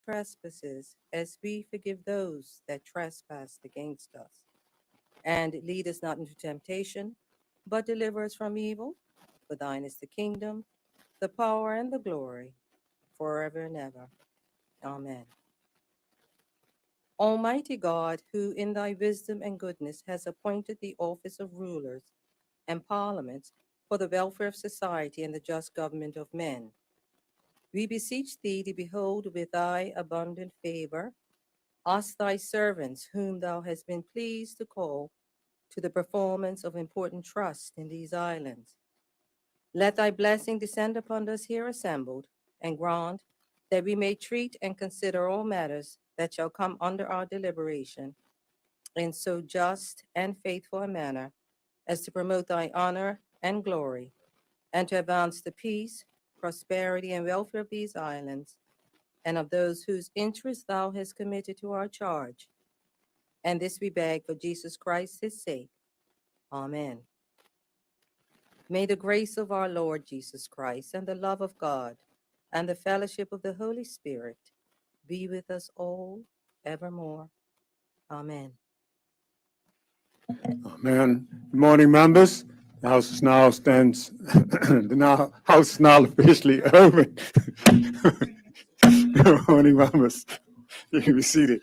trespasses as we forgive those that trespass against us. And lead us not into temptation, but deliver us from evil. For thine is the kingdom, the power, and the glory, forever and ever. Amen. Almighty God, who in thy wisdom and goodness has appointed the office of rulers and parliaments for the welfare of society and the just government of men, we beseech thee to behold with thy abundant favor us thy servants, whom thou hast been pleased to call to the performance of important trusts in these islands. Let thy blessing descend upon us here assembled, and grant that we may treat and consider all matters that shall come under our deliberation in so just and faithful a manner as to promote thy honor and glory, and to advance the peace, prosperity, and welfare of these islands, and of those whose interests thou hast committed to our charge. And this we beg for Jesus Christ, his sake. Amen. May the grace of our Lord Jesus Christ and the love of God and the fellowship of the Holy Spirit be with us all evermore. Amen. Amen. Good morning, members. The House is now stands. The House is now officially open. Good morning, members. You can be seated.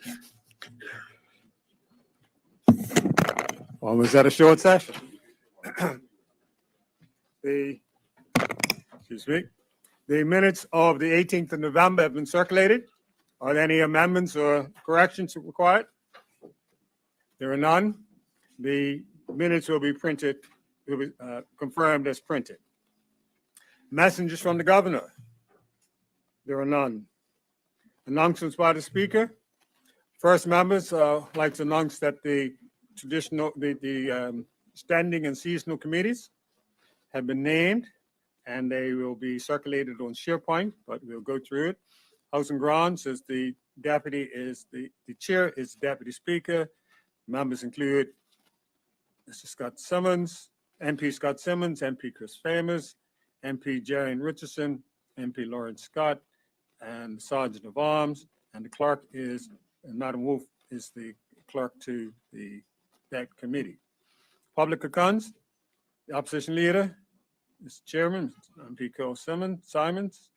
Almost at a short session. The minutes of the 18th of November have been circulated. Are there any amendments or corrections required? There are none. The minutes will be confirmed as printed. Messengers from the governor. There are none. Announcements by the speaker. First, members like to announce that the standing and seasonal committees have been named, and they will be circulated on SharePoint, but we'll go through it. House and Grounds is the chair is the deputy speaker. Members include Mr. Scott Simmons, MP Scott Simmons, MP Chris Famous, MP Jerry Richardson, MP Lawrence Scott, and Sergeant of Arms, and the clerk is, and Madam Wolf is the clerk to that committee. Public accounts, the opposition leader, Mr. Chairman, MP Cole Simons,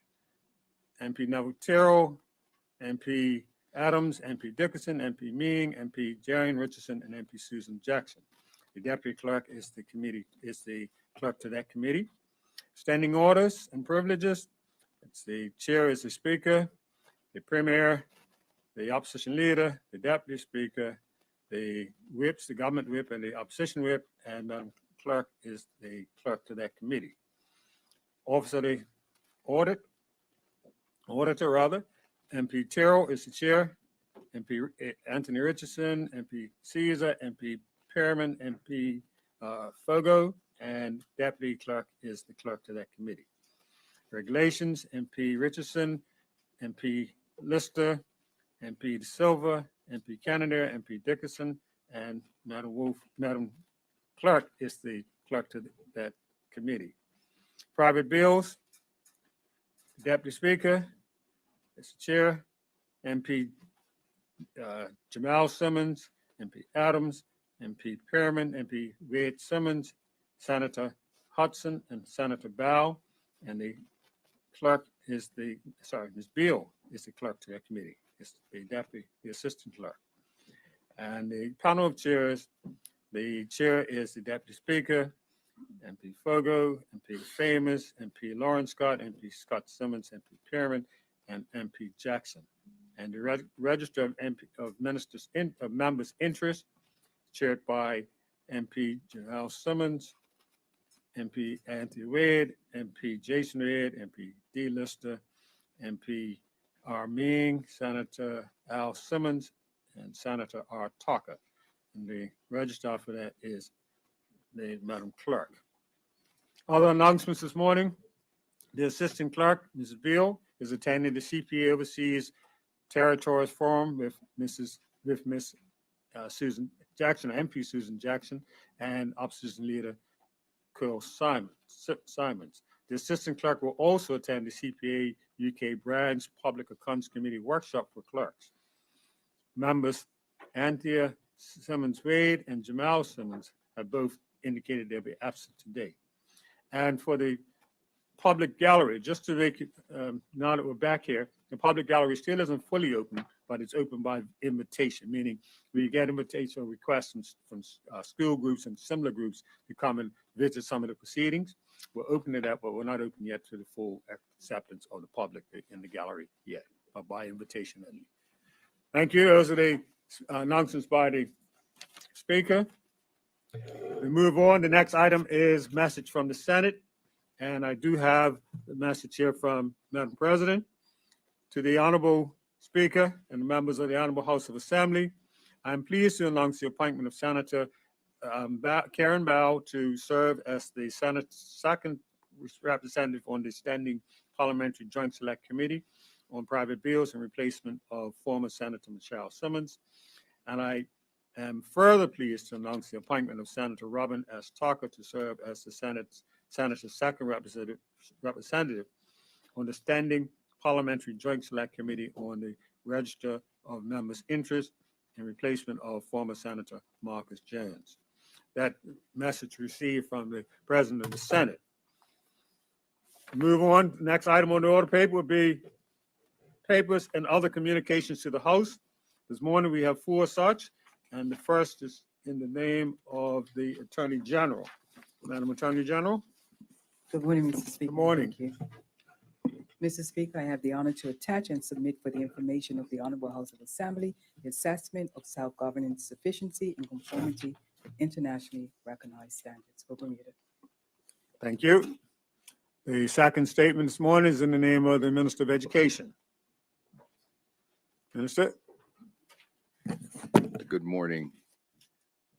MP Neville Terrell, MP Adams, MP Dickerson, MP Meeing, MP Jerry Richardson, and MP Susan Jackson. The deputy clerk is the clerk to that committee. Standing orders and privileges, it's the chair is the speaker, the premier, the opposition leader, the deputy speaker, the whips, the government whip, and the opposition whip, and Madam Clerk is the clerk to that committee. Office of the auditor, MP Terrell is the chair, MP Anthony Richardson, MP Caesar, MP Pearman, MP Fogo, and deputy clerk is the clerk to that committee. Regulations, MP Richardson, MP Lister, MP De Silva, MP Canada, MP Dickerson, and Madam Wolf, Madam Clerk is the clerk to that committee. Private bills, Deputy Speaker is the chair, MP Jamal Simmons, MP Adams, MP Pearman, MP Wade Simmons, Senator Hudson, and Senator Bow, and the clerk is Ms. Beal is the clerk to that committee. It's the assistant clerk. And the panel of chairs, the chair is the deputy speaker, MP Fogo, MP Famous, MP Lawrence Scott, MP Scott Simmons, MP Pearman, and MP Jackson. And the register of members' interest, chaired by MP Jamal Simmons, MP Anthony Wade, MP Jason Wade, MP D. Lister, MP R. Ming, Senator Al Simmons, and Senator R. Tucker. And the registrar for that is the Madam Clerk. Other announcements this morning, the Assistant Clerk, Mrs. Beal, is attending the CPA Overseas Territories Forum with Miss Susan Jackson, MP Susan Jackson, and Opposition Leader Cole Simons. The assistant clerk will also attend the CPA UK Branch Public Accounts Committee workshop for clerks. Members Anthea Simmons-Wade and Jamal Simmons have both indicated they'll be absent today. And for the public gallery, just to make it, now that we're back here, the public gallery still isn't fully open, but it's open by invitation, meaning we get invitation requests from school groups and similar groups to come and visit some of the proceedings. We're opening it up, but we're not open yet to the full acceptance of the public in the gallery yet, but by invitation only. Thank you. Those are the announcements by the speaker. We move on. The next item is message from the Senate. And I do have the message here from Madam President. To the Honorable Speaker and the members of the Honorable House of Assembly, I am pleased to announce the appointment of Senator Karen Bowell to serve as the Senate's second representative on the Standing Parliamentary Joint Select Committee on Private Bills in replacement of former Senator Michelle Simmons. And I am further pleased to announce the appointment of Senator Robin S. Tucker to serve as the Senator's second representative on the Standing Parliamentary Joint Select Committee on the Register of Members' Interest in replacement of former Senator Marcus Jones. That message received from the President of the Senate. Move on. Next item on the order paper will be papers and other communications to the House. This morning we have 4 such, and the first is in the name of the Attorney General. Madam Attorney General. Good morning, Mr. Speaker. Good morning. Thank you. Mr. Speaker, I have the honor to attach and submit for the information of the Honorable House of Assembly the assessment of self-governance sufficiency and conformity with internationally recognized standards for Bermuda. Thank you. The second statement this morning is in the name of the Minister of Education. Minister. Good morning.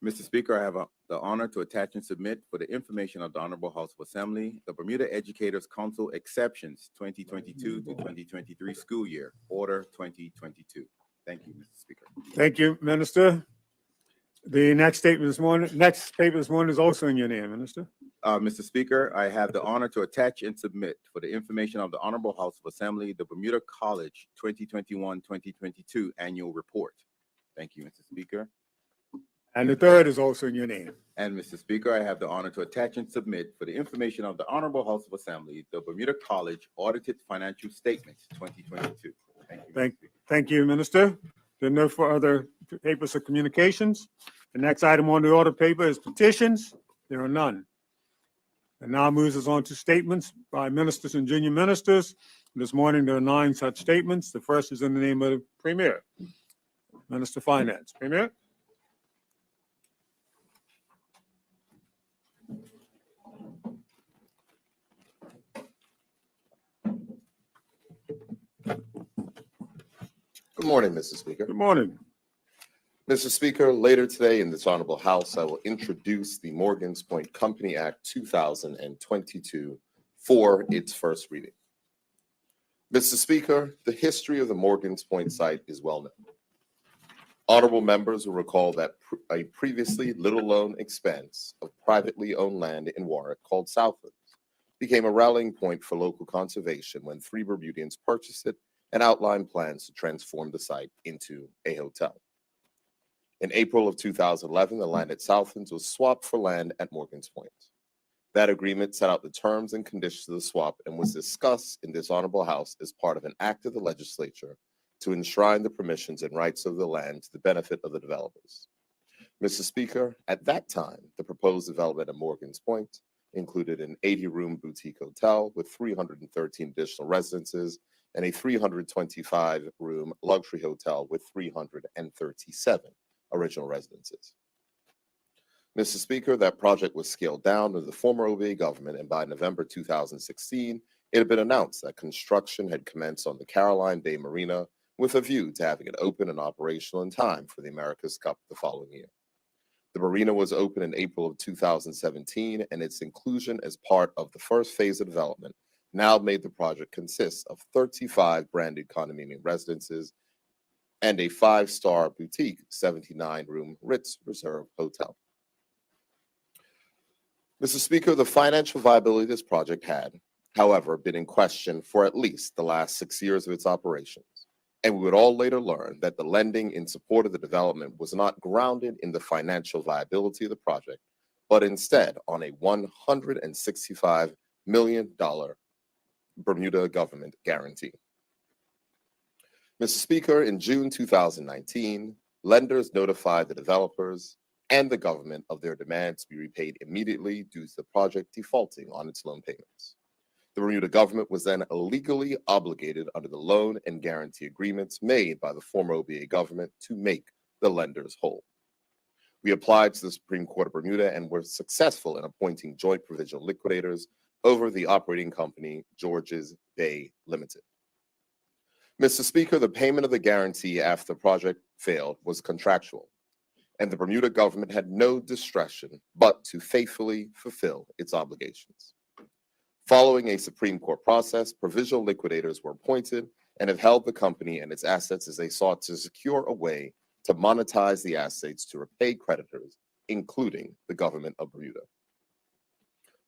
Mr. Speaker, I have the honor to attach and submit for the information of the Honorable House of Assembly, the Bermuda Educators Council Exceptions 2022 to 2023 school year, Order 2022. Thank you, Mr. Speaker. Thank you, Minister. The next paper this morning is also in your name, Minister. Mr. Speaker, I have the honor to attach and submit for the information of the Honorable House of Assembly, the Bermuda College 2021-2022 Annual Report. Thank you, Mr. Speaker. And the third is also in your name. And Mr. Speaker, I have the honor to attach and submit for the information of the Honorable House of Assembly, the Bermuda College Audited Financial Statements 2022. Thank you. Thank you, Minister. There are no further papers or communications. The next item on the order paper is petitions. There are none. And now moves us on to statements by ministers and junior ministers. This morning there are 9 such statements. The first is in the name of the Premier. Minister of Finance. Premier. Good morning, Mr. Speaker. Good morning. Mr. Speaker, later today in this honorable House, I will introduce the Morgan's Point Company Act 2022 for its first reading. Mr. Speaker, the history of the Morgan's Point site is well known. Honorable members will recall that a previously little-known expanse of privately owned land in Warwick called Southlands became a rallying point for local conservation when 3 Bermudians purchased it and outlined plans to transform the site into a hotel. In April of 2011, the land at Southlands was swapped for land at Morgan's Point. That agreement set out the terms and conditions of the swap and was discussed in this honorable House as part of an act of the legislature to enshrine the permissions and rights of the land to the benefit of the developers. Mr. Speaker, at that time, the proposed development at Morgan's Point included an 80-room boutique hotel with 313 additional residences and a 325-room luxury hotel with 337 original residences. Mr. Speaker, that project was scaled down under the former OVA government, and by November 2016, it had been announced that construction had commenced on the Caroline Bay Marina with a view to having it open and operational in time for the America's Cup the following year. The marina was open in April of 2017, and its inclusion as part of the first phase of development now made the project consist of 35 branded condominium residences and a 5-star boutique 79-room Ritz Reserve hotel. Mr. Speaker, the financial viability this project had however, been in question for at least the last 6 years of its operations, and we would all later learn that the lending in support of the development was not grounded in the financial viability of the project, but instead on a $165 million Bermuda government guarantee. Mr. Speaker, in June 2019, lenders notified the developers and the government of their demand to be repaid immediately due to the project defaulting on its loan payments. The Bermuda government was then illegally obligated under the loan and guarantee agreements made by the former OBA government to make the lenders whole. We applied to the Supreme Court of Bermuda and were successful in appointing joint provisional liquidators over the operating company Georges Bay Limited. Mr. Speaker, the payment of the guarantee after the project failed was contractual, and the Bermuda government had no discretion but to faithfully fulfill its obligations. Following a Supreme Court process, provisional liquidators were appointed and have held the company and its assets as they sought to secure a way to monetize the assets to repay creditors, including the government of Bermuda.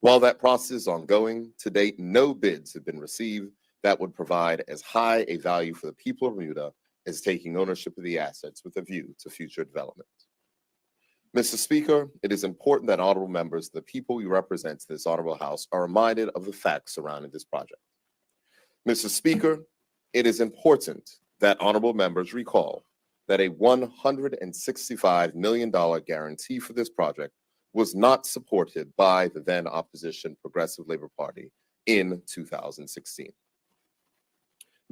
While that process is ongoing, to date, no bids have been received that would provide as high a value for the people of Bermuda as taking ownership of the assets with a view to future development. Mr. Speaker, it is important that honorable members, the people we represent to this honorable House, are reminded of the facts surrounding this project. Mr. Speaker, it is important that honorable members recall that a $165 million guarantee for this project was not supported by the then opposition Progressive Labor Party in 2016.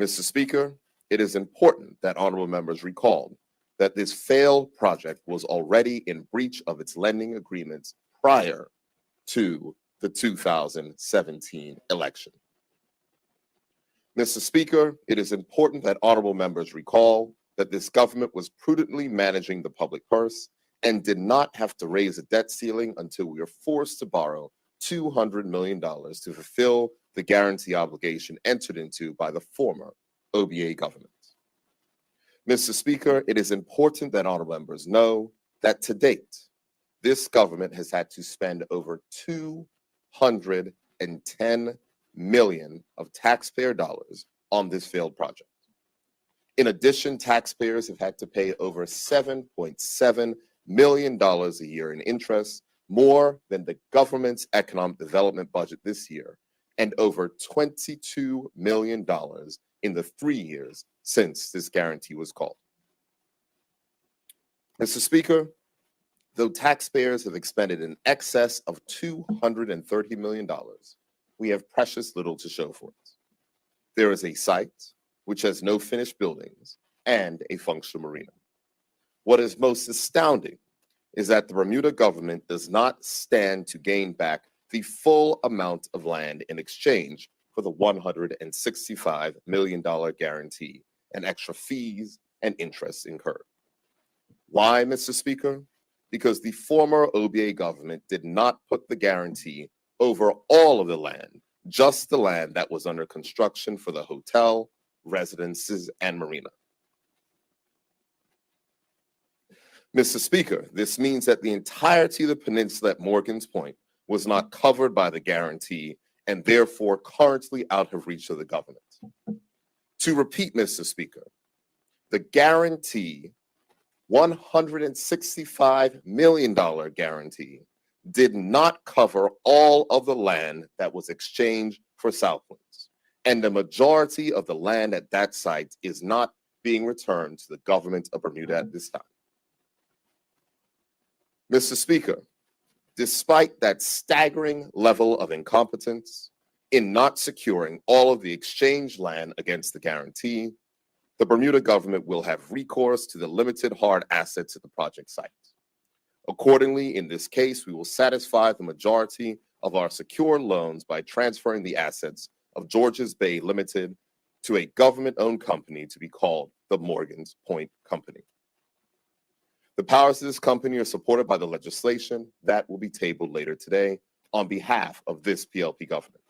Mr. Speaker, it is important that honorable members recall that this failed project was already in breach of its lending agreements prior to the 2017 election. Mr. Speaker, it is important that honorable members recall that this government was prudently managing the public purse and did not have to raise a debt ceiling until we were forced to borrow $200 million to fulfill the guarantee obligation entered into by the former OBA government. Mr. Speaker, it is important that honorable members know that to date, this government has had to spend over $210 million of taxpayer dollars on this failed project. In addition, taxpayers have had to pay over $7.7 million a year in interest, more than the government's economic development budget this year, and over $22 million in the 3 years since this guarantee was called. Mr. Speaker, though taxpayers have expended in excess of $230 million, we have precious little to show for it. There is a site which has no finished buildings and a functional marina. What is most astounding is that the Bermuda government does not stand to gain back the full amount of land in exchange for the $165 million guarantee and extra fees and interest incurred. Why, Mr. Speaker? Because the former OBA government did not put the guarantee over all of the land, just the land that was under construction for the hotel, residences, and marina. Mr. Speaker, this means that the entirety of the peninsula at Morgan's Point was not covered by the guarantee and therefore currently out of reach of the government. To repeat, Mr. Speaker, the guarantee, $165 million guarantee, did not cover all of the land that was exchanged for Southlands, and the majority of the land at that site is not being returned to the government of Bermuda at this time. Mr. Speaker, despite that staggering level of incompetence in not securing all of the exchanged land against the guarantee, the Bermuda government will have recourse to the limited hard assets at the project site. Accordingly, in this case, we will satisfy the majority of our secured loans by transferring the assets of Georges Bay Limited to a government-owned company to be called the Morgan's Point Company. The powers of this company are supported by the legislation that will be tabled later today on behalf of this PLP government.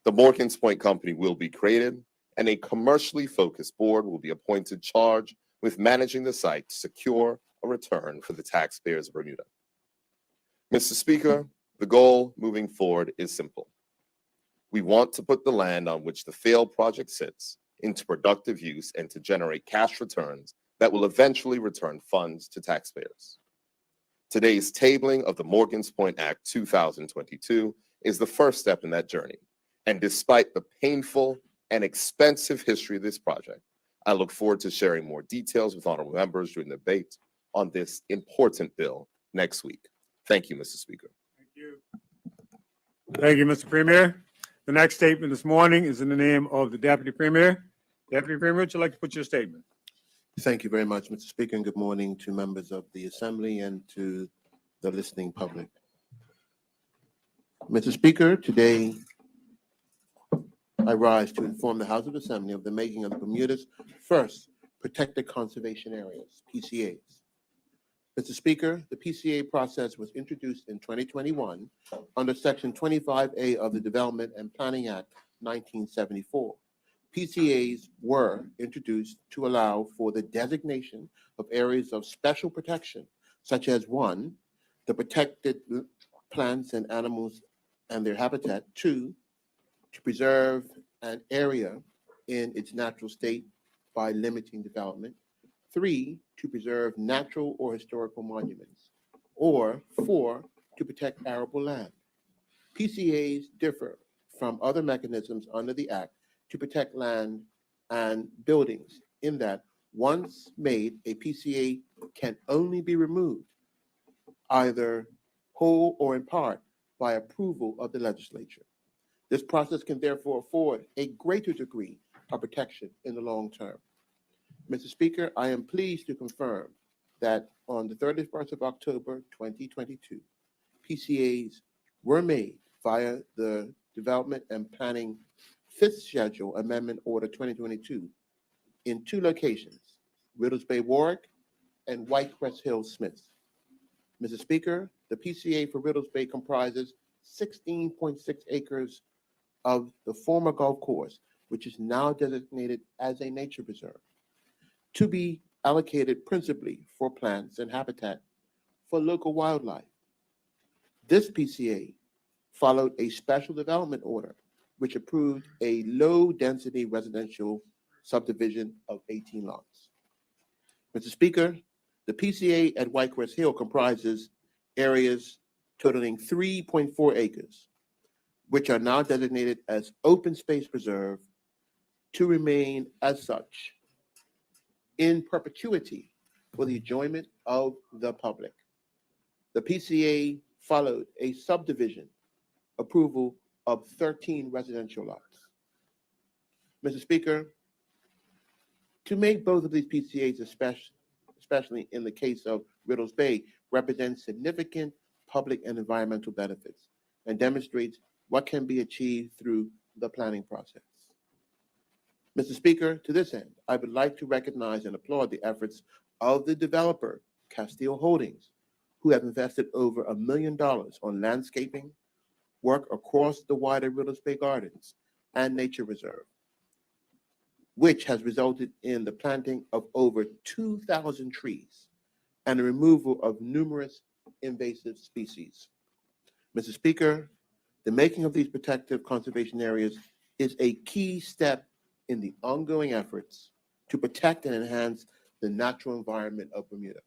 The Morgan's Point Company will be created, and a commercially focused board will be appointed charged with managing the site to secure a return for the taxpayers of Bermuda. Mr. Speaker, the goal moving forward is simple. We want to put the land on which the failed project sits into productive use and to generate cash returns that will eventually return funds to taxpayers. Today's tabling of the Morgan's Point Act 2022 is the first step in that journey. And despite the painful and expensive history of this project, I look forward to sharing more details with honorable members during the debate on this important bill next week. Thank you, Mr. Speaker. Thank you. Thank you, Mr. Premier. The next statement this morning is in the name of the Deputy Premier. Deputy Premier, would you like to put your statement? Thank you very much, Mr. Speaker, and good morning to members of the Assembly and to the listening public. Mr. Speaker, today I rise to inform the House of Assembly of the making of the Bermuda's first protected conservation areas, PCAs. Mr. Speaker, the PCA process was introduced in 2021 under Section 25A of the Development and Planning Act 1974. PCAs were introduced to allow for the designation of areas of special protection, such as 1, the protected plants and animals and their habitat; 2, to preserve an area in its natural state by limiting development; 3, to preserve natural or historical monuments; or 4, to protect arable land. PCAs differ from other mechanisms under the Act to protect land and buildings in that once made, a PCA can only be removed, either whole or in part, by approval of the legislature. This process can therefore afford a greater degree of protection in the long term. Mr. Speaker, I am pleased to confirm that on the 31st of October 2022, PCAs were made via the Development and Planning Fifth Schedule Amendment Order 2022 in 2 locations, Riddles Bay, Warwick, and Whitecrest Hill, Smith. Mr. Speaker, the PCA for Riddles Bay comprises 16.6 acres of the former golf course, which is now designated as a nature preserve, to be allocated principally for plants and habitat for local wildlife. This PCA followed a special development order which approved a low-density residential subdivision of 18 lots. Mr. Speaker, the PCA at Whitecrest Hill comprises areas totaling 3.4 acres, which are now designated as open space preserve to remain as such in perpetuity for the enjoyment of the public. The PCA followed a subdivision approval of 13 residential lots. Mr. Speaker, to make both of these PCAs, especially in the case of Riddles Bay, represents significant public and environmental benefits and demonstrates what can be achieved through the planning process. Mr. Speaker, to this end, I would like to recognize and applaud the efforts of the developer, Castile Holdings, who have invested over $1 million on landscaping work across the wider Riddles Bay Gardens and Nature Reserve, which has resulted in the planting of over 2,000 trees and the removal of numerous invasive species. Mr. Speaker, the making of these protective conservation areas is a key step in the ongoing efforts to protect and enhance the natural environment of Bermuda.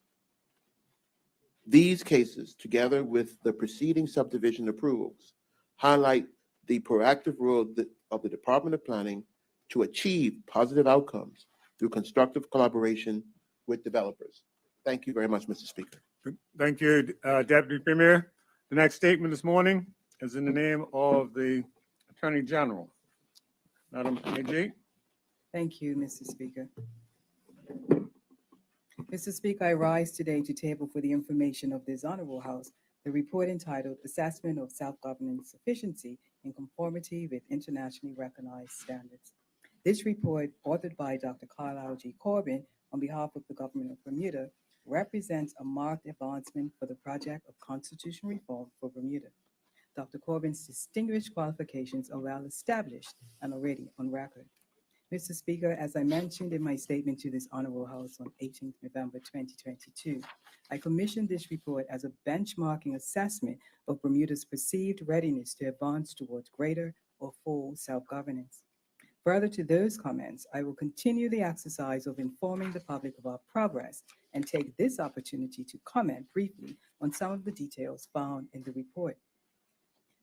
These cases, together with the preceding subdivision approvals, highlight the proactive role of the Department of Planning to achieve positive outcomes through constructive collaboration with developers. Thank you very much, Mr. Speaker. Thank you, Deputy Premier. The next statement this morning is in the name of the Attorney General. Madam AG. Thank you, Mr. Speaker. Mr. Speaker, I rise today to table for the information of this honorable House the report entitled Assessment of Self-Governance Sufficiency in Conformity with Internationally Recognized Standards. This report, authored by Dr. Carlisle G. Corbin on behalf of the government of Bermuda, represents a marked advancement for the project of constitutional reform for Bermuda. Dr. Corbin's distinguished qualifications are well established and already on record. Mr. Speaker, as I mentioned in my statement to this honorable House on 18th November 2022, I commissioned this report as a benchmarking assessment of Bermuda's perceived readiness to advance towards greater or full self-governance. Further to those comments, I will continue the exercise of informing the public of our progress and take this opportunity to comment briefly on some of the details found in the report.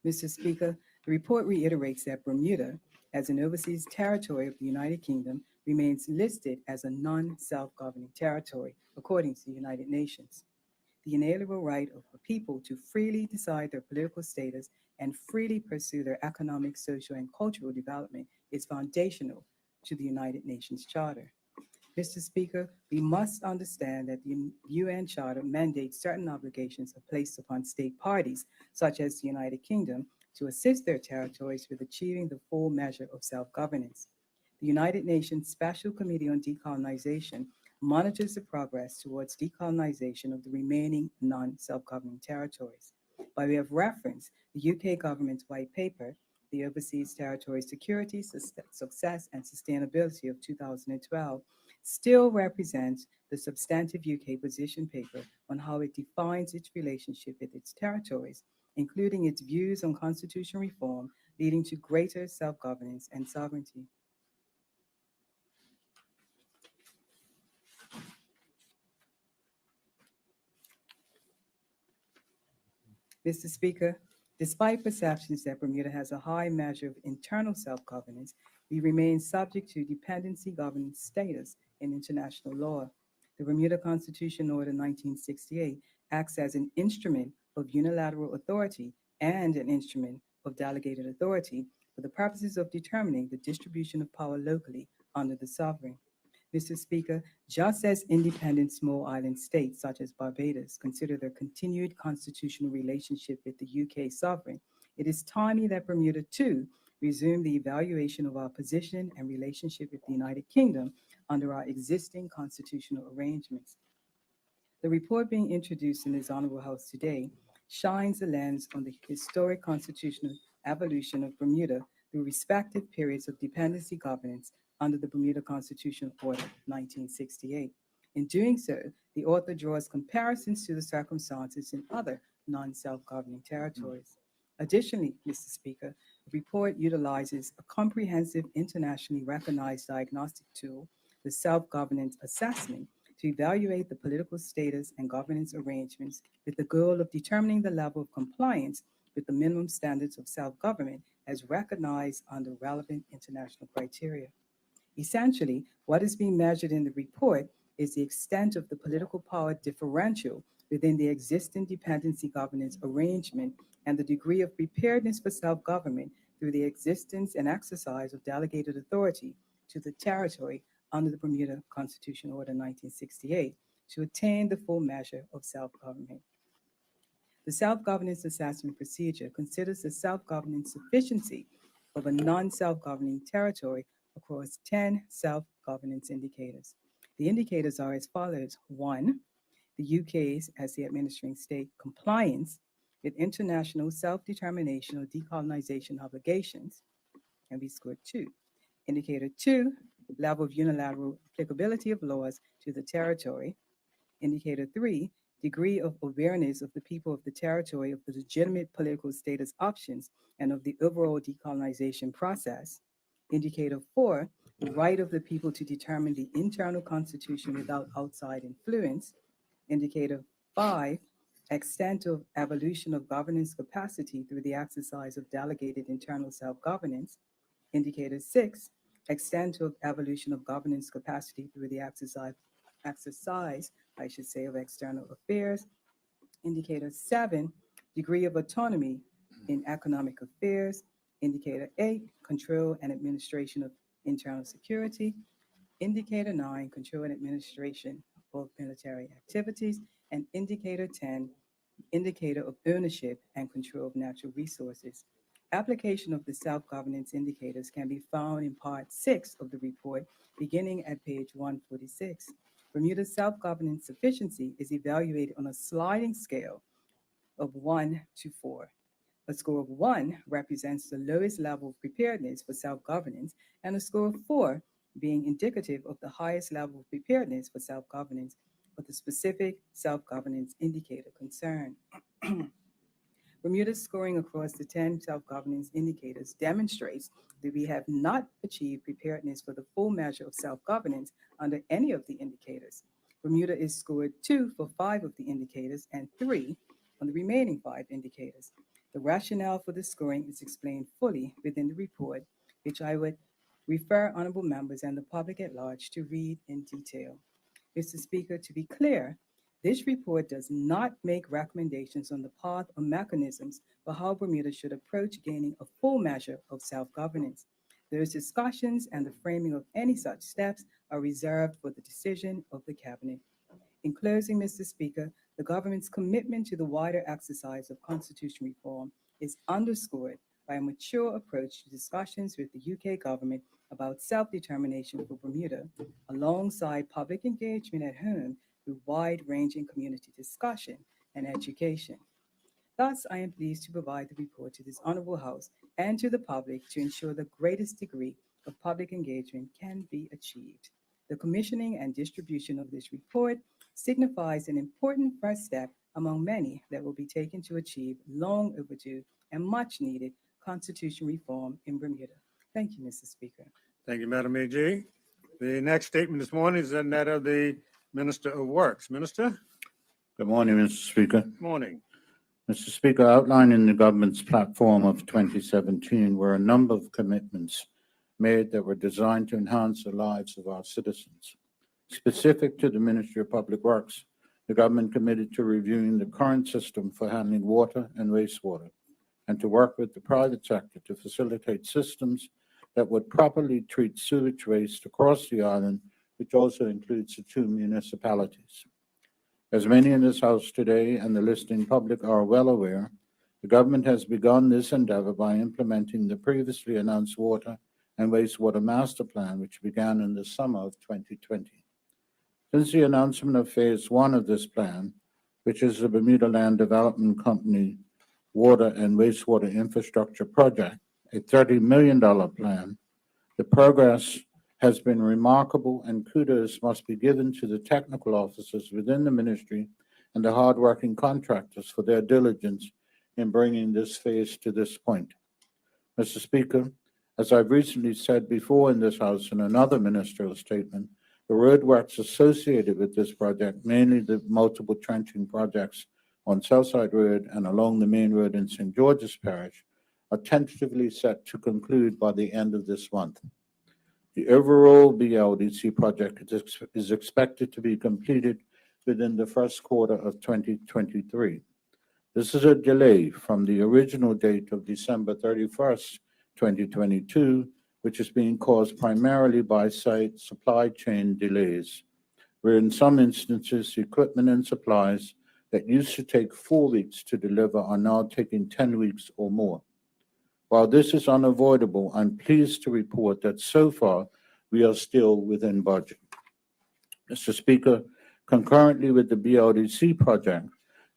Mr. Speaker, the report reiterates that Bermuda, as an overseas territory of the United Kingdom, remains listed as a non-self-governing territory according to the United Nations. The inalienable right of a people to freely decide their political status and freely pursue their economic, social, and cultural development is foundational to the United Nations Charter. Mr. Speaker, we must understand that the UN Charter mandates certain obligations are placed upon state parties, such as the United Kingdom, to assist their territories with achieving the full measure of self-governance. The United Nations Special Committee on Decolonization monitors the progress towards decolonization of the remaining non-self-governing territories. By way of reference, the UK government's white paper, the Overseas Territory Security, Success and Sustainability of 2012, still represents the substantive UK position paper on how it defines its relationship with its territories, including its views on constitutional reform leading to greater self-governance and sovereignty. Mr. Speaker, despite perceptions that Bermuda has a high measure of internal self-governance, we remain subject to dependency governance status in international law. The Bermuda Constitution Order 1968 acts as an instrument of unilateral authority and an instrument of delegated authority for the purposes of determining the distribution of power locally under the sovereign. Mr. Speaker, just as independent small island states such as Barbados consider their continued constitutional relationship with the UK sovereign, it is timely that Bermuda too resume the evaluation of our position and relationship with the United Kingdom under our existing constitutional arrangements. The report being introduced in this Honorable House today shines a lens on the historic constitutional evolution of Bermuda through respective periods of dependency governance under the Bermuda Constitutional Order 1968. In doing so, the author draws comparisons to the circumstances in other non-self-governing territories. Additionally, Mr. Speaker, the report utilizes a comprehensive internationally recognized diagnostic tool, the self-governance assessment, to evaluate the political status and governance arrangements with the goal of determining the level of compliance with the minimum standards of self-government as recognized under relevant international criteria. Essentially, what is being measured in the report is the extent of the political power differential within the existing dependency governance arrangement and the degree of preparedness for self-government through the existence and exercise of delegated authority to the territory under the Bermuda Constitutional Order 1968 to attain the full measure of self-government. The self-governance assessment procedure considers the self-governance sufficiency of a non-self-governing territory across 10 self-governance indicators. The indicators are as follows. 1, the UK's, as the administering state, compliance with international self-determination or decolonization obligations, and we scored 2. Indicator 2, level of unilateral applicability of laws to the territory. Indicator 3, degree of awareness of the people of the territory of the legitimate political status options and of the overall decolonization process. Indicator 4, the right of the people to determine the internal constitution without outside influence. Indicator 5, extent of evolution of governance capacity through the exercise of delegated internal self-governance. Indicator 6, extent of evolution of governance capacity through the exercise, of external affairs. Indicator 7, degree of autonomy in economic affairs. Indicator 8, control and administration of internal security. Indicator 9, control and administration of military activities. And indicator 10, indicator of ownership and control of natural resources. Application of the self-governance indicators can be found in Part 6 of the report, beginning at page 146. Bermuda's self-governance sufficiency is evaluated on a sliding scale of 1 to 4. A score of 1 represents the lowest level of preparedness for self-governance, and a score of 4 being indicative of the highest level of preparedness for self-governance for the specific self-governance indicator concerned. Bermuda's scoring across the 10 self-governance indicators demonstrates that we have not achieved preparedness for the full measure of self-governance under any of the indicators. Bermuda is scored 2 for 5 of the indicators and 3 on the remaining 5 indicators. The rationale for the scoring is explained fully within the report, which I would refer honorable members and the public at large to read in detail. Mr. Speaker, to be clear, this report does not make recommendations on the path or mechanisms for how Bermuda should approach gaining a full measure of self-governance. Those discussions and the framing of any such steps are reserved for the decision of the Cabinet. In closing, Mr. Speaker, the government's commitment to the wider exercise of constitutional reform is underscored by a mature approach to discussions with the UK government about self-determination for Bermuda, alongside public engagement at home through wide-ranging community discussion and education. Thus, I am pleased to provide the report to this honorable House and to the public to ensure the greatest degree of public engagement can be achieved. The commissioning and distribution of this report signifies an important first step among many that will be taken to achieve long overdue and much needed constitutional reform in Bermuda. Thank you, Mr. Speaker. Thank you, Madam AG. The next statement this morning is that of the Minister of Works. Minister, Good morning, Mr. Speaker. good morning. Mr. Speaker, outlined in the government's platform of 2017 were a number of commitments made that were designed to enhance the lives of our citizens. Specific to the Ministry of Public Works, the government committed to reviewing the current system for handling water and wastewater, and to work with the private sector to facilitate systems that would properly treat sewage waste across the island, which also includes the 2 municipalities. As many in this House today and the listening public are well aware, the government has begun this endeavor by implementing the previously announced Water and Wastewater Master Plan, which began in the summer of 2020. Since the announcement of Phase 1 of this plan, which is the Bermuda Land Development Company Water and Wastewater Infrastructure Project, a $30 million plan, the progress has been remarkable, and kudos must be given to the technical officers within the ministry and the hardworking contractors for their diligence in bringing this phase to this point. Mr. Speaker, as I've recently said before in this House in another ministerial statement, the roadworks associated with this project, mainly the multiple trenching projects on Southside Road and along the main road in St. George's Parish, are tentatively set to conclude by the end of this month. The overall BLDC project is expected to be completed within the first quarter of 2023. This is a delay from the original date of December 31st, 2022, which is being caused primarily by site supply chain delays, where in some instances, equipment and supplies that used to take 4 weeks to deliver are now taking 10 weeks or more. While this is unavoidable, I'm pleased to report that so far we are still within budget. Mr. Speaker, concurrently with the BLDC project,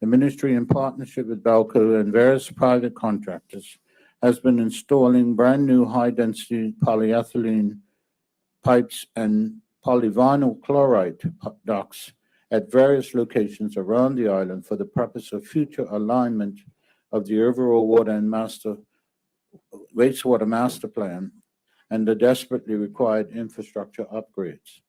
the ministry, in partnership with Balco and various private contractors, has been installing brand new high-density polyethylene pipes and polyvinyl chloride ducts at various locations around the island for the purpose of future alignment of the overall water and wastewater master plan and the desperately required infrastructure upgrades.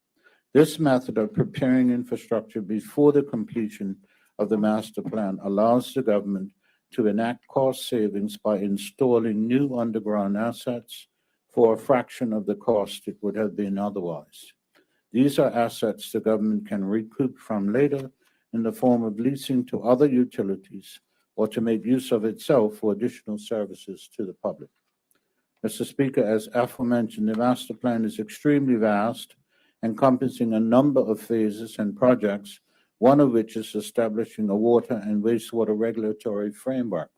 This method of preparing infrastructure before the completion of the master plan allows the government to enact cost savings by installing new underground assets for a fraction of the cost it would have been otherwise. These are assets the government can recoup from later in the form of leasing to other utilities or to make use of itself for additional services to the public. Mr. Speaker, as aforementioned, the master plan is extremely vast, encompassing a number of phases and projects, one of which is establishing a water and wastewater regulatory framework.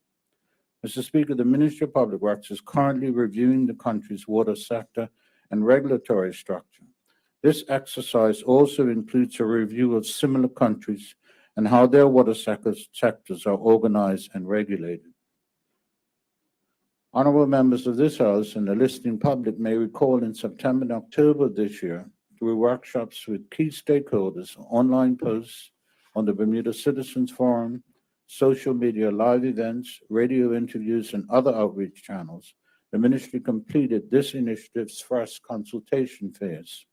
Mr. Speaker, the Ministry of Public Works is currently reviewing the country's water sector and regulatory structure. This exercise also includes a review of similar countries and how their water sectors are organized and regulated. Honorable members of this House and the listening public may recall in September and October of this year, through workshops with key stakeholders, online posts on the Bermuda Citizens Forum, social media live events, radio interviews, and other outreach channels, the ministry completed this initiative's first consultation phase.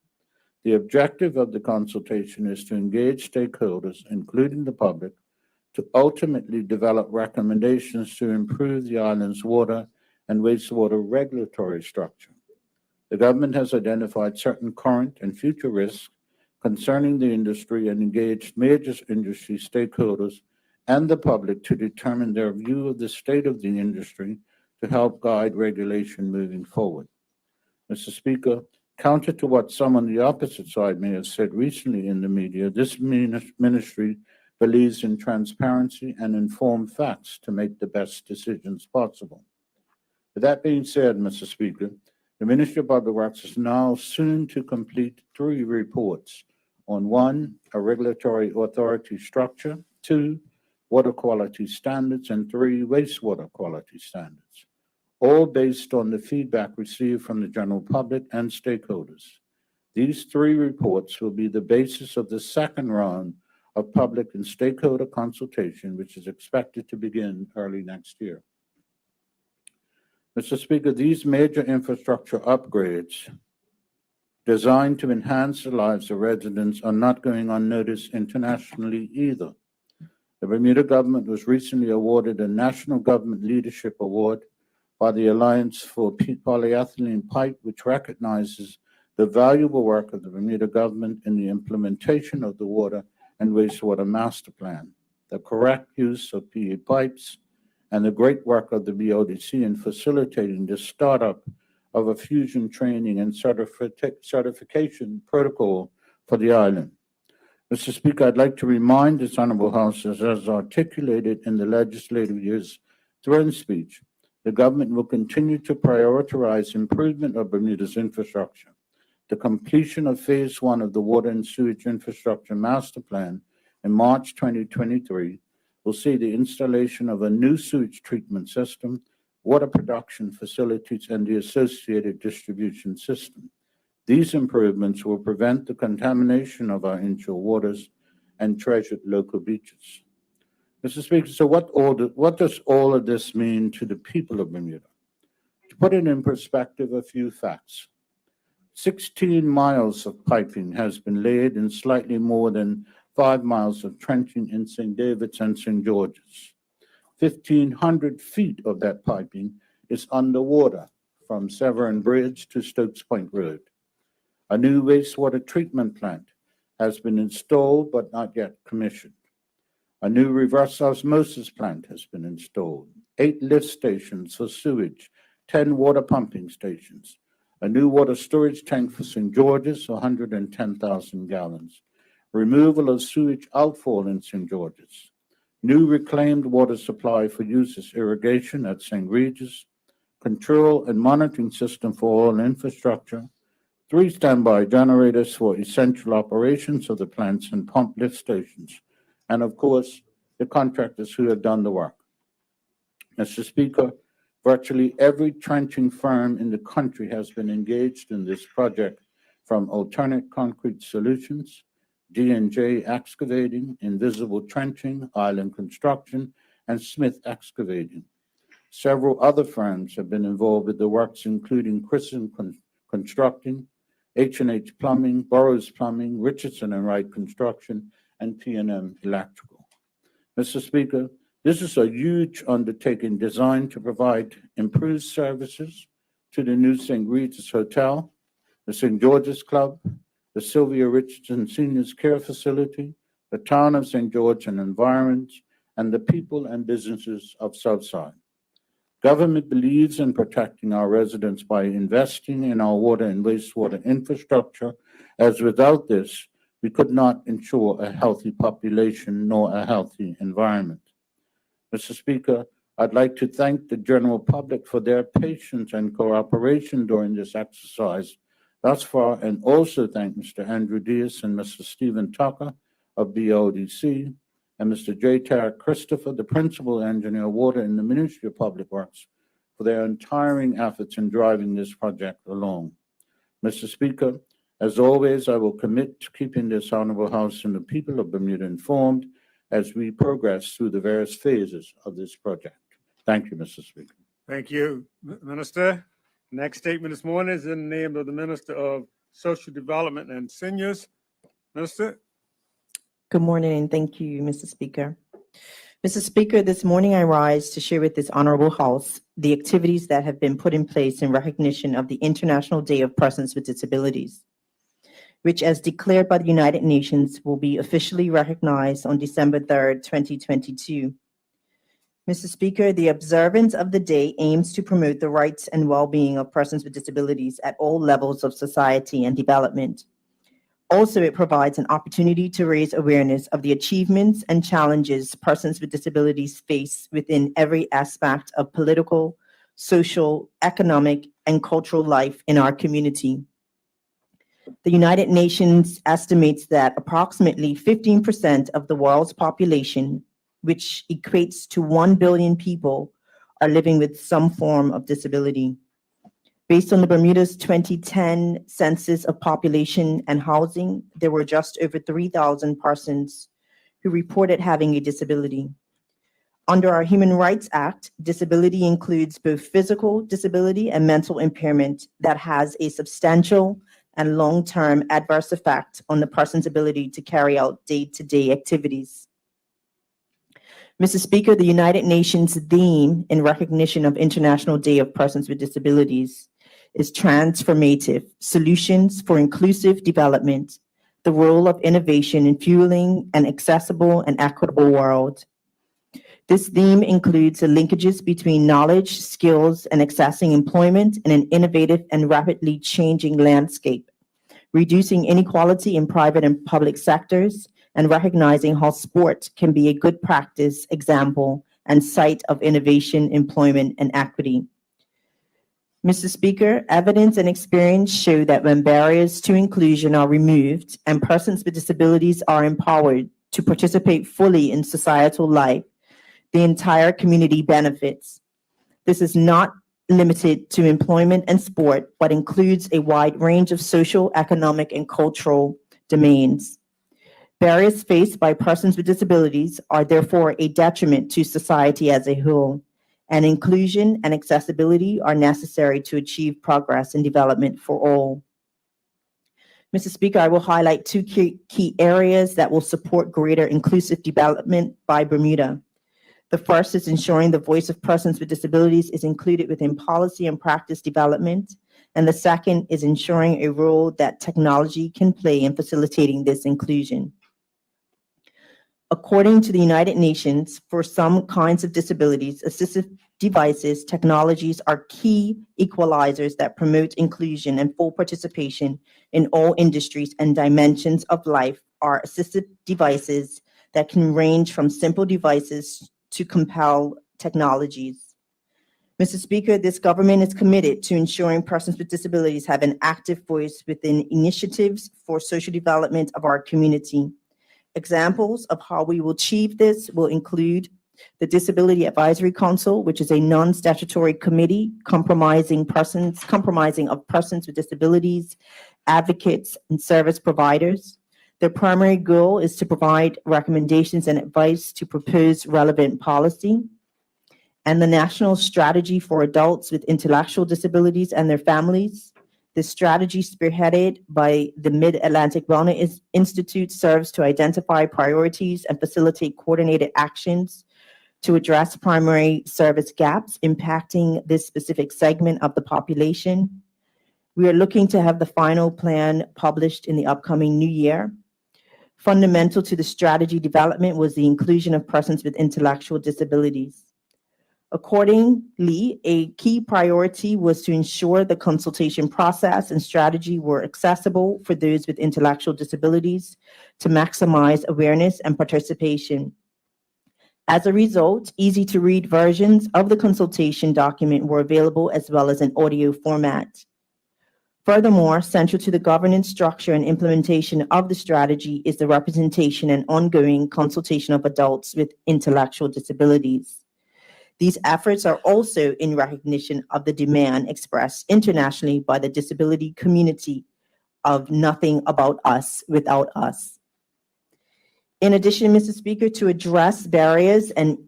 The objective of the consultation is to engage stakeholders, including the public, to ultimately develop recommendations to improve the island's water and wastewater regulatory structure. The government has identified certain current and future risks concerning the industry and engaged major industry stakeholders and the public to determine their view of the state of the industry to help guide regulation moving forward. Mr. Speaker, counter to what some on the opposite side may have said recently in the media, this ministry believes in transparency and informed facts to make the best decisions possible. With that being said, Mr. Speaker, the Ministry of Public Works is now soon to complete 3 reports on 1, a regulatory authority structure, 2, water quality standards, and 3, wastewater quality standards, all based on the feedback received from the general public and stakeholders. These 3 reports will be the basis of the second round of public and stakeholder consultation, which is expected to begin early next year. Mr. Speaker, these major infrastructure upgrades designed to enhance the lives of residents are not going unnoticed internationally either. The Bermuda government was recently awarded a National Government Leadership Award by the Alliance for Polyethylene Pipe, which recognizes the valuable work of the Bermuda government in the implementation of the Water and Wastewater Master Plan, the correct use of PE pipes, and the great work of the BODC in facilitating the startup of a fusion training and certification protocol for the island. Mr. Speaker, I'd like to remind this Honorable House, as articulated in the legislative year's throne speech, the government will continue to prioritize improvement of Bermuda's infrastructure. The completion of Phase 1 of the Water and Sewage Infrastructure Master Plan in March 2023 will see the installation of a new sewage treatment system, water production facilities, and the associated distribution system. These improvements will prevent the contamination of our inshore waters and treasured local beaches. Mr. Speaker, so what does all of this mean to the people of Bermuda? To put it in perspective, a few facts. 16 miles of piping has been laid in slightly more than 5 miles of trenching in St. David's and St. George's. 1,500 feet of that piping is underwater from Severn Bridge to Stokes Point Road. A new wastewater treatment plant has been installed but not yet commissioned. A new reverse osmosis plant has been installed. 8 lift stations for sewage, 10 water pumping stations. A new water storage tank for St. George's, 110,000 gallons. Removal of sewage outfall in St. George's. New reclaimed water supply for use as irrigation at St. Regis. Control and monitoring system for all infrastructure. 3 standby generators for essential operations of the plants and pump lift stations. And of course, the contractors who have done the work. Mr. Speaker, virtually every trenching firm in the country has been engaged in this project, from Alternate Concrete Solutions, D&J Excavating, Invisible Trenching, Island Construction, and Smith Excavating. Several other firms have been involved with the works, including Christen Constructing, H&H Plumbing, Burroughs Plumbing, Richardson and Wright Construction, and P&M Electrical. Mr. Speaker, this is a huge undertaking designed to provide improved services to the new St. Regis Hotel, the St. George's Club, the Sylvia Richardson Seniors Care Facility, the town of St. George and environs, and the people and businesses of Southside. Government believes in protecting our residents by investing in our water and wastewater infrastructure, as without this, we could not ensure a healthy population nor a healthy environment. Mr. Speaker, I'd like to thank the general public for their patience and cooperation during this exercise thus far, and also thank Mr. Andrew Diaz and Mr. Stephen Tucker of BODC, and Mr. J. Tarek Christopher, the Principal Engineer Water in the Ministry of Public Works, for their untiring efforts in driving this project along. Mr. Speaker, as always, I will commit to keeping this Honorable House and the people of Bermuda informed as we progress through the various phases of this project. Thank you, Mr. Speaker. Thank you, Minister. Next statement this morning is in the name of the Minister of Social Development and Seniors. Minister? Good morning, and thank you, Mr. Speaker. Mr. Speaker, this morning I rise to share with this honorable House the activities that have been put in place in recognition of the International Day of Persons with Disabilities, which, as declared by the United Nations, will be officially recognized on December 3rd, 2022. Mr. Speaker, the observance of the day aims to promote the rights and well-being of persons with disabilities at all levels of society and development. Also, it provides an opportunity to raise awareness of the achievements and challenges persons with disabilities face within every aspect of political, social, economic, and cultural life in our community. The United Nations estimates that approximately 15% of the world's population, which equates to 1 billion people, are living with some form of disability. Based on the Bermuda's 2010 census of population and housing, there were just over 3,000 persons who reported having a disability. Under our Human Rights Act, disability includes both physical disability and mental impairment that has a substantial and long-term adverse effect on the person's ability to carry out day-to-day activities. Mr. Speaker, the United Nations theme in recognition of International Day of Persons with Disabilities is transformative solutions for inclusive development, the role of innovation in fueling an accessible and equitable world. This theme includes the linkages between knowledge, skills, and accessing employment in an innovative and rapidly changing landscape, reducing inequality in private and public sectors, and recognizing how sport can be a good practice example and site of innovation, employment, and equity. Mr. Speaker, evidence and experience show that when barriers to inclusion are removed and persons with disabilities are empowered to participate fully in societal life, the entire community benefits. This is not limited to employment and sport, but includes a wide range of social, economic, and cultural domains. Barriers faced by persons with disabilities are therefore a detriment to society as a whole, and inclusion and accessibility are necessary to achieve progress and development for all. Mr. Speaker, I will highlight two key areas that will support greater inclusive development by Bermuda. The first is ensuring the voice of persons with disabilities is included within policy and practice development, and the second is ensuring a role that technology can play in facilitating this inclusion. According to the United Nations, for some kinds of disabilities, assistive devices, technologies are key equalizers that promote inclusion and full participation in all industries and dimensions of life. Are assistive devices that can range from simple devices to compel technologies. Mr. Speaker, this government is committed to ensuring persons with disabilities have an active voice within initiatives for social development of our community. Examples of how we will achieve this will include the Disability Advisory Council, which is a non-statutory committee comprising of persons with disabilities, advocates, and service providers. Their primary goal is to provide recommendations and advice to propose relevant policy. And the National Strategy for Adults with Intellectual Disabilities and Their Families. This strategy, spearheaded by the Mid-Atlantic Wellness Institute, serves to identify priorities and facilitate coordinated actions to address primary service gaps impacting this specific segment of the population. We are looking to have the final plan published in the upcoming new year. Fundamental to the strategy development was the inclusion of persons with intellectual disabilities. Accordingly, a key priority was to ensure the consultation process and strategy were accessible for those with intellectual disabilities to maximize awareness and participation. As a result, easy-to-read versions of the consultation document were available as well as an audio format. Furthermore, central to the governance structure and implementation of the strategy is the representation and ongoing consultation of adults with intellectual disabilities. These efforts are also in recognition of the demand expressed internationally by the disability community of nothing about us without us. In addition, Mr. Speaker, to address barriers and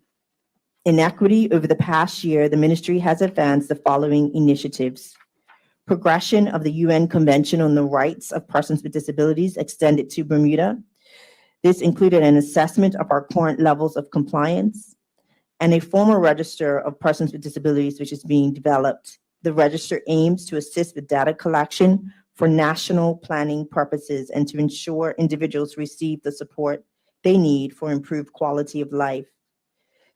inequity over the past year, the ministry has advanced the following initiatives. Progression of the UN Convention on the Rights of Persons with Disabilities extended to Bermuda. This included an assessment of our current levels of compliance and a formal register of persons with disabilities, which is being developed. The register aims to assist with data collection for national planning purposes and to ensure individuals receive the support they need for improved quality of life.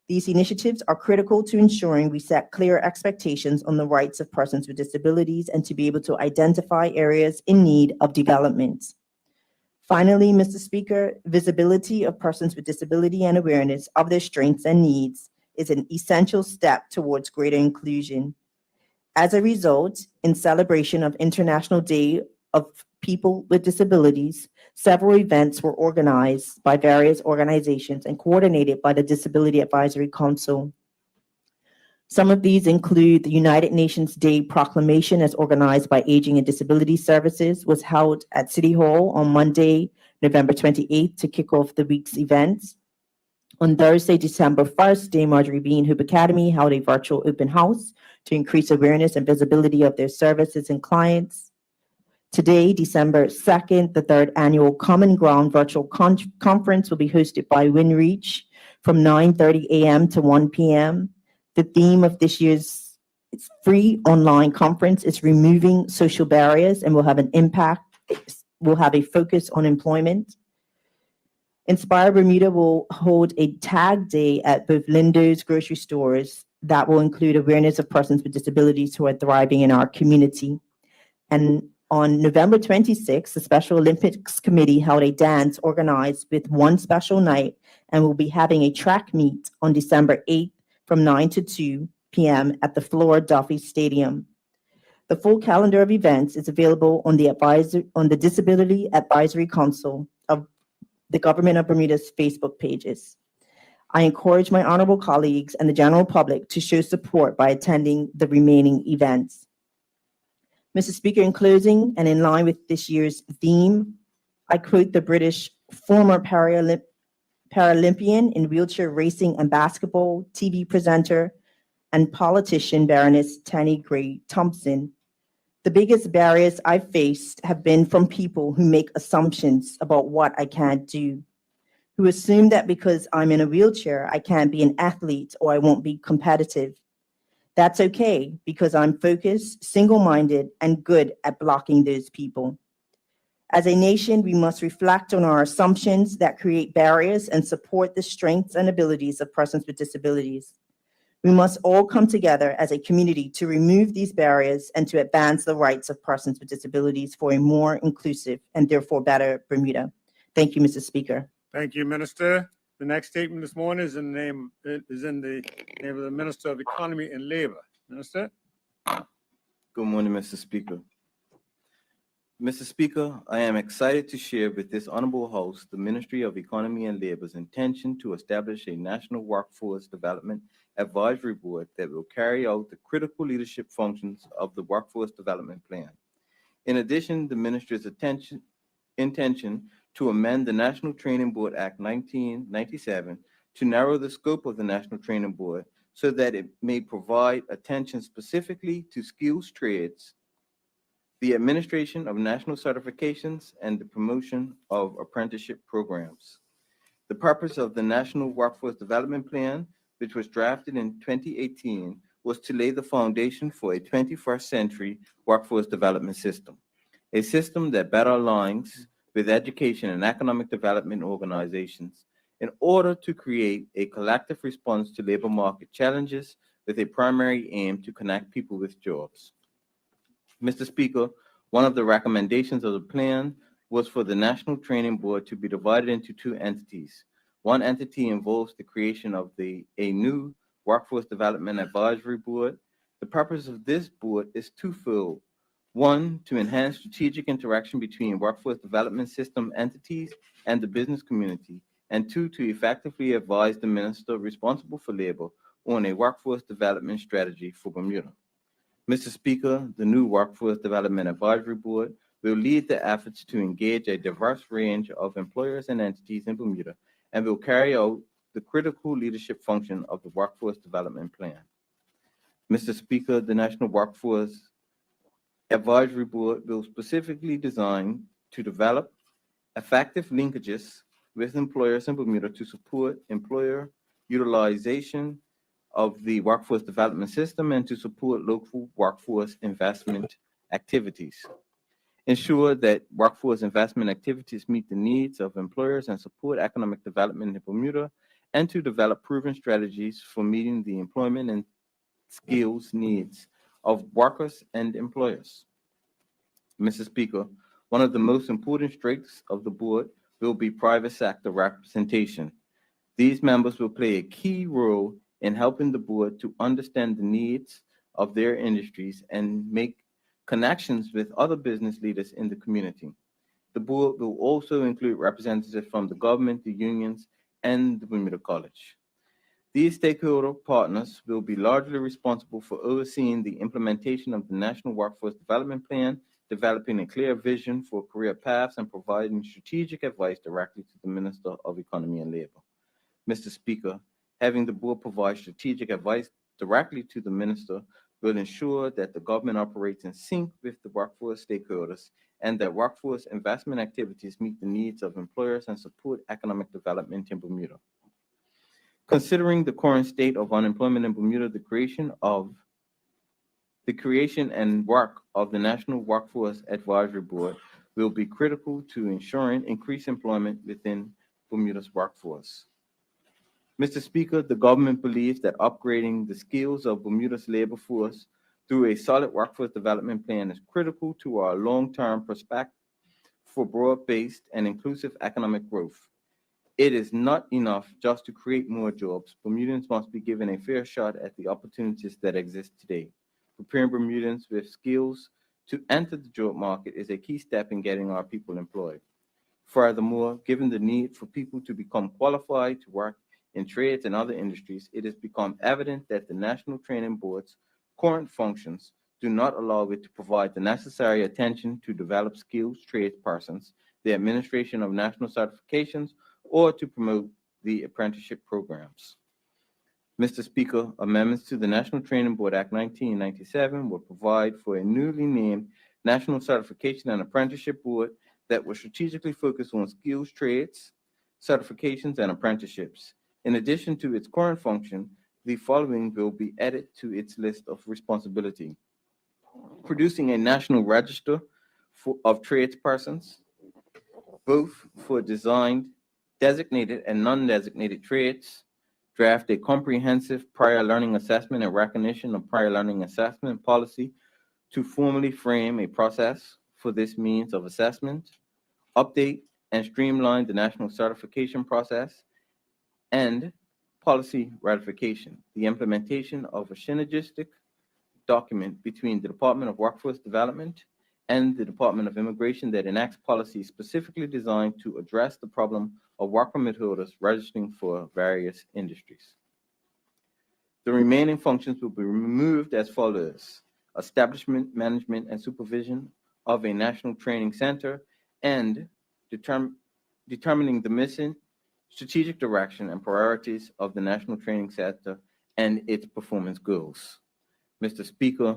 These initiatives are critical to ensuring we set clear expectations on the rights of persons with disabilities and to be able to identify areas in need of development. Finally, Mr. Speaker, visibility of persons with disability and awareness of their strengths and needs is an essential step towards greater inclusion. As a result, in celebration of International Day of People with Disabilities, several events were organized by various organizations and coordinated by the Disability Advisory Council. Some of these include the United Nations Day Proclamation, as organized by Aging and Disability Services, was held at City Hall on Monday, November 28th to kick off the week's events. On Thursday, December 1st, Dame Marjorie Bean Hoop Academy held a virtual open house to increase awareness and visibility of their services and clients. Today, December 2nd, the third annual Common Ground Virtual Conference will be hosted by WinReach from 9:30 a.m. to 1 p.m. The theme of this year's free online conference is removing social barriers and will have a focus on employment. Inspire Bermuda will hold a tag day at both Lindo's grocery stores that will include awareness of persons with disabilities who are thriving in our community. And on November 26th, the Special Olympics Committee held a dance organized with one special night and will be having a track meet on December 8th from 9 to 2 p.m. at the Flora Duffy Stadium. The full calendar of events is available on the Disability Advisory Council of the Government of Bermuda's Facebook pages. I encourage my honorable colleagues and the general public to show support by attending the remaining events. Mr. Speaker, in closing, and in line with this year's theme, I quote the British former Paralympian in wheelchair racing and basketball, TV presenter, and politician Baroness Tanny Gray Thompson. The biggest barriers I've faced have been from people who make assumptions about what I can't do, who assume that because I'm in a wheelchair, I can't be an athlete or I won't be competitive. That's okay, because I'm focused, single-minded, and good at blocking those people. As a nation, we must reflect on our assumptions that create barriers and support the strengths and abilities of persons with disabilities. We must all come together as a community to remove these barriers and to advance the rights of persons with disabilities for a more inclusive and therefore better Bermuda. Thank you, Mr. Speaker. Thank you, Minister. The next statement this morning is in the name of the Minister of Economy and Labor. Minister? Good morning, Mr. Speaker. Mr. Speaker, I am excited to share with this honorable House the Ministry of Economy and Labor's intention to establish a National Workforce Development Advisory Board that will carry out the critical leadership functions of the Workforce Development Plan. In addition, the Ministry's intention to amend the National Training Board Act 1997 to narrow the scope of the National Training Board so that it may provide attention specifically to skills trades, the administration of national certifications, and the promotion of apprenticeship programs. The purpose of the National Workforce Development Plan, which was drafted in 2018, was to lay the foundation for a 21st century workforce development system, a system that better aligns with education and economic development organizations in order to create a collective response to labor market challenges with a primary aim to connect people with jobs. Mr. Speaker, one of the recommendations of the plan was for the National Training Board to be divided into two entities. One entity involves the creation of a new Workforce Development Advisory Board. The purpose of this board is twofold. One, to enhance strategic interaction between workforce development system entities and the business community. And two, to effectively advise the minister responsible for labor on a workforce development strategy for Bermuda. Mr. Speaker, the new Workforce Development Advisory Board will lead the efforts to engage a diverse range of employers and entities in Bermuda and will carry out the critical leadership function of the Workforce Development Plan. Mr. Speaker, the National Workforce Advisory Board will specifically design to develop effective linkages with employers in Bermuda to support employer utilization of the workforce development system and to support local workforce investment activities. Ensure that workforce investment activities meet the needs of employers and support economic development in Bermuda, and to develop proven strategies for meeting the employment and skills needs of workers and employers. Mr. Speaker, one of the most important strengths of the board will be private sector representation. These members will play a key role in helping the board to understand the needs of their industries and make connections with other business leaders in the community. The board will also include representatives from the government, the unions, and the Bermuda College. These stakeholder partners will be largely responsible for overseeing the implementation of the National Workforce Development Plan, developing a clear vision for career paths, and providing strategic advice directly to the Minister of Economy and Labor. Mr. Speaker, having the board provide strategic advice directly to the minister will ensure that the government operates in sync with the workforce stakeholders and that workforce investment activities meet the needs of employers and support economic development in Bermuda. Considering the current state of unemployment in Bermuda, the creation and work of the National Workforce Advisory Board will be critical to ensuring increased employment within Bermuda's workforce. Mr. Speaker, the government believes that upgrading the skills of Bermuda's labor force through a solid workforce development plan is critical to our long-term prospect for broad-based and inclusive economic growth. It is not enough just to create more jobs. Bermudans must be given a fair shot at the opportunities that exist today. Preparing Bermudans with skills to enter the job market is a key step in getting our people employed. Furthermore, given the need for people to become qualified to work in trades and other industries, it has become evident that the National Training Board's current functions do not allow it to provide the necessary attention to develop skilled tradespersons, the administration of national certifications, or to promote the apprenticeship programs. Mr. Speaker, amendments to the National Training Board Act 1997 will provide for a newly named National Certification and Apprenticeship Board that will strategically focus on skilled trades, certifications, and apprenticeships. In addition to its current function, the following will be added to its list of responsibility: producing a national register of tradespersons, both for designed, designated, and non-designated trades, draft a comprehensive prior learning assessment and recognition of prior learning assessment policy to formally frame a process for this means of assessment, update and streamline the national certification process, and policy ratification, the implementation of a synergistic document between the Department of Workforce Development and the Department of Immigration that enacts policies specifically designed to address the problem of work permit holders registering for various industries. The remaining functions will be removed as follows: establishment, management, and supervision of a national training center, and determining the mission, strategic direction, and priorities of the national training sector and its performance goals. Mr. Speaker,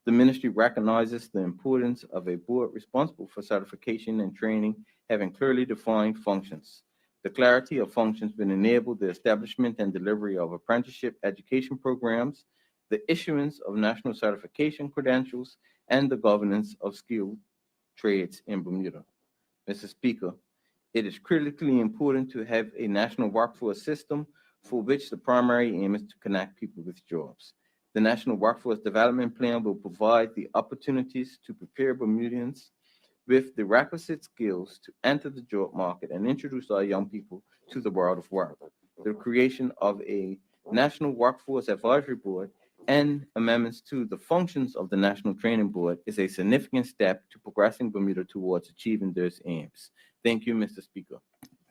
the ministry recognizes the importance of a board responsible for certification and training having clearly defined functions. The clarity of functions will enable the establishment and delivery of apprenticeship education programs, the issuance of national certification credentials, and the governance of skilled trades in Bermuda. Mr. Speaker, it is critically important to have a national workforce system for which the primary aim is to connect people with jobs. The National Workforce Development Plan will provide the opportunities to prepare Bermudians with the requisite skills to enter the job market and introduce our young people to the world of work. The creation of a National Workforce Advisory Board and amendments to the functions of the National Training Board is a significant step to progressing Bermuda towards achieving those aims. Thank you, Mr. Speaker.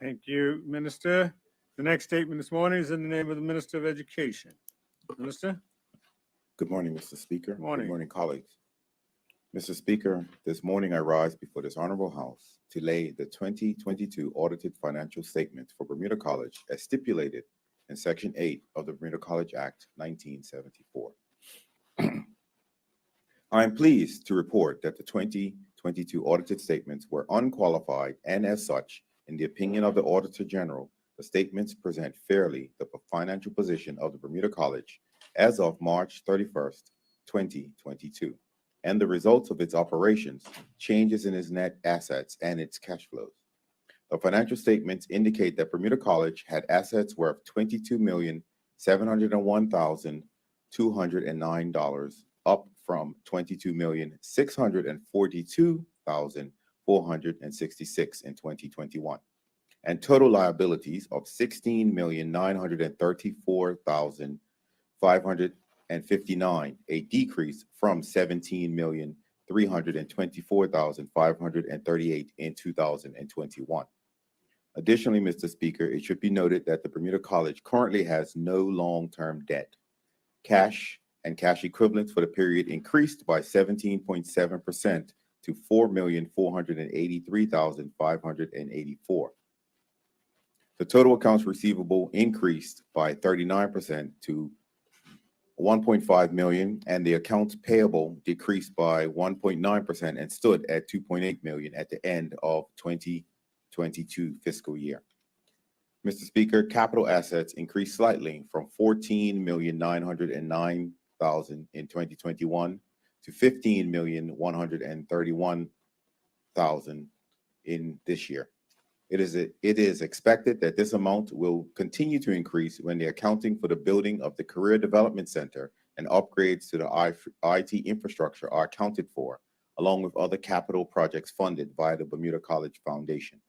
Thank you, Minister. The next statement this morning is in the name of the Minister of Education. Minister? Good morning, Mr. Speaker. Morning. Good morning, colleagues. Mr. Speaker, this morning I rise before this honorable House to lay the 2022 audited financial statements for Bermuda College as stipulated in Section 8 of the Bermuda College Act 1974. I am pleased to report that the 2022 audited statements were unqualified, and as such, in the opinion of the Auditor General, the statements present fairly the financial position of the Bermuda College as of March 31st, 2022, and the results of its operations, changes in its net assets, and its cash flows. The financial statements indicate that Bermuda College had assets worth $22,701,209, up from $22,642,466 in 2021, and total liabilities of $16,934,559, a decrease from $17,324,538 in 2021. Additionally, Mr. Speaker, it should be noted that the Bermuda College currently has no long-term debt. Cash and cash equivalents for the period increased by 17.7% to $4,483,584. The total accounts receivable increased by 39% to $1.5 million, and the accounts payable decreased by 1.9% and stood at $2.8 million at the end of 2022 fiscal year. Mr. Speaker, capital assets increased slightly from $14,909,000 in 2021 to $15,131,000 in this year. It is expected that this amount will continue to increase when the accounting for the building of the Career Development Center and upgrades to the IT infrastructure are accounted for, along with other capital projects funded via the Bermuda College Foundation.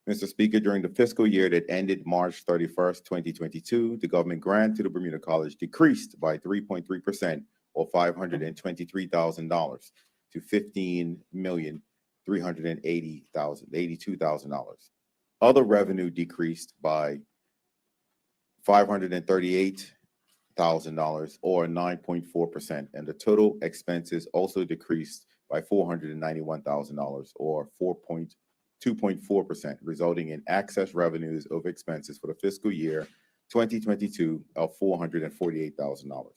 Mr. Speaker, during the fiscal year that ended March 31st, 2022, the government grant to the Bermuda College decreased by 3.3% or $523,000 to $15,382,000. Other revenue decreased by $538,000 or 9.4%, and the total expenses also decreased by $491,000 or 2.4%, resulting in excess revenues over expenses for the fiscal year 2022 of $448,000.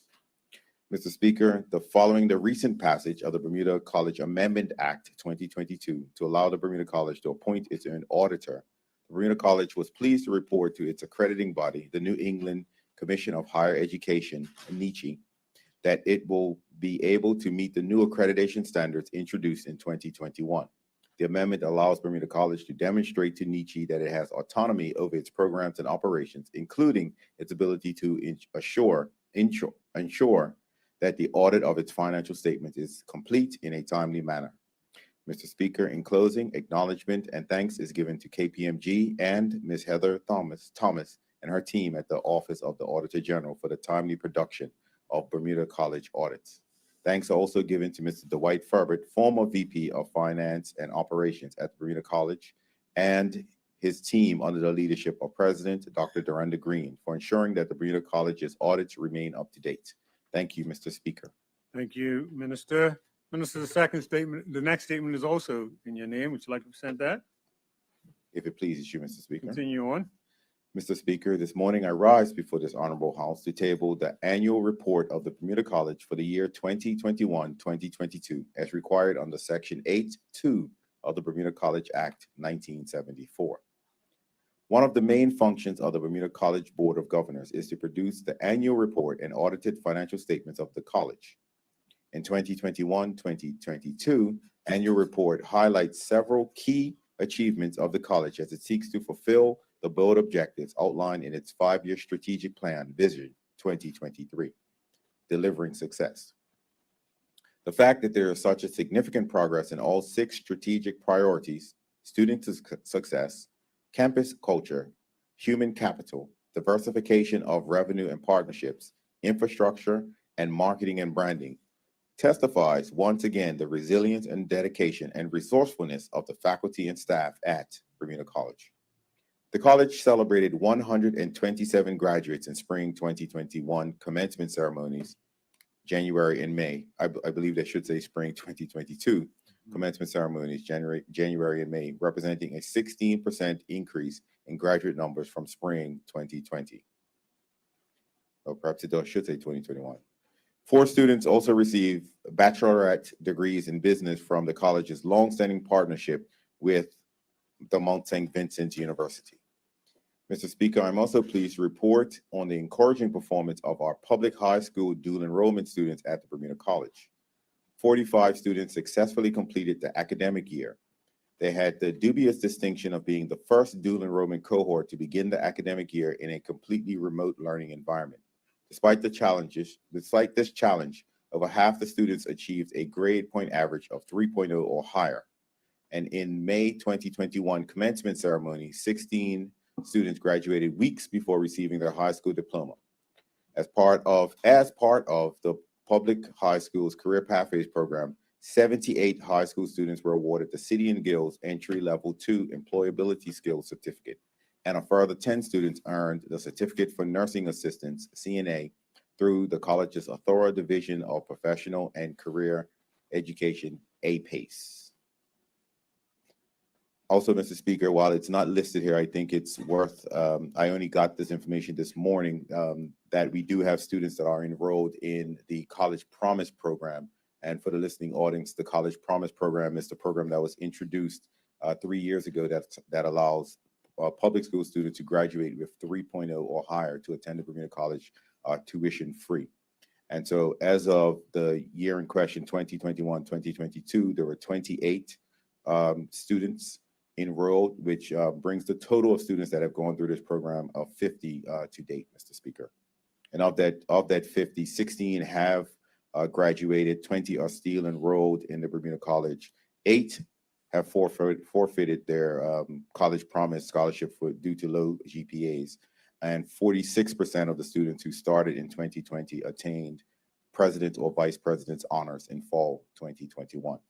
Mr. Speaker, following the recent passage of the Bermuda College Amendment Act 2022 to allow the Bermuda College to appoint its own auditor, the Bermuda College was pleased to report to its accrediting body, the New England Commission of Higher Education, NECHE, that it will be able to meet the new accreditation standards introduced in 2021. The amendment allows Bermuda College to demonstrate to NECHE that it has autonomy over its programs and operations, including its ability to ensure that the audit of its financial statements is complete in a timely manner. Mr. Speaker, in closing, acknowledgement and thanks is given to KPMG and Ms. Heather Thomas and her team at the Office of the Auditor General for the timely production of Bermuda College audits. Thanks are also given to Mr. Dwight Ferbert, former VP of Finance and Operations at Bermuda College, and his team under the leadership of President Dr. Duranda Green for ensuring that the Bermuda College's audits remain up to date. Thank you, Mr. Speaker. Thank you, Minister. Minister, the next statement is also in your name. Would you like to present that? If it pleases you, Mr. Speaker. Continue on. Mr. Speaker, this morning I rise before this honorable House to table the annual report of the Bermuda College for the year 2021-2022 as required under Section 8(2) of the Bermuda College Act 1974. One of the main functions of the Bermuda College Board of Governors is to produce the annual report and audited financial statements of the college. In 2021-2022, annual report highlights several key achievements of the college as it seeks to fulfill the board objectives outlined in its 5-year strategic plan, Vision 2023, delivering success. The fact that there is such a significant progress in all 6 strategic priorities, student success, campus culture, human capital, diversification of revenue and partnerships, infrastructure, and marketing and branding, testifies once again the resilience and dedication and resourcefulness of the faculty and staff at Bermuda College. The college celebrated 127 graduates in spring 2021 commencement ceremonies January and May. I believe they should say spring 2022 commencement ceremonies, January and May, representing a 16% increase in graduate numbers from spring 2020. Or perhaps it should say 2021. 4 students also received baccalaureate degrees in business from the college's longstanding partnership with the Mount St. Vincent University. Mr. Speaker, I'm also pleased to report on the encouraging performance of our public high school dual enrollment students at the Bermuda College. 45 students successfully completed the academic year. They had the dubious distinction of being the first dual enrollment cohort to begin the academic year in a completely remote learning environment. Despite this challenge, over half the students achieved a grade point average of 3.0 or higher. And in May 2021 commencement ceremony, 16 students graduated weeks before receiving their high school diploma. As part of the public high school's Career Pathways program, 78 high school students were awarded the City and Guilds Entry Level 2 Employability Skills Certificate, and a further 10 students earned the Certificate for Nursing Assistants, CNA, through the college's Athora Division of Professional and Career Education, APACE. Also, Mr. Speaker, while it's not listed here, I think it's worth, I only got this information this morning, that we do have students that are enrolled in the College Promise program. And for the listening audience, the College Promise program is the program that was introduced 3 years ago that allows public school students to graduate with 3.0 or higher to attend the Bermuda College tuition free. And so as of the year in question, 2021-2022, there were 28 students enrolled, which brings the total of students that have gone through this program of 50 to date, Mr. Speaker. And of that 50, 16 have graduated, 20 are still enrolled in the Bermuda College, 8 have forfeited their College Promise scholarship due to low GPAs, and 46% of the students who started in 2020 attained president or vice president's honors in fall 2021.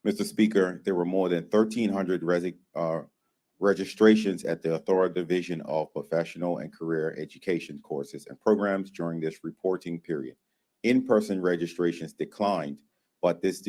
Mr. Speaker, there were more than 1,300 registrations at the Athora Division of Professional and Career Education courses and programs during this reporting period. In-person registrations declined, but this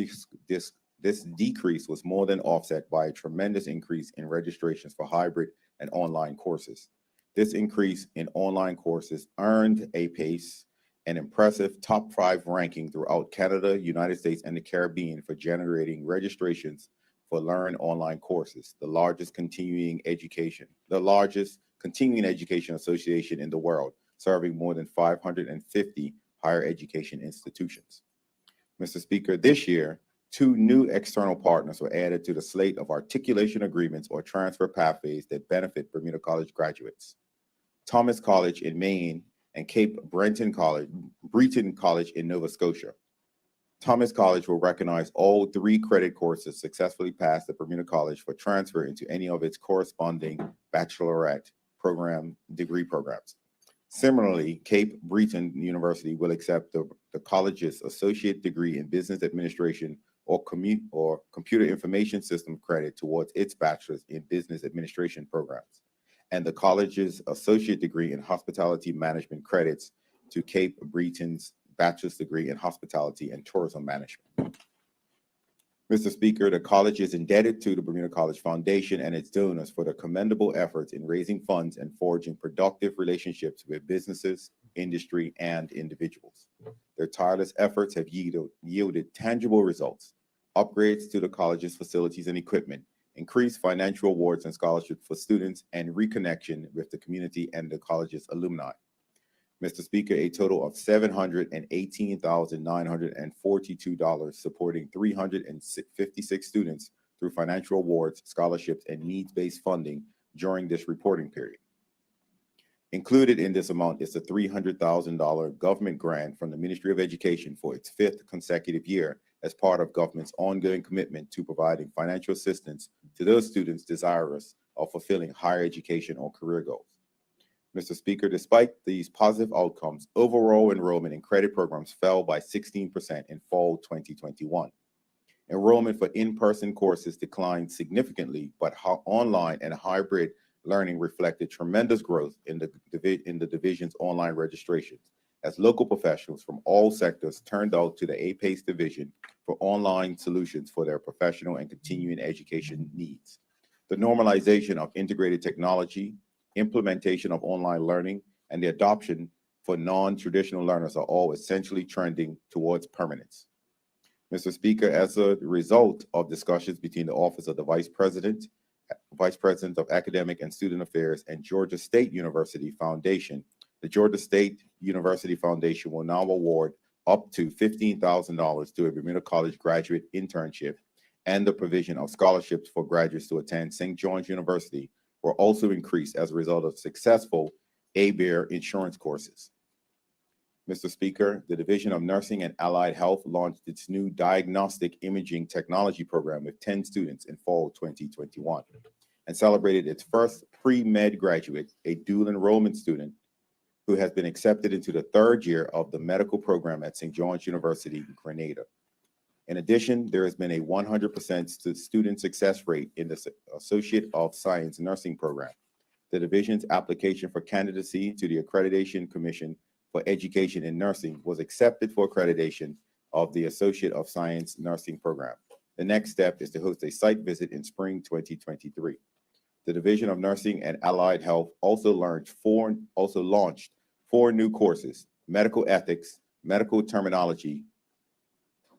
decrease was more than offset by a tremendous increase in registrations for hybrid and online courses. This increase in online courses earned APACE an impressive top 5 ranking throughout Canada, United States, and the Caribbean for generating registrations for Learn Online courses, the largest continuing education association in the world, serving more than 550 higher education institutions. Mr. Speaker, this year, 2 new external partners were added to the slate of articulation agreements or transfer pathways that benefit Bermuda College graduates. Thomas College in Maine and Cape Breton College in Nova Scotia. Thomas College will recognize all 3 credit courses successfully passed at Bermuda College for transfer into any of its corresponding baccalaureate degree programs. Similarly, Cape Breton University will accept the college's associate degree in business administration or computer information system credit towards its bachelor's in business administration programs, and the college's associate degree in hospitality management credits to Cape Breton's bachelor's degree in hospitality and tourism management. Mr. Speaker, the college is indebted to the Bermuda College Foundation and its donors for their commendable efforts in raising funds and forging productive relationships with businesses, industry, and individuals. Their tireless efforts have yielded tangible results: upgrades to the college's facilities and equipment, increased financial awards and scholarships for students, and reconnection with the community and the college's alumni. Mr. Speaker, a total of $718,942 supporting 356 students through financial awards, scholarships, and needs-based funding during this reporting period. Included in this amount is a $300,000 government grant from the Ministry of Education for its 5th consecutive year as part of government's ongoing commitment to providing financial assistance to those students desirous of fulfilling higher education or career goals. Mr. Speaker, despite these positive outcomes, overall enrollment in credit programs fell by 16% in fall 2021. Enrollment for in-person courses declined significantly, but online and hybrid learning reflected tremendous growth in the division's online registrations, as local professionals from all sectors turned out to the APACE division for online solutions for their professional and continuing education needs. The normalization of integrated technology, implementation of online learning, and the adoption for non-traditional learners are all essentially trending towards permanence. Mr. Speaker, as a result of discussions between the Office of the Vice President of Academic and Student Affairs, and Georgia State University Foundation, the Georgia State University Foundation will now award up to $15,000 to a Bermuda College graduate internship, and the provision of scholarships for graduates to attend St. John's University will also increase as a result of successful ABEAR insurance courses. Mr. Speaker, the Division of Nursing and Allied Health launched its new diagnostic imaging technology program with 10 students in fall 2021 and celebrated its first pre-med graduate, a dual enrollment student who has been accepted into the third year of the medical program at St. John's University, Grenada. In addition, there has been a 100% student success rate in the Associate of Science Nursing program. The division's application for candidacy to the Accreditation Commission for Education in Nursing was accepted for accreditation of the Associate of Science Nursing program. The next step is to host a site visit in spring 2023. The Division of Nursing and Allied Health also launched four new courses: medical ethics, medical terminology,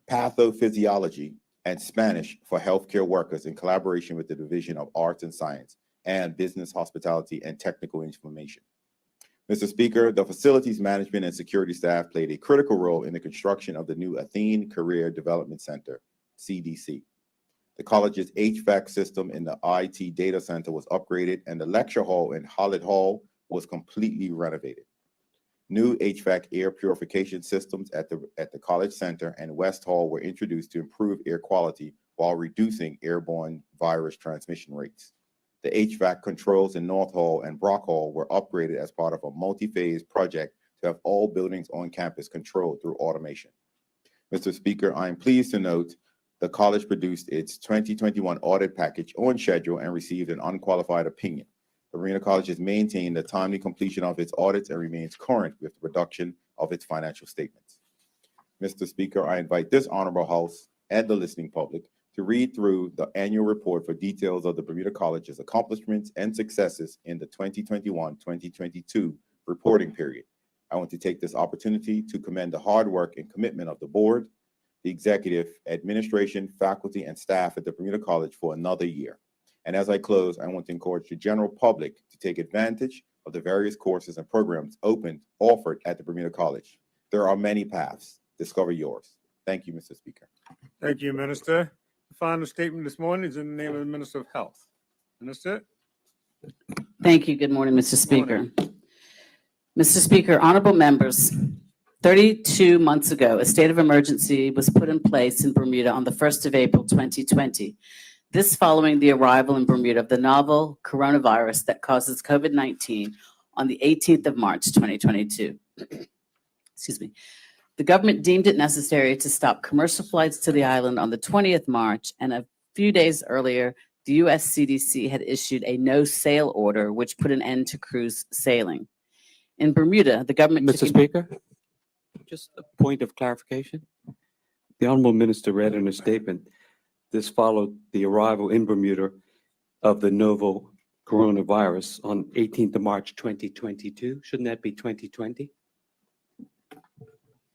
pathophysiology, and Spanish for healthcare workers in collaboration with the Division of Arts and Science and Business, Hospitality, and Technical Information. Mr. Speaker, the facilities management and security staff played a critical role in the construction of the new Athene Career Development Center, CDC. The college's HVAC system in the IT data center was upgraded, and the lecture hall in Hollett Hall was completely renovated. New HVAC air purification systems at the College Center and West Hall were introduced to improve air quality while reducing airborne virus transmission rates. The HVAC controls in North Hall and Brock Hall were upgraded as part of a multi-phase project to have all buildings on campus controlled through automation. Mr. Speaker, I am pleased to note the college produced its 2021 audit package on schedule and received an unqualified opinion. Bermuda College has maintained the timely completion of its audits and remains current with the production of its financial statements. Mr. Speaker, I invite this honorable House and the listening public to read through the annual report for details of the Bermuda College's accomplishments and successes in the 2021-2022 reporting period. I want to take this opportunity to commend the hard work and commitment of the board, the executive, administration, faculty, and staff at the Bermuda College for another year. And as I close, I want to encourage the general public to take advantage of the various courses and programs offered at the Bermuda College. There are many paths. Discover yours. Thank you, Mr. Speaker. Thank you, Minister. The final statement this morning is in the name of the Minister of Health. Minister? Thank you. Good morning, Mr. Speaker. Morning. Mr. Speaker, honorable members, 32 months ago, a state of emergency was put in place in Bermuda on the 1st of April, 2020. This following the arrival in Bermuda of the novel coronavirus that causes COVID-19 on the 18th of March, 2022. Excuse me. The government deemed it necessary to stop commercial flights to the island on the 20th March, and a few days earlier, the U.S. CDC had issued a no-sail order, which put an end to cruise sailing. In Bermuda, the government Mr. Speaker, just a point of clarification. The Honorable Minister read in a statement, this followed the arrival in Bermuda of the novel coronavirus on 18th of March, 2022. Shouldn't that be 2020?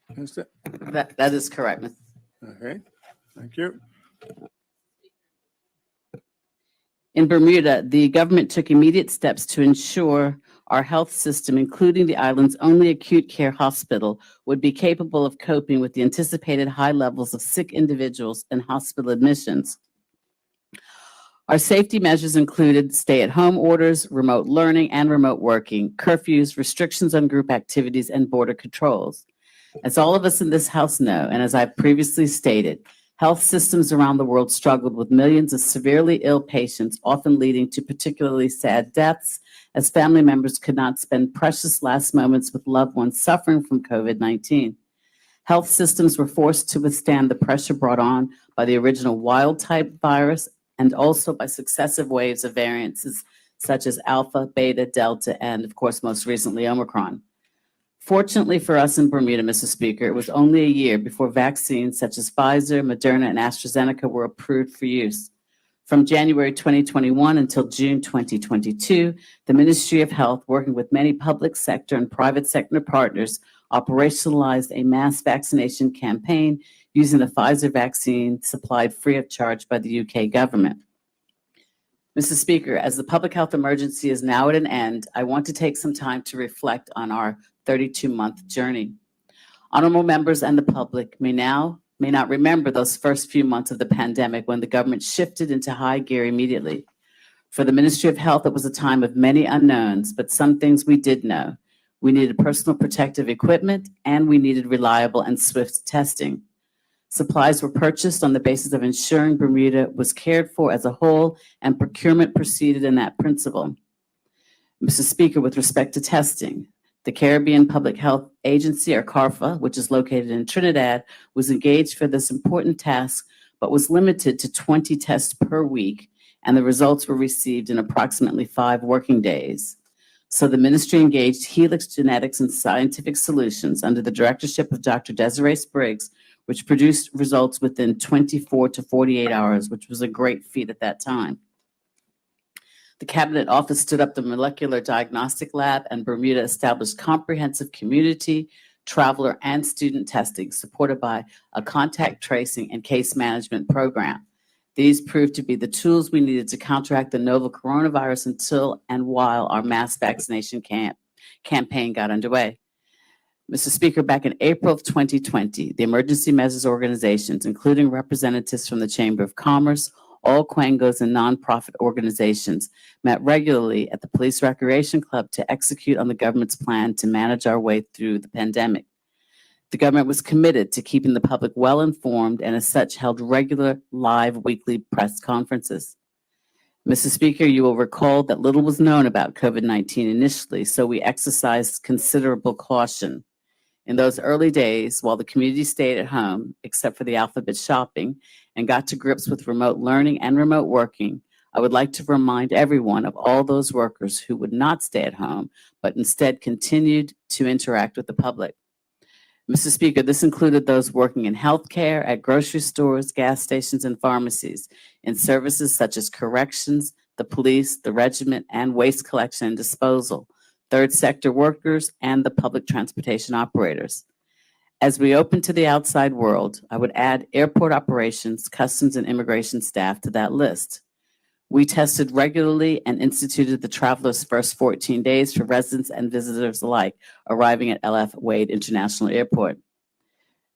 Minister? That is correct, Mr. Okay, thank you. In Bermuda, the government took immediate steps to ensure our health system, including the island's only acute care hospital, would be capable of coping with the anticipated high levels of sick individuals and hospital admissions. Our safety measures included stay-at-home orders, remote learning and remote working, curfews, restrictions on group activities, and border controls. As all of us in this House know, and as I previously stated, health systems around the world struggled with millions of severely ill patients, often leading to particularly sad deaths, as family members could not spend precious last moments with loved ones suffering from COVID-19. Health systems were forced to withstand the pressure brought on by the original wild-type virus and also by successive waves of variants such as Alpha, Beta, Delta, and of course, most recently, Omicron. Fortunately for us in Bermuda, Mr. Speaker, it was only a year before vaccines such as Pfizer, Moderna, and AstraZeneca were approved for use. From January 2021 until June 2022, the Ministry of Health, working with many public sector and private sector partners, operationalized a mass vaccination campaign using the Pfizer vaccine supplied free of charge by the UK government. Mr. Speaker, as the public health emergency is now at an end, I want to take some time to reflect on our 32-month journey. Honorable members and the public may not remember those first few months of the pandemic when the government shifted into high gear immediately. For the Ministry of Health, it was a time of many unknowns, but some things we did know. We needed personal protective equipment, and we needed reliable and swift testing. Supplies were purchased on the basis of ensuring Bermuda was cared for as a whole, and procurement proceeded in that principle. Mr. Speaker, with respect to testing, the Caribbean Public Health Agency, or CARFA, which is located in Trinidad, was engaged for this important task, but was limited to 20 tests per week, and the results were received in approximately 5 working days. So the ministry engaged Helix Genetics and Scientific Solutions under the directorship of Dr. Desiree Spriggs, which produced results within 24 to 48 hours, which was a great feat at that time. The Cabinet Office stood up the Molecular Diagnostic Lab, and Bermuda established comprehensive community, traveler, and student testing supported by a contact tracing and case management program. These proved to be the tools we needed to counteract the novel coronavirus until and while our mass vaccination campaign got underway. Mr. Speaker, back in April of 2020, the emergency measures organizations, including representatives from the Chamber of Commerce, all Quangos, and nonprofit organizations, met regularly at the Police Recreation Club to execute on the government's plan to manage our way through the pandemic. The government was committed to keeping the public well informed, and as such held regular live weekly press conferences. Mr. Speaker, you will recall that little was known about COVID-19 initially, so we exercised considerable caution. In those early days, while the community stayed at home, except for the alphabet shopping, and got to grips with remote learning and remote working, I would like to remind everyone of all those workers who would not stay at home, but instead continued to interact with the public. Mr. Speaker, this included those working in healthcare, at grocery stores, gas stations, and pharmacies, in services such as corrections, the police, the regiment, and waste collection and disposal, third sector workers, and the public transportation operators. As we open to the outside world, I would add airport operations, customs, and immigration staff to that list. We tested regularly and instituted the traveler's first 14 days for residents and visitors alike arriving at LF Wade International Airport.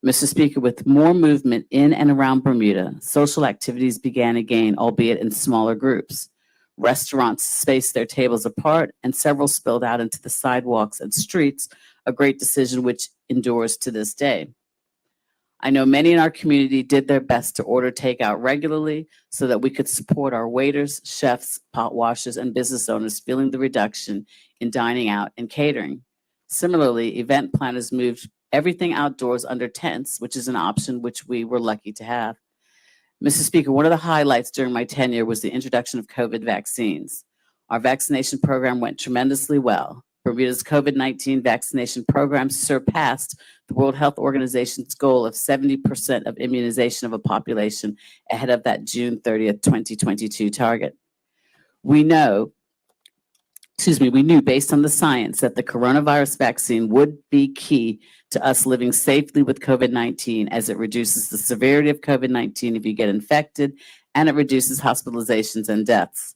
Mr. Speaker, with more movement in and around Bermuda, social activities began again, albeit in smaller groups. Restaurants spaced their tables apart, and several spilled out into the sidewalks and streets, a great decision which endures to this day. I know many in our community did their best to order takeout regularly so that we could support our waiters, chefs, pot washers, and business owners feeling the reduction in dining out and catering. Similarly, event planners moved everything outdoors under tents, which is an option which we were lucky to have. Mr. Speaker, one of the highlights during my tenure was the introduction of COVID vaccines. Our vaccination program went tremendously well. Bermuda's COVID-19 vaccination program surpassed the World Health Organization's goal of 70% of immunization of a population ahead of that June 30th, 2022 target. We knew based on the science that the coronavirus vaccine would be key to us living safely with COVID-19, as it reduces the severity of COVID-19 if you get infected, and it reduces hospitalizations and deaths.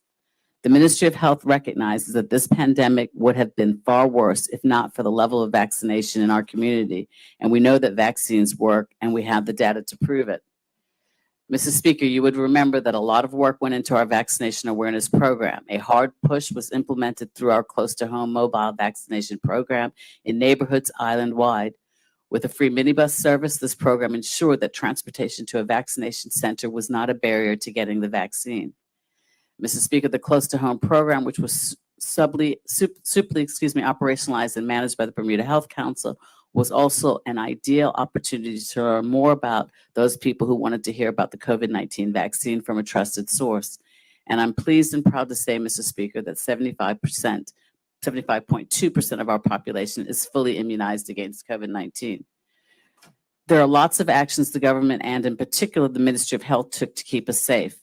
The Ministry of Health recognizes that this pandemic would have been far worse if not for the level of vaccination in our community, and we know that vaccines work, and we have the data to prove it. Mr. Speaker, you would remember that a lot of work went into our vaccination awareness program. A hard push was implemented through our close-to-home mobile vaccination program in neighborhoods island-wide. With a free minibus service, this program ensured that transportation to a vaccination center was not a barrier to getting the vaccine. Mr. Speaker, the close-to-home program, which was operationalized and managed by the Bermuda Health Council, was also an ideal opportunity to learn more about those people who wanted to hear about the COVID-19 vaccine from a trusted source. And I'm pleased and proud to say, Mr. Speaker, that 75% 75.2% of our population is fully immunized against COVID-19. There are lots of actions the government and in particular the Ministry of Health took to keep us safe.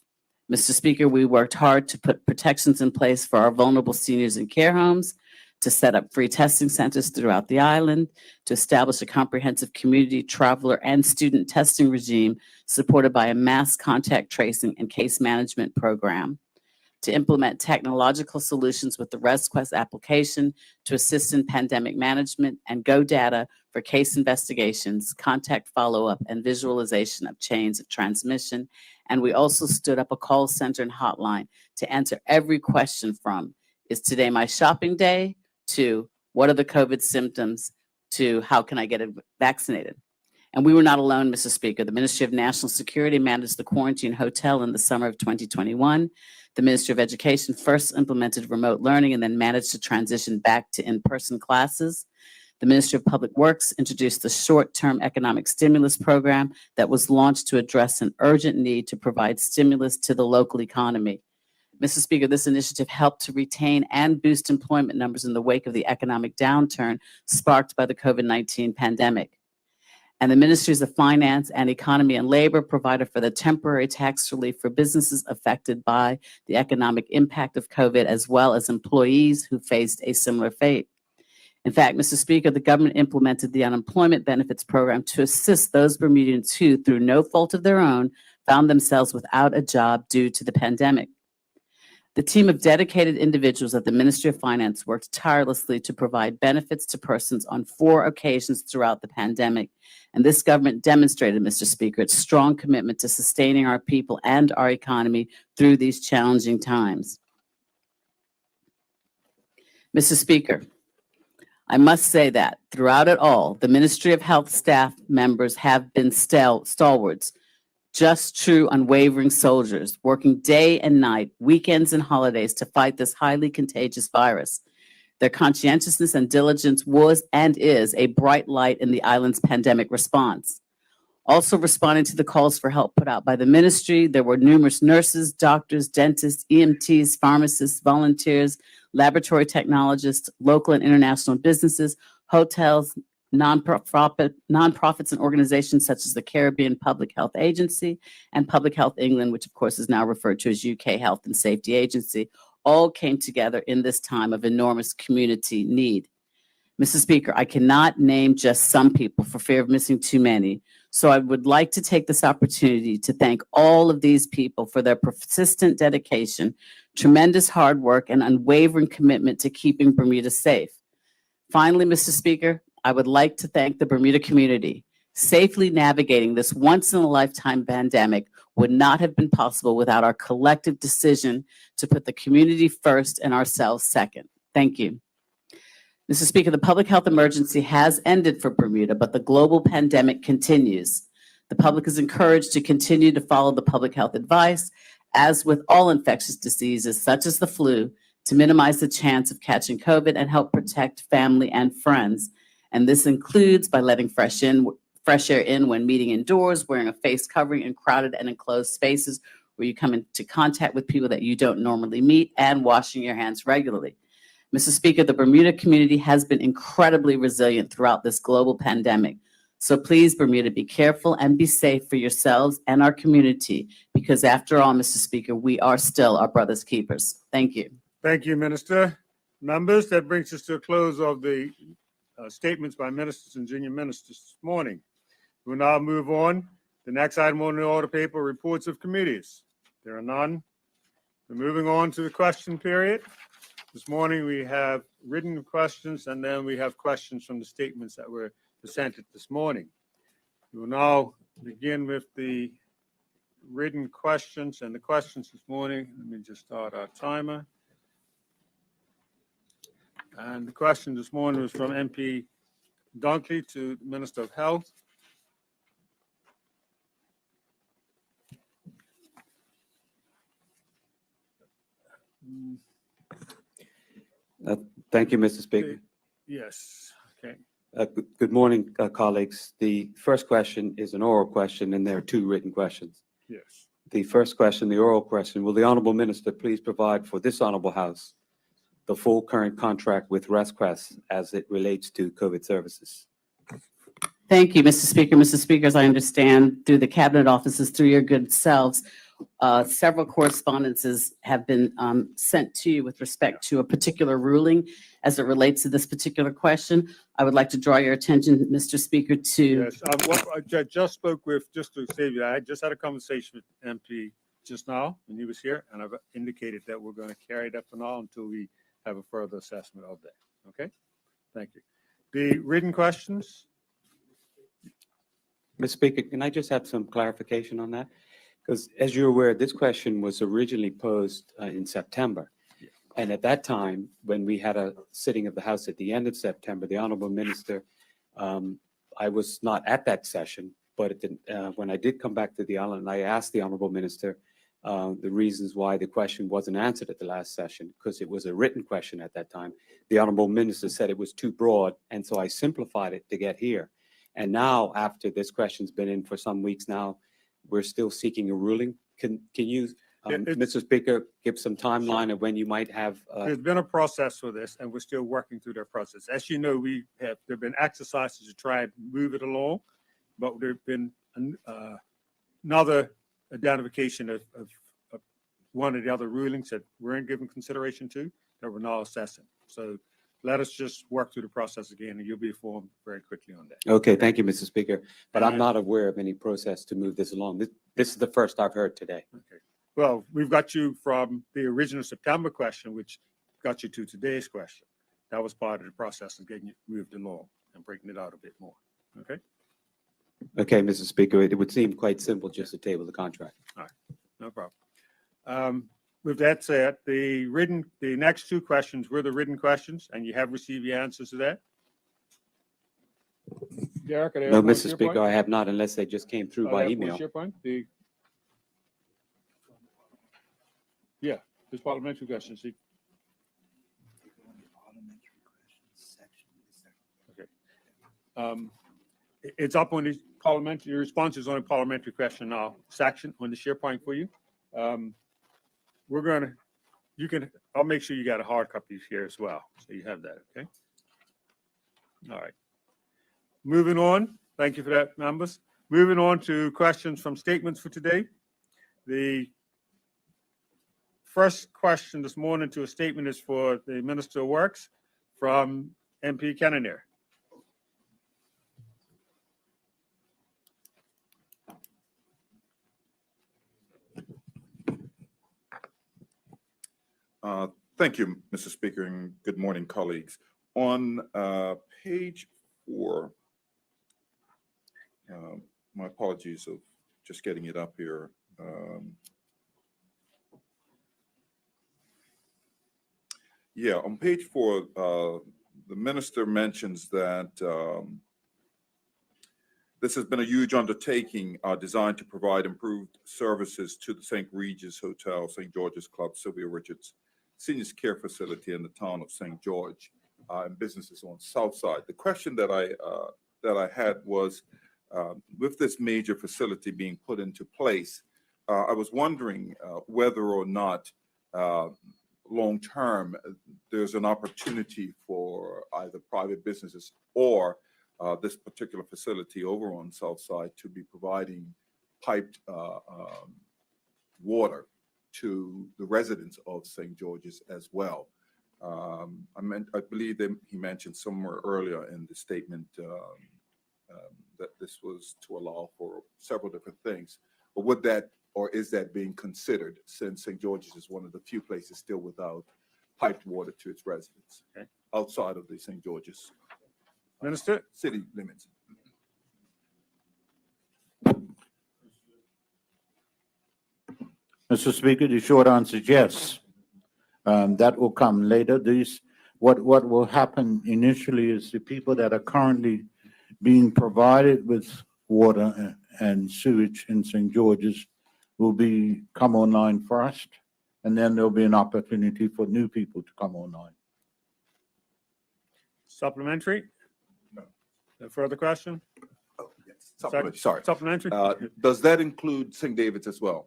Mr. Speaker, we worked hard to put protections in place for our vulnerable seniors in care homes, to set up free testing centers throughout the island, to establish a comprehensive community, traveler, and student testing regime supported by a mass contact tracing and case management program, to implement technological solutions with the ResQuest application to assist in pandemic management, and GoData for case investigations, contact follow-up, and visualization of chains of transmission. And we also stood up a call center and hotline to answer every question from, is today my shopping day, to what are the COVID symptoms, to how can I get vaccinated? And we were not alone, Mr. Speaker. The Ministry of National Security managed the quarantine hotel in the summer of 2021. The Ministry of Education first implemented remote learning and then managed to transition back to in-person classes. The Ministry of Public Works introduced the short-term economic stimulus program that was launched to address an urgent need to provide stimulus to the local economy. Mr. Speaker, this initiative helped to retain and boost employment numbers in the wake of the economic downturn sparked by the COVID-19 pandemic. And the Ministries of Finance and Economy and Labor provided for the temporary tax relief for businesses affected by the economic impact of COVID, as well as employees who faced a similar fate. In fact, Mr. Speaker, the government implemented the unemployment benefits program to assist those Bermudians who, through no fault of their own, found themselves without a job due to the pandemic. The team of dedicated individuals at the Ministry of Finance worked tirelessly to provide benefits to persons on 4 occasions throughout the pandemic. And this government demonstrated, Mr. Speaker, its strong commitment to sustaining our people and our economy through these challenging times. Mr. Speaker, I must say that throughout it all, the Ministry of Health staff members have been stalwarts, just true, unwavering soldiers, working day and night, weekends and holidays to fight this highly contagious virus. Their conscientiousness and diligence was and is a bright light in the island's pandemic response. Also responding to the calls for help put out by the ministry, there were numerous nurses, doctors, dentists, EMTs, pharmacists, volunteers, laboratory technologists, local and international businesses, hotels, nonprofits and organizations such as the Caribbean Public Health Agency and Public Health England, which of course is now referred to as UK Health and Safety Agency, all came together in this time of enormous community need. Mr. Speaker, I cannot name just some people for fear of missing too many, so I would like to take this opportunity to thank all of these people for their persistent dedication, tremendous hard work, and unwavering commitment to keeping Bermuda safe. Finally, Mr. Speaker, I would like to thank the Bermuda community. Safely navigating this once-in-a-lifetime pandemic would not have been possible without our collective decision to put the community first and ourselves second. Thank you. Mr. Speaker, the public health emergency has ended for Bermuda, but the global pandemic continues. The public is encouraged to continue to follow the public health advice, as with all infectious diseases such as the flu, to minimize the chance of catching COVID and help protect family and friends. And this includes by letting fresh air in when meeting indoors, wearing a face covering in crowded and enclosed spaces where you come into contact with people that you don't normally meet, and washing your hands regularly. Mr. Speaker, the Bermuda community has been incredibly resilient throughout this global pandemic. So please, Bermuda, be careful and be safe for yourselves and our community, because after all, Mr. Speaker, we are still our brother's keepers. Thank you. Thank you, Minister. Members, that brings us to a close of the statements by ministers and junior ministers this morning. We'll now move on. The next item on the order paper, reports of committees. There are none. We're moving on to the question period. This morning we have written questions, and then we have questions from the statements that were presented this morning. We will now begin with the written questions, and the questions this morning. Let me just start our timer. And the question this morning was from MP Dunkley to the Minister of Health. Thank you, Mr. Speaker. Yes, okay. Good morning, colleagues. The first question is an oral question, and there are 2 written questions. Yes. The first question, the oral question, will the Honorable Minister please provide for this Honorable House the full current contract with ResQuest as it relates to COVID services. Thank you, Mr. Speaker. Mr. Speaker, as I understand, through the Cabinet offices, through your good selves, several correspondences have been sent to you with respect to a particular ruling as it relates to this particular question. I would like to draw your attention, Mr. Speaker, to, Yes, what I just spoke with, just to save you, I just had a conversation with MP just now when he was here, and I've indicated that we're going to carry that for now until we have a further assessment of that. Okay? Thank you. The written questions? Mr. Speaker, can I just have some clarification on that? Because as you're aware, this question was originally posed in September. And at that time, when we had a sitting of the House at the end of September, the Honorable Minister, I was not at that session, but when I did come back to the island, I asked the Honorable Minister the reasons why the question wasn't answered at the last session, because it was a written question at that time. The Honorable Minister said it was too broad, and so I simplified it to get here. And now, after this question's been in for some weeks now, we're still seeking a ruling. Can you, Mr. Speaker, give some timeline of when you might have? There's been a process for this, and we're still working through that process. As you know, there've been exercises to try and move it along, but there've been another identification of one of the other rulings that weren't given consideration to that we're now assessing. So let us just work through the process again, and you'll be informed very quickly on that. Okay, thank you, Mr. Speaker. But I'm not aware of any process to move this along. This is the first I've heard today. Okay. Well, we've got you from the original September question, which got you to today's question. That was part of the process of getting it moved along and breaking it out a bit more. Okay? Okay, Mr. Speaker, it would seem quite simple just to table the contract. All right, no problem. With that said, the next two questions were the written questions, and you have received the answers to that. Derek, are they No, up on Mr. Speaker, SharePoint? I have not unless they just came through Are by they up on email. SharePoint? Yeah, there's parliamentary questions. See? Okay. It's up on the parliamentary responses on the parliamentary question now section on the SharePoint for you. I'll make sure you got a hard copy here as well, so you have that, okay? All right. Moving on, thank you for that, members. Moving on to questions from statements for today. The first question this morning to a statement is for the Minister of Works from MP Kenneneer. Thank you, Mr. Speaker, and good morning, colleagues. On page 4, my apologies of just getting it up here. Yeah, on page 4, the minister mentions that this has been a huge undertaking designed to provide improved services to the St. Regis Hotel, St. George's Club, Sylvia Richards Seniors Care Facility in the town of St. George, and businesses on South Side. The question that I had was, with this major facility being put into place, I was wondering whether or not long-term there's an opportunity for either private businesses or this particular facility over on South Side to be providing piped water to the residents of St. George's as well. I believe that he mentioned somewhere earlier in the statement that this was to allow for several different things. But would that, or is that being considered, since St. George's is one of the few places still without piped water to its residents, Okay. outside of the St. George's Minister? city limits? Mr. Speaker, the short answer is yes. That will come later. What will happen initially is the people that are currently being provided with water and sewage in St. George's will come online first, and then there'll be an opportunity for new people to come online. Supplementary? No. No further question? Oh, yes. Supplementary, sorry. Supplementary? Does that include St. David's as well?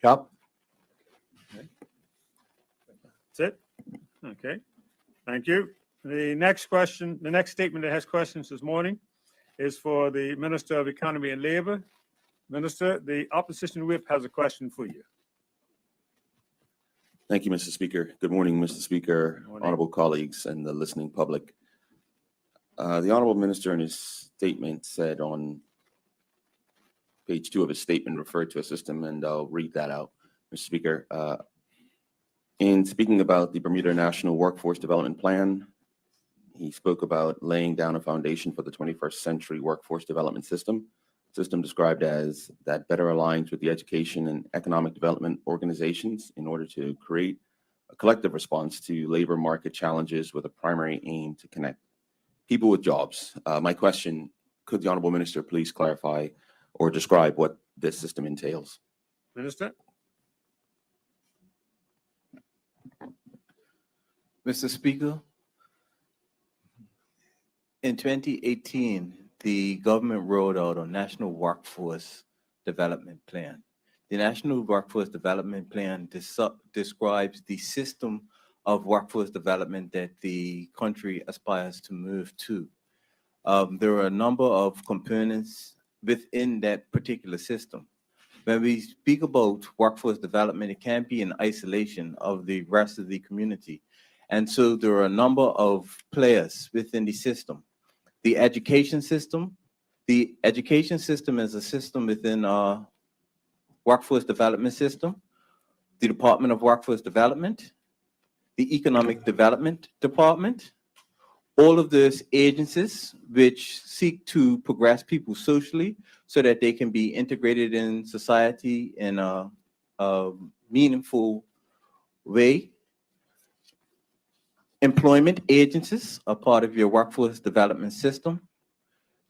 Yep. That's it? Okay, thank you. The next question, the next statement that has questions this morning is for the Minister of Economy and Labor. Minister, the opposition whip has a question for you. Thank you, Mr. Speaker. Good morning, Mr. Speaker, Good morning. honorable colleagues, and the listening public. The honorable minister in his statement said on page 2 of his statement referred to a system, and I'll read that out, Mr. Speaker. In speaking about the Bermuda National Workforce Development Plan, he spoke about laying down a foundation for the 21st century workforce development system described as that better aligns with the education and economic development organizations in order to create a collective response to labor market challenges with a primary aim to connect people with jobs. My question, could the honorable minister please clarify or describe what this system entails? Minister? Mr. Speaker, in 2018, the government rolled out a national workforce development plan. The National Workforce Development Plan describes the system of workforce development that the country aspires to move to. There are a number of components within that particular system. When we speak about workforce development, it can't be in isolation of the rest of the community. And so there are a number of players within the system. The education system is a system within our workforce development system, the Department of Workforce Development, the Economic Development Department, all of those agencies which seek to progress people socially so that they can be integrated in society in a meaningful way. Employment agencies are part of your workforce development system.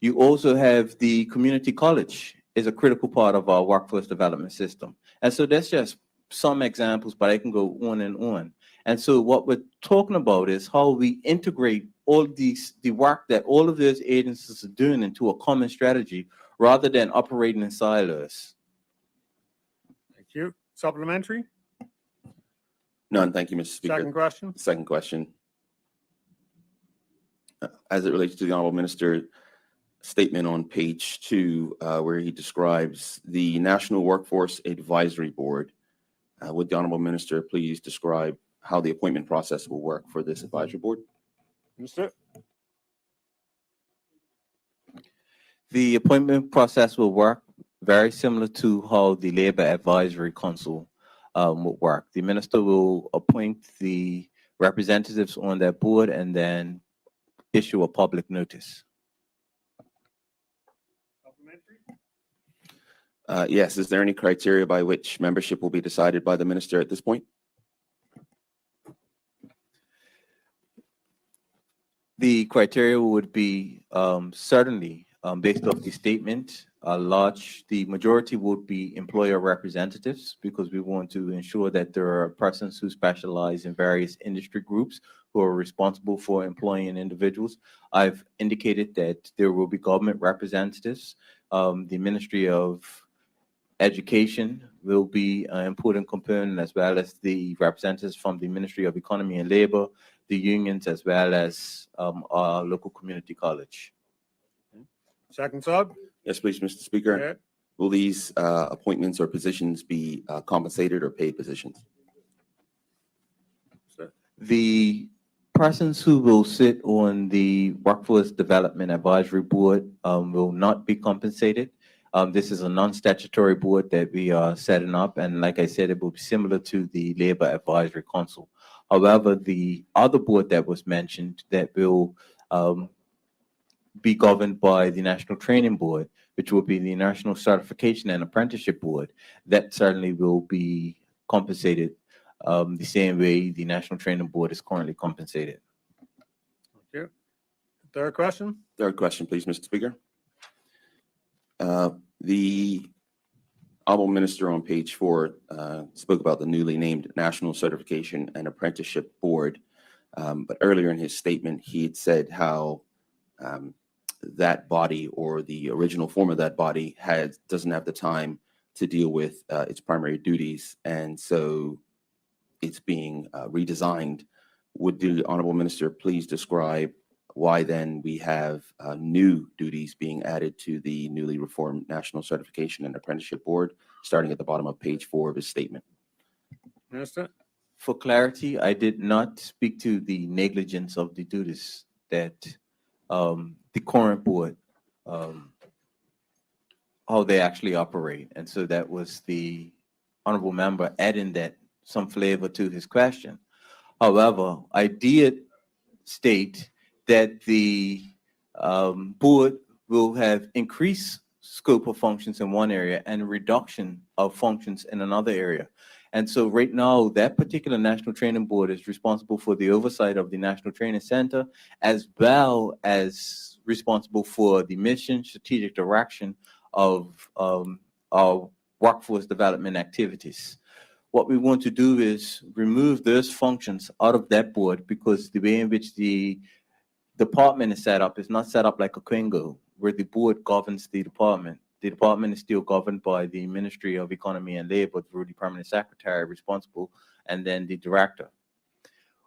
You also have the community college is a critical part of our workforce development system. And so that's just some examples, but I can go on and on. And so what we're talking about is how we integrate all the work that all of those agencies are doing into a common strategy rather than operating in silos. Thank you. Supplementary? None, thank you, Mr. Speaker. Second question? Second question. As it relates to the honorable minister statement on page 2, where he describes the National Workforce Advisory Board, would the honorable minister please describe how the appointment process will work for this advisory board? Minister? The appointment process will work very similar to how the Labor Advisory Council will work. The minister will appoint the representatives on that board and then issue a public notice. Yes, is there any criteria by which membership will be decided by the minister at this point? The criteria would be certainly based off the statement. The majority would be employer representatives because we want to ensure that there are persons who specialize in various industry groups who are responsible for employing individuals. I've indicated that there will be government representatives. The Ministry of Education will be an important component, as well as the representatives from the Ministry of Economy and Labor, the unions, as well as our local community college. Second sub? Yes, please, Mr. Speaker. Yeah. Will these appointments or positions be compensated or paid positions? The persons who will sit on the Workforce Development Advisory Board will not be compensated. This is a non-statutory board that we are setting up, and like I said, it will be similar to the Labor Advisory Council. However, the other board that was mentioned that will be governed by the National Training Board, which will be the National Certification and Apprenticeship Board, that certainly will be compensated the same way the National Training Board is currently compensated. Thank you. Third question? Third question, please, Mr. Speaker. The honorable minister on page 4 spoke about the newly named National Certification and Apprenticeship Board, but earlier in his statement, he had said how that body, or the original form of that body, doesn't have the time to deal with its primary duties, and so it's being redesigned. Would the Honorable Minister please describe why then we have new duties being added to the newly reformed National Certification and Apprenticeship Board, starting at the bottom of page 4 of his statement? Minister? For clarity, I did not speak to the negligence of the duties that the current board, how they actually operate. And so that was the honorable member adding that some flavor to his question. However, I did state that the board will have increased scope of functions in one area and reduction of functions in another area. And so right now, that particular National Training Board is responsible for the oversight of the National Training Center, as well as responsible for the mission, strategic direction of our workforce development activities. What we want to do is remove those functions out of that board, because the way in which the department is set up is not set up like a Quingo, where the board governs the department. The department is still governed by the Ministry of Economy and Labor through the permanent secretary responsible, and then the director.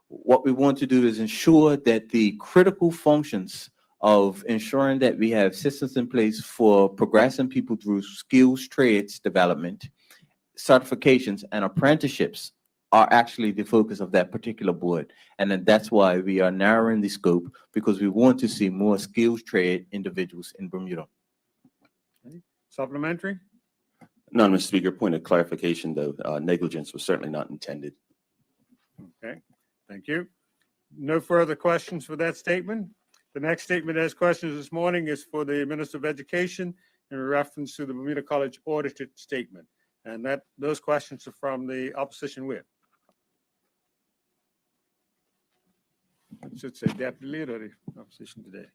What we want to do is ensure that the critical functions of ensuring that we have systems in place for progressing people through skills, trades development, certifications, and apprenticeships are actually the focus of that particular board. And then that's why we are narrowing the scope, because we want to see more skills trade individuals in Bermuda. Supplementary? None, Mr. Speaker. Point of clarification, though, negligence was certainly not intended. Okay, thank you. No further questions for that statement. The next statement that has questions this morning is for the Minister of Education in reference to the Bermuda College audited statement. And those questions are from the opposition whip. It should say deputy leader of the opposition today.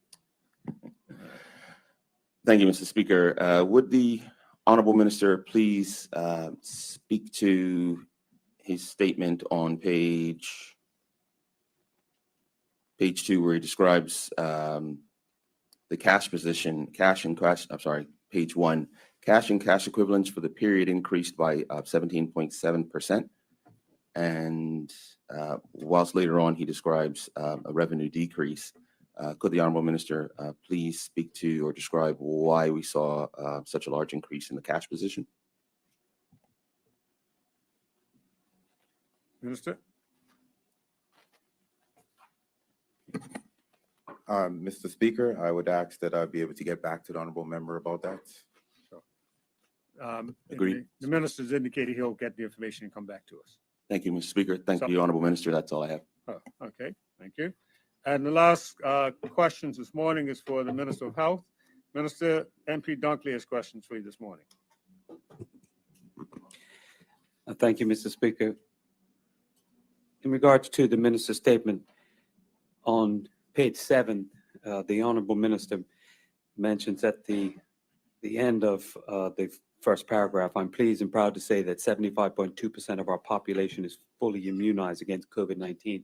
Thank you, Mr. Speaker. Would the Honorable Minister please speak to his statement on page 2, where he describes the cash position, page 1, cash and cash equivalents for the period increased by 17.7%. And whilst later on he describes a revenue decrease, could the Honorable Minister please speak to or describe why we saw such a large increase in the cash position? Minister? Mr. Speaker, I would ask that I be able to get back to the honorable member about that. Agreed. The minister's indicated he'll get the information and come back to us. Thank you, Mr. Speaker. Thank you, Honorable Minister. That's all I have. Oh, okay, thank you. And the last questions this morning is for the Minister of Health. Minister MP Dunkley has questions for you this morning. Thank you, Mr. Speaker. In regards to the minister's statement, on page 7, the Honorable Minister mentions at the end of the first paragraph, I'm pleased and proud to say that 75.2% of our population is fully immunized against COVID-19.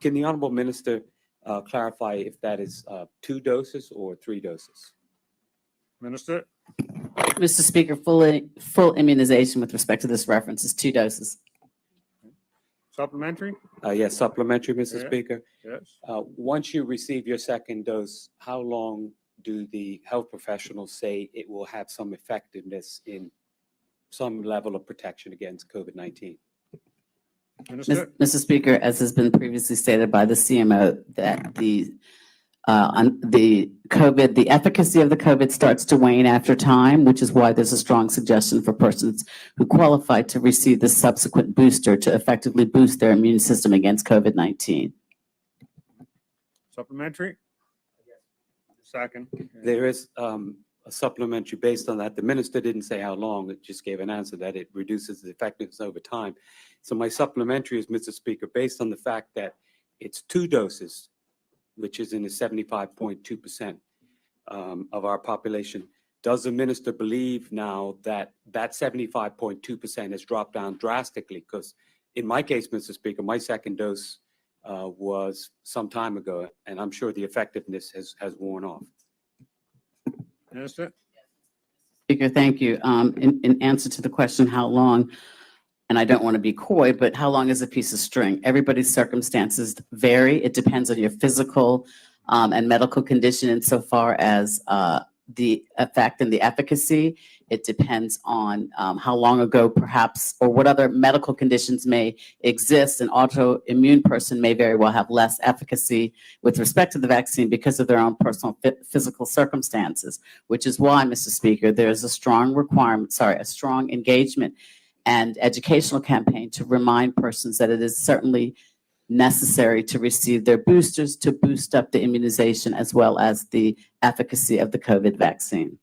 Can the Honorable Minister clarify if that is 2 doses or 3 doses? Minister? Mr. Speaker, full immunization with respect to this reference is 2 doses. Supplementary? Yes, supplementary, Mr. Yeah. Speaker. Yes. Once you receive your second dose, how long do the health professionals say it will have some effectiveness in some level of protection against COVID-19? Minister? Mr. Speaker, as has been previously stated by the CMO, that the efficacy of the COVID starts to wane after time, which is why there's a strong suggestion for persons who qualify to receive the subsequent booster to effectively boost their immune system against COVID-19. Supplementary? Second. There is a supplementary based on that. The minister didn't say how long, it just gave an answer that it reduces the effectiveness over time. So my supplementary is, Mr. Speaker, based on the fact that it's 2 doses, which is in the 75.2% of our population. Does the minister believe now that that 75.2% has dropped down drastically? Because in my case, Mr. Speaker, my second dose was some time ago, and I'm sure the effectiveness has worn off. Minister? Speaker, thank you. In answer to the question, how long? and I don't want to be coy, but how long is a piece of string? Everybody's circumstances vary. It depends on your physical and medical condition insofar as the effect and the efficacy. It depends on how long ago perhaps, or what other medical conditions may exist. An autoimmune person may very well have less efficacy with respect to the vaccine because of their own personal physical circumstances, which is why, Mr. Speaker, there's a strong a strong engagement and educational campaign to remind persons that it is certainly necessary to receive their boosters to boost up the immunization as well as the efficacy of the COVID vaccine.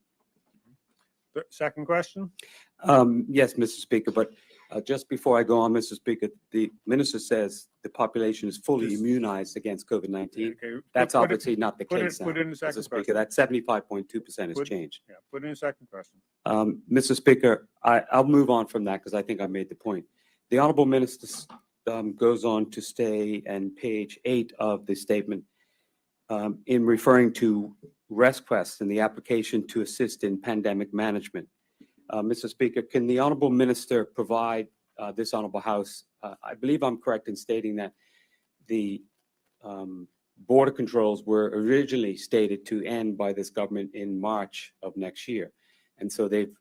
Second question? Yes, Mr. Speaker, but just before I go on, Mr. Speaker, the minister says the population is fully Just- immunized against COVID-19. Okay, That's put it- obviously not the put it- case now, put it in the Mr. second Speaker. question. That 75.2% has Put- changed. Yeah, put in a second question. Mr. Speaker, I'll move on from that because I think I made the point. The Honorable Minister goes on to stay on page 8 of the statement in referring to ResQuest and the application to assist in pandemic management. Mr. Speaker, can the Honorable Minister provide this Honorable House, I believe I'm correct in stating that the border controls were originally stated to end by this government in March of next year. And so they've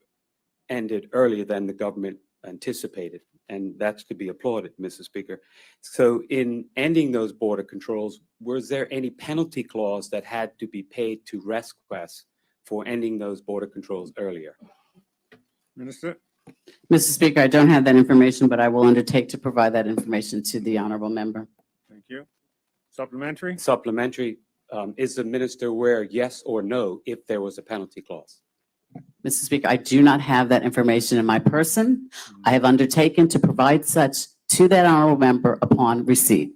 ended earlier than the government anticipated. And that's to be applauded, Mr. Speaker. So in ending those border controls, was there any penalty clause that had to be paid to ResQuest for ending those border controls earlier? Minister? Mr. Speaker, I don't have that information, but I will undertake to provide that information to the honorable member. Thank you. Supplementary? Supplementary, is the minister aware, yes or no, if there was a penalty clause? Mr. Speaker, I do not have that information in my person. I have undertaken to provide such to that honorable member upon receipt.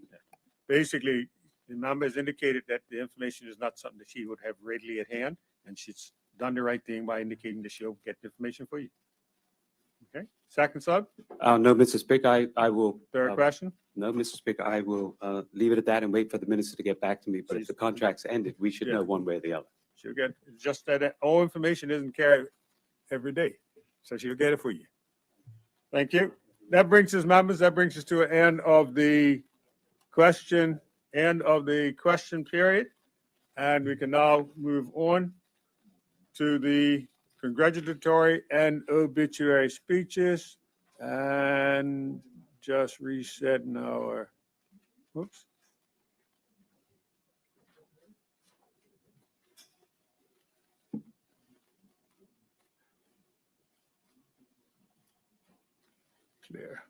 Basically, the member has indicated that the information is not something that she would have readily at hand, and she's done the right thing by indicating that she'll get the information for you. Okay, second sub, No, Mr. Speaker, I will. third question? No, Mr. Speaker, I will leave it at that and wait for the minister to get back to me. But if the contract's ended, we should Yeah. know one way or the other. She'll get, it's just that all information isn't carried every day, so she'll get it for you. Thank you. That brings us, members, that brings us to an end of the question period. And we can now move on to the congratulatory and obituary speeches. And just resetting our, whoops. Clear.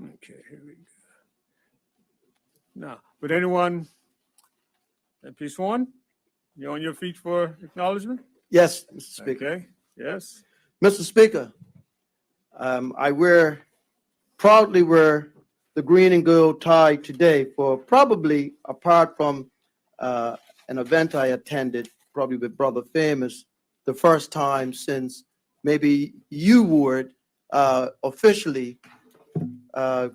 Okay, here we go. Now, would anyone, piece one, you on your feet for acknowledgement? Yes, Mr. Speaker. Okay, yes. Mr. Speaker, I proudly wear the green and gold tie today for probably, apart from an event I attended, probably with Brother Famous, the first time since maybe you would officially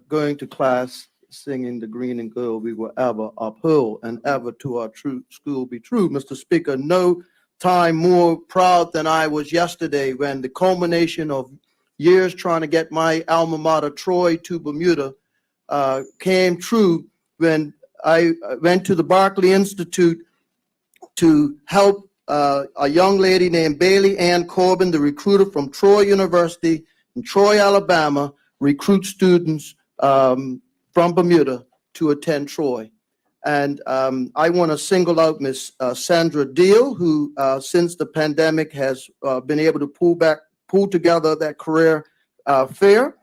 going to class singing the green and gold we will ever uphold and ever to our true school be true. Mr. Speaker, no time more proud than I was yesterday when the culmination of years trying to get my alma mater, Troy, to Bermuda came true when I went to the Barclay Institute to help a young lady named Bailey Ann Corbin, the recruiter from Troy University in Troy, Alabama, recruit students from Bermuda to attend Troy. And I want to single out Miss Sandra Deal, who since the pandemic has been able to pull together that career fair,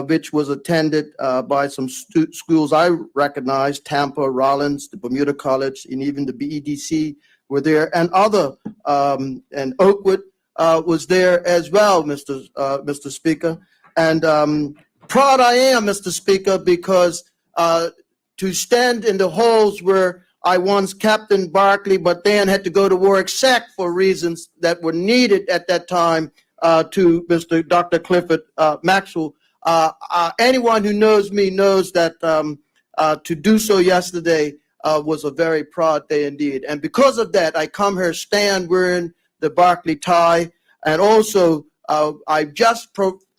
which was attended by some schools I recognize, Tampa, Rollins, the Bermuda College, and even the BEDC were there, and other, and Oakwood was there as well, Mr. Speaker. And proud I am, Mr. Speaker, because to stand in the halls where I once captained Barclay, but then had to go to war exec for reasons that were needed at that time to Mr. Dr. Clifford Maxwell. Anyone who knows me knows that to do so yesterday was a very proud day indeed. And because of that, I come here stand wearing the Barclay tie. And also, I just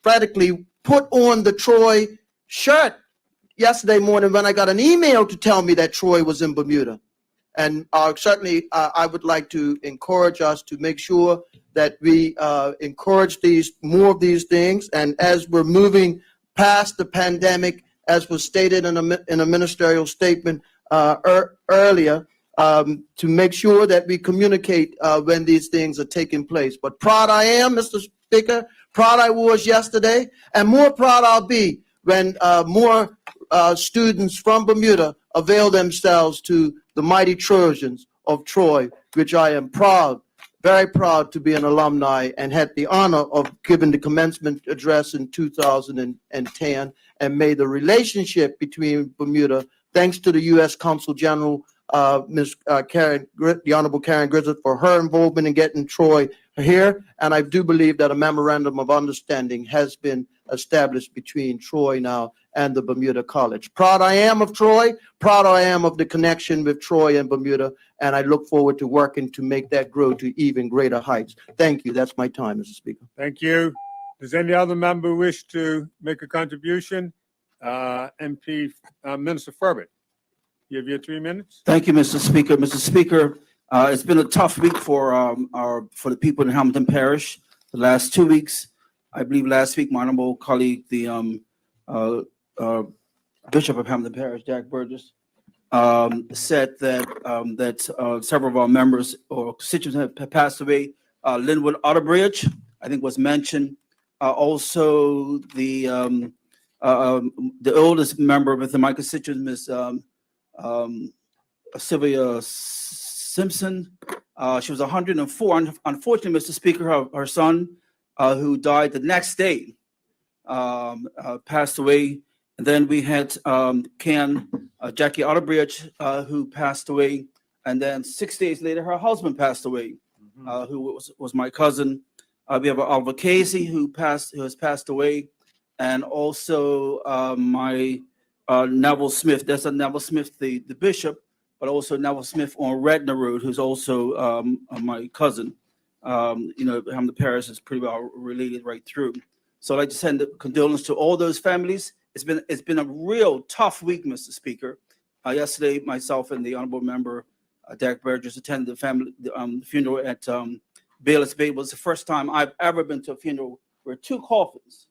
practically put on the Troy shirt yesterday morning when I got an email to tell me that Troy was in Bermuda. And certainly, I would like to encourage us to make sure that we encourage more of these things. And as we're moving past the pandemic, as was stated in a ministerial statement earlier, to make sure that we communicate when these things are taking place. But proud I am, Mr. Speaker, proud I was yesterday, and more proud I'll be when more students from Bermuda avail themselves to the mighty Trojans of Troy, which I am proud, very proud to be an alumni and had the honor of giving the commencement address in 2010. And may the relationship between Bermuda, thanks to the U.S. Consul General, the Honorable Karen Grizzard, for her involvement in getting Troy here. And I do believe that a memorandum of understanding has been established between Troy now and the Bermuda College. Proud I am of Troy, proud I am of the connection with Troy and Bermuda, and I look forward to working to make that grow to even greater heights. Thank you. That's my time, Mr. Speaker. Thank you. Does any other member wish to make a contribution? MP Minister Furbert, you have your 3 minutes. Thank you, Mr. Speaker. Mr. Speaker, it's been a tough week for the people in Hamilton Parish. The last 2 weeks, I believe last week, my honorable colleague, the Bishop of Hamilton Parish, Jack Burgess, said that several of our members or constituents have passed away. Linwood Otterbridge, I think, was mentioned. Also, the oldest member within my constituents, Ms. Sylvia Simpson. She was 104. Unfortunately, Mr. Speaker, her son, who died the next day, passed away. And then we had Jackie Otterbridge, who passed away. And then 6 days later, her husband passed away, who was my cousin. We have Oliver Casey, who has passed away. And also my Neville Smith. That's a Neville Smith, the bishop, but also Neville Smith on Redner Road, who's also my cousin. The parish is pretty well related right through. So I'd like to send condolences to all those families. It's been a real tough week, Mr. Speaker. Yesterday, myself and the honorable member, Derek Burgess, attended the funeral at Bayless Bay. It was the first time I've ever been to a funeral where 2 coffins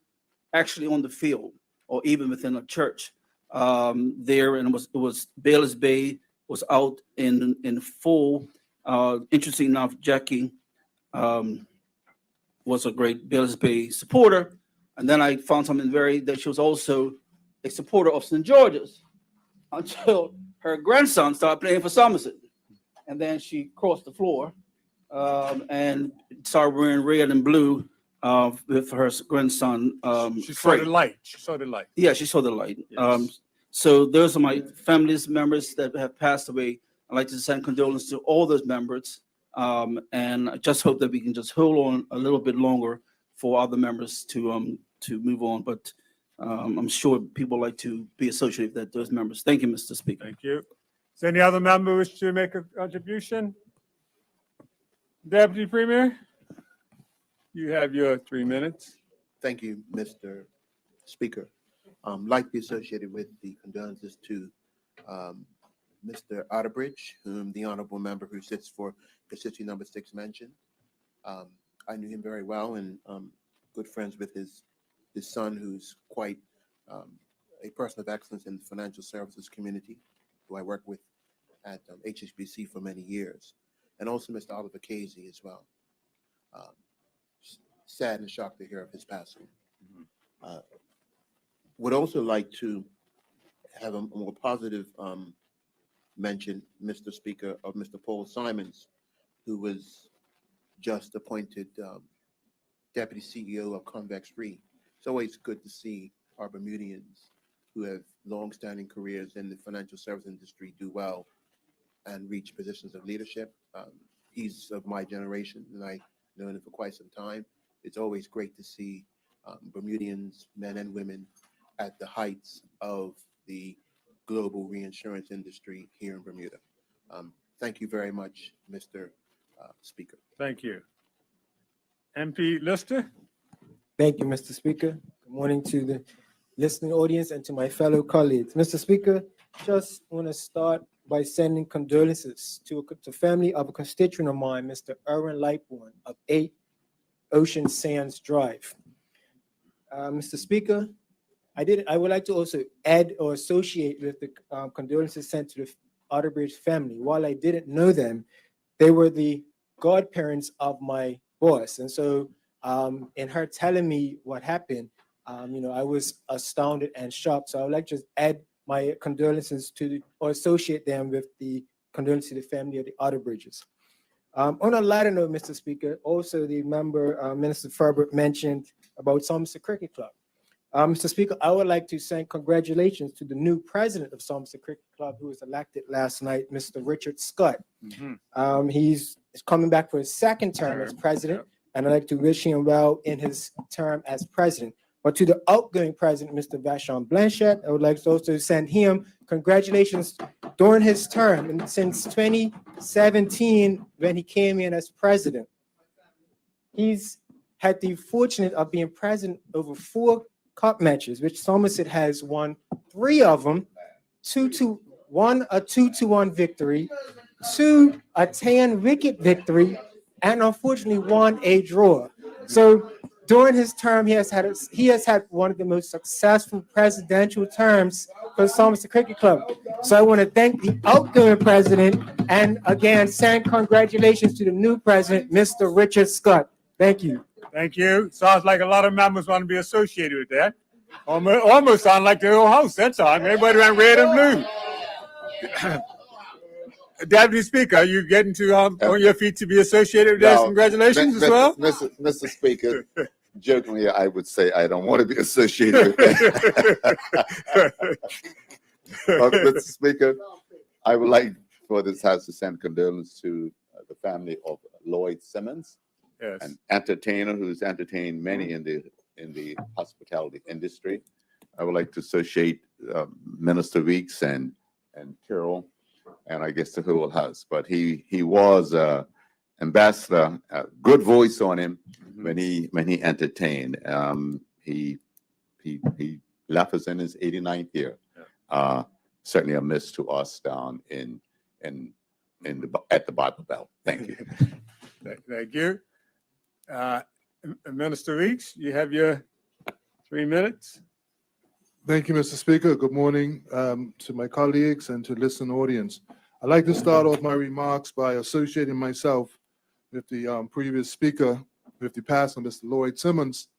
actually on the field or even within a church there, and it was Bayless Bay was out in full. Interesting enough, Jackie was a great Bayless Bay supporter, and then I found something that she was also a supporter of St. George's until her grandson started playing for Somerset, and then she crossed the floor and started wearing red and blue with her grandson. She saw the light. She saw the light. Yeah, she saw the light. Yes. So those are my family's members that have passed away. I'd like to send condolences to all those members. And I just hope that we can just hold on a little bit longer for other members to move on. But I'm sure people like to be associated with those members. Thank you, Mr. Speaker. Thank you. Does any other member wish to make a contribution? Deputy Premier, you have your 3 minutes. Thank you, Mr. Speaker. Like to be associated with the condolences to Mr. Otterbridge, whom the honorable member who sits for constituency number 6 mentioned. I knew him very well and good friends with his son, who's quite a person of excellence in the financial services community, who I worked with at HSBC for many years, and also Mr. Oliver Casey as well. Sad and shocked to hear of his passing. Would also like to have a more positive mention, Mr. Speaker, of Mr. Paul Simons, who was just appointed Deputy CEO of Convex Re. It's always good to see our Bermudians who have long-standing careers in the financial service industry do well and reach positions of leadership. He's of my generation, and I've known him for quite some time. It's always great to see Bermudians, men and women, at the heights of the global reinsurance industry here in Bermuda. Thank you very much, Mr. Speaker. Thank you. MP Lister? Thank you, Mr. Speaker. Good morning to the listening audience and to my fellow colleagues. Mr. Speaker, just want to start by sending condolences to the family of a constituent of mine, Mr. Erwin Lightbourne of 8 Ocean Sands Drive. Mr. Speaker, I would like to also add or associate with the condolences sent to the Otterbridge family. While I didn't know them, they were the godparents of my boss. And so in her telling me what happened, I was astounded and shocked. So I would like to just add my condolences or associate them with the condolences to the family of the Otterbridges. On a lighter note, Mr. Speaker, also the member, Minister Ferbert, mentioned about Somerset Cricket Club. Mr. Speaker, I would like to send congratulations to the new president of Somerset Cricket Club, who was elected last night, Mr. Richard Scott. He's coming back for his second term as president, and I'd like to wish him well in his term as president. But to the outgoing president, Mr. Vashon Blanchett, I would like to also send him congratulations during his term and since 2017 when he came in as president. He's had the fortunate of being president over 4 cup matches, which Somerset has won 3 of them, 1 a 2-1 victory, 2 a 10-wicket victory, and unfortunately 1 a draw. So during his term, he has had one of the most successful presidential terms for the Somerset Cricket Club. So I want to thank the outgoing president and again send congratulations to the new president, Mr. Richard Scott. Thank you. Thank you. Sounds like a lot of members want to be associated with that. Almost sound like the old house that time. Everybody ran red and blue. Deputy Speaker, are you getting to on your feet to be associated with this? No, Congratulations as well. Mr. Speaker, jokingly, I would say I don't want to be associated with that. Mr. Speaker, I would like for this House to send condolences to the family of Lloyd Simmons, Yes. an entertainer who's entertained many in the hospitality industry. I would like to associate Minister Weeks and Carol, and I guess the whole house. But he was ambassador, a good voice on him when he entertained. He left us in his 89th year. Certainly a miss to us down at the Bible Belt. Thank you. Thank you. Minister Weeks, you have your 3 minutes. Thank you, Mr. Speaker. Good morning to my colleagues and to listening audience. I'd like to start off my remarks by associating myself with the previous speaker, with the passing of Mr. Lloyd Simmons.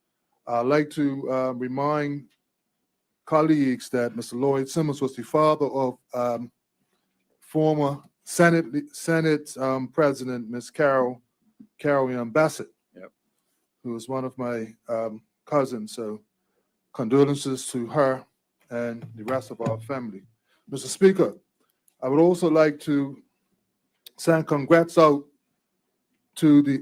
I'd like to remind colleagues that Mr. Lloyd Simmons was the father of former Senate President, Ms. Carol Young Bassett, who was one of my cousins. So condolences to her and the rest of our family. Mr. Speaker, I would also like to send congrats out to the,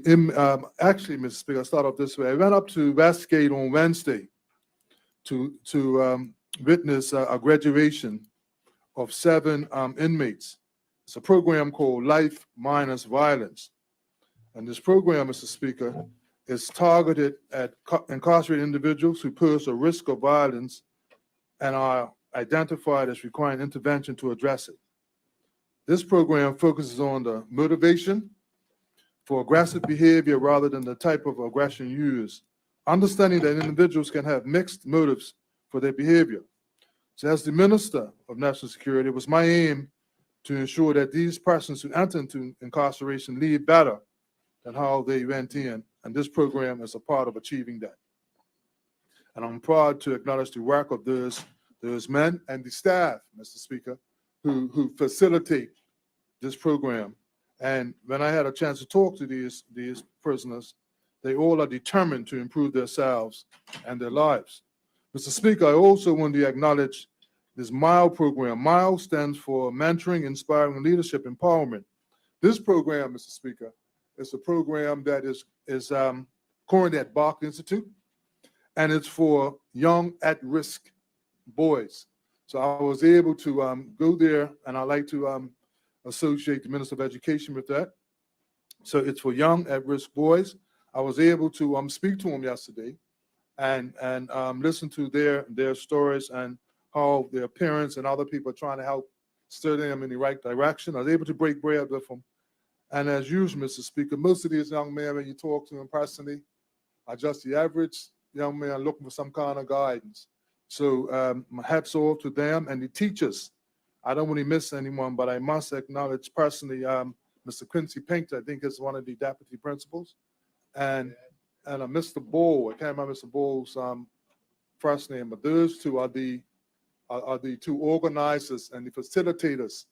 actually, Mr. Speaker, I'll start off this way. I went up to Westgate on Wednesday to witness a graduation of 7 inmates. It's a program called Life Minus Violence. And this program, Mr. Speaker, is targeted at incarcerated individuals who pose a risk of violence and are identified as requiring intervention to address it. This program focuses on the motivation for aggressive behavior rather than the type of aggression used, understanding that individuals can have mixed motives for their behavior. So as the Minister of National Security, it was my aim to ensure that these persons who enter into incarceration leave better than how they went in, and this program is a part of achieving that. And I'm proud to acknowledge the work of those men and the staff, Mr. Speaker, who facilitate this program. And when I had a chance to talk to these prisoners, they all are determined to improve themselves and their lives. Mr. Speaker, I also want to acknowledge this MILE program. MILE stands for Mentoring, Inspiring Leadership Empowerment. This program, Mr. Speaker, is a program that is currently at Bach Institute, and it's for young at-risk boys. So I was able to go there, and I'd like to associate the Minister of Education with that. So it's for young at-risk boys. I was able to speak to him yesterday, and listen to their stories and how their parents and other people are trying to help steer them in the right direction. I was able to break bread with them. And as usual, Mr. Speaker, most of these young men, when you talk to them personally, are just the average young man looking for some kind of guidance. So my hats off to them and the teachers. I don't want to miss anyone, but I must acknowledge personally Mr. Quincy Pinker, I think is one of the deputy principals, and Mr. Bull. I can't remember Mr. Bull's first name, but those two are the two organizers and the facilitators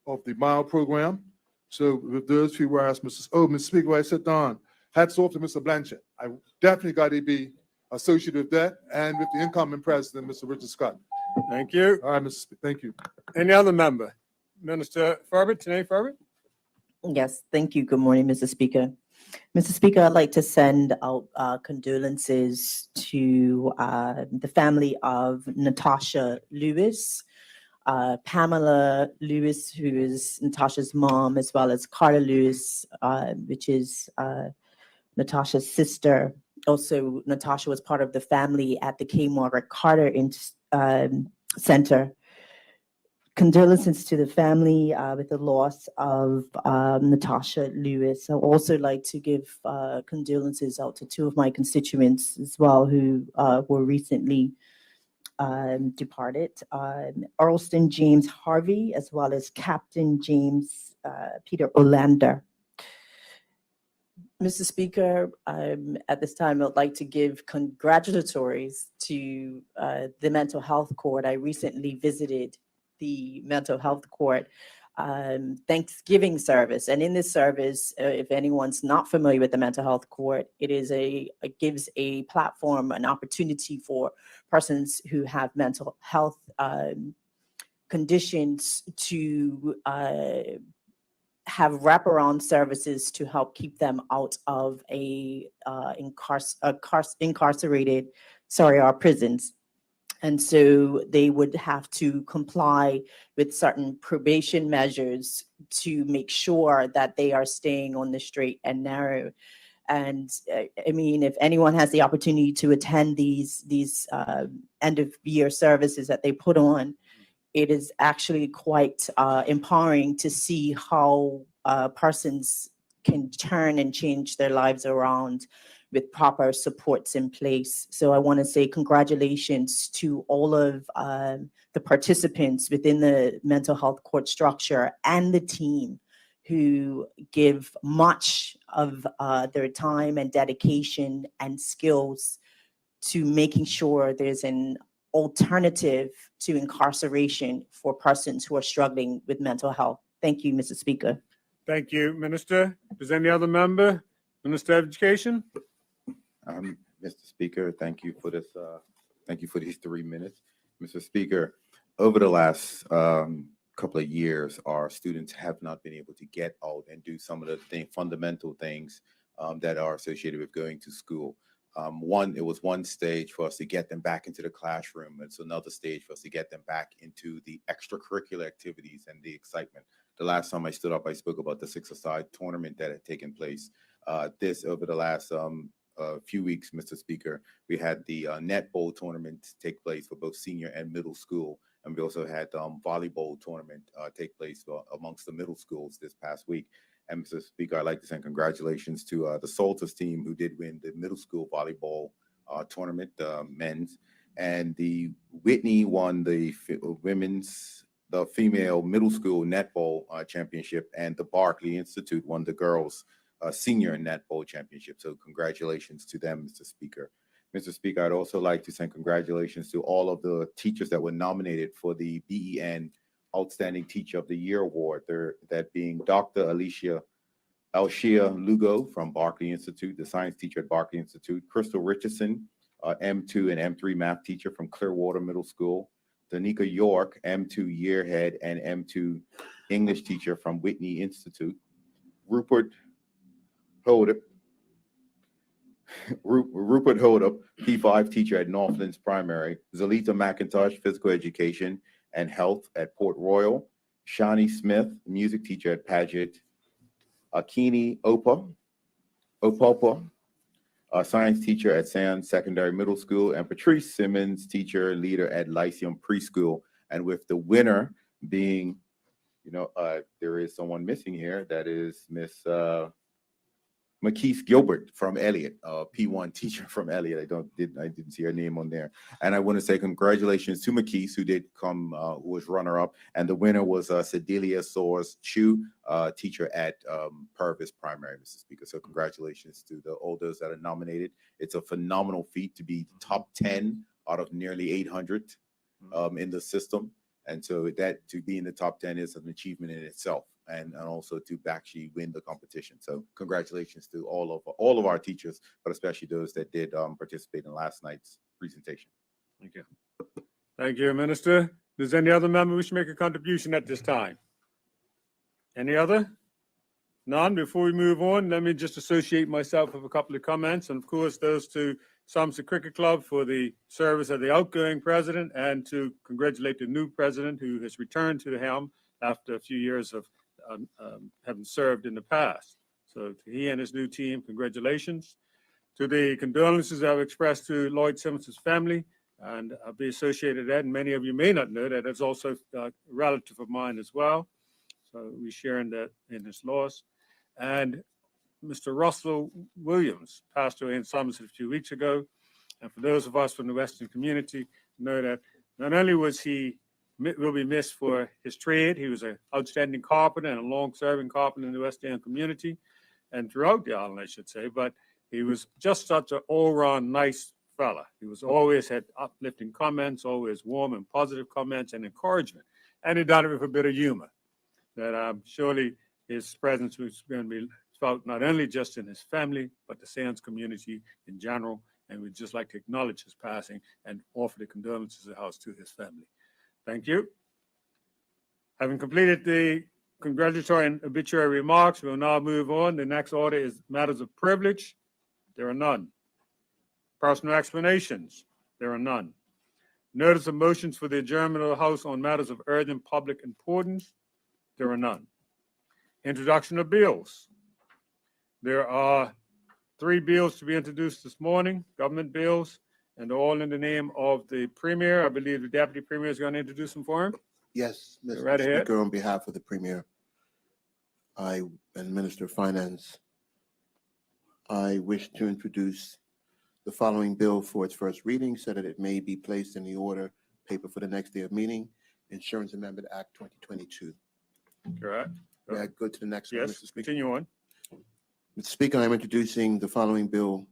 of the MILE program. So with those few words, Mr. Speaker, I sit down. Hats off to Mr. Blanchard. I definitely got to be associated with that and with the incoming president, Mr. Richard Scott. Thank you. All right, Mr. Speaker, thank you. Any other member? Minister Furbert, Tanae Furbert? Yes, thank you. Good morning, Mr. Speaker. Mr. Speaker, I'd like to send out condolences to the family of Natasha Lewis, Pamela Lewis, who is Natasha's mom, as well as Carla Lewis, which is Natasha's sister. Also, Natasha was part of the family at the K. Margaret Carter Center. Condolences to the family with the loss of Natasha Lewis. I'd also like to give condolences out to two of my constituents as well who were recently departed. Earlston James Harvey, as well as Captain James Peter Olander. Mr. Speaker, at this time, I'd like to give congratulatories to the Mental Health Court. I recently visited the Mental Health Court Thanksgiving service. And in this service, if anyone's not familiar with the Mental Health Court, it gives a platform, an opportunity for persons who have mental health conditions to have wraparound services to help keep them out of our prisons. And so they would have to comply with certain probation measures to make sure that they are staying on the straight and narrow. And I mean, if anyone has the opportunity to attend these end of year services that they put on, it is actually quite empowering to see how persons can turn and change their lives around with proper supports in place. So I want to say congratulations to all of the participants within the mental health court structure and the team who give much of their time and dedication and skills to making sure there's an alternative to incarceration for persons who are struggling with mental health. Thank you, Mr. Speaker. Thank you, Minister. Does any other member? Minister of Education? Mr. Speaker, thank you for this. Thank you for these 3 minutes. Mr. Speaker, over the last couple of years, our students have not been able to get out and do some of the fundamental things that are associated with going to school. It was one stage for us to get them back into the classroom. It's another stage for us to get them back into the extracurricular activities and the excitement. The last time I stood up, I spoke about the six-a-side tournament that had taken place. This over the last few weeks, Mr. Speaker, we had the netball tournament take place for both senior and middle school. And we also had volleyball tournament take place amongst the middle schools this past week. And Mr. Speaker, I'd like to send congratulations to the Salters team who did win the middle school volleyball tournament, men's. And the Whitney won the female middle school netball championship, and the Barkley Institute won the girls senior netball championship. So congratulations to them, Mr. Speaker. Mr. Speaker, I'd also like to send congratulations to all of the teachers that were nominated for the BEN Outstanding Teacher of the Year Award, that being Dr. Alshia Lugo from Barkley Institute, the science teacher at Barkley Institute, Crystal Richardson, M2 and M3 math teacher from Clearwater Middle School, Danica York, M2 yearhead and M2 English teacher from Whitney Institute, Rupert Hodup, P5 teacher at Northlands Primary, Zalita McIntosh, physical education and health at Port Royal, Shawnee Smith, music teacher at Paget, Akini Opopa, science teacher at Sands Secondary Middle School, and Patrice Simmons, teacher leader at Lyceum Preschool. And with the winner being, there is someone missing here. That is Miss McKeith Gilbert from Elliott, P1 teacher from Elliott. I didn't see her name on there. And I want to say congratulations to McKeith, who did come, who was runner-up, and the winner was Sedelia Soares Chu, teacher at Purvis Primary, Mr. Speaker. So congratulations to all those that are nominated. It's a phenomenal feat to be top 10 out of nearly 800 in the system. And so that to be in the top 10 is an achievement in itself, and also to actually win the competition. So congratulations to all of our teachers, but especially those that did participate in last night's presentation. Thank you. Thank you, Minister. Does any other member wish to make a contribution at this time? Any other? None. Before we move on, let me just associate myself with a couple of comments, and of course, those to Somerset Cricket Club for the service of the outgoing president, and to congratulate the new president who has returned to the helm after a few years of having served in the past. So to he and his new team, congratulations. To the condolences I've expressed to Lloyd Simmons' family, and I'll be associated with that, and many of you may not know that it's also a relative of mine as well. So we share in that in his loss. And Mr. Russell Williams passed away in Somerset a few weeks ago. And for those of us from the Western community, know that not only will be missed for his trade, he was an outstanding carpenter and a long-serving carpenter in the West End community and throughout the island, I should say, but he was just such an all-round nice fella. He was always had uplifting comments, always warm and positive comments and encouragement. And he done it with a bit of humor that surely his presence was going to be felt not only just in his family, but the Sands community in general. And we'd just like to acknowledge his passing and offer the condolences of the House to his family. Thank you. Having completed the congratulatory and obituary remarks, we'll now move on. The next order is matters of privilege. There are none. Personal explanations. There are none. Notice of motions for the adjournment of the House on matters of urgent public importance. There are none. Introduction of bills. There are 3 bills to be introduced this morning, government bills, and all in the name of the Premier. I believe the Deputy Premier is going to introduce them for him. Yes, Go Mr. right ahead. Speaker, on behalf of the Premier, and Minister of Finance, I wish to introduce the following bill for its first reading so that it may be placed in the order paper for the next day of meeting. Insurance Amendment Act 2022. Correct. May I go to the next one, Yes, Mr. Speaker? continue on. Mr. Speaker, I'm introducing the following bill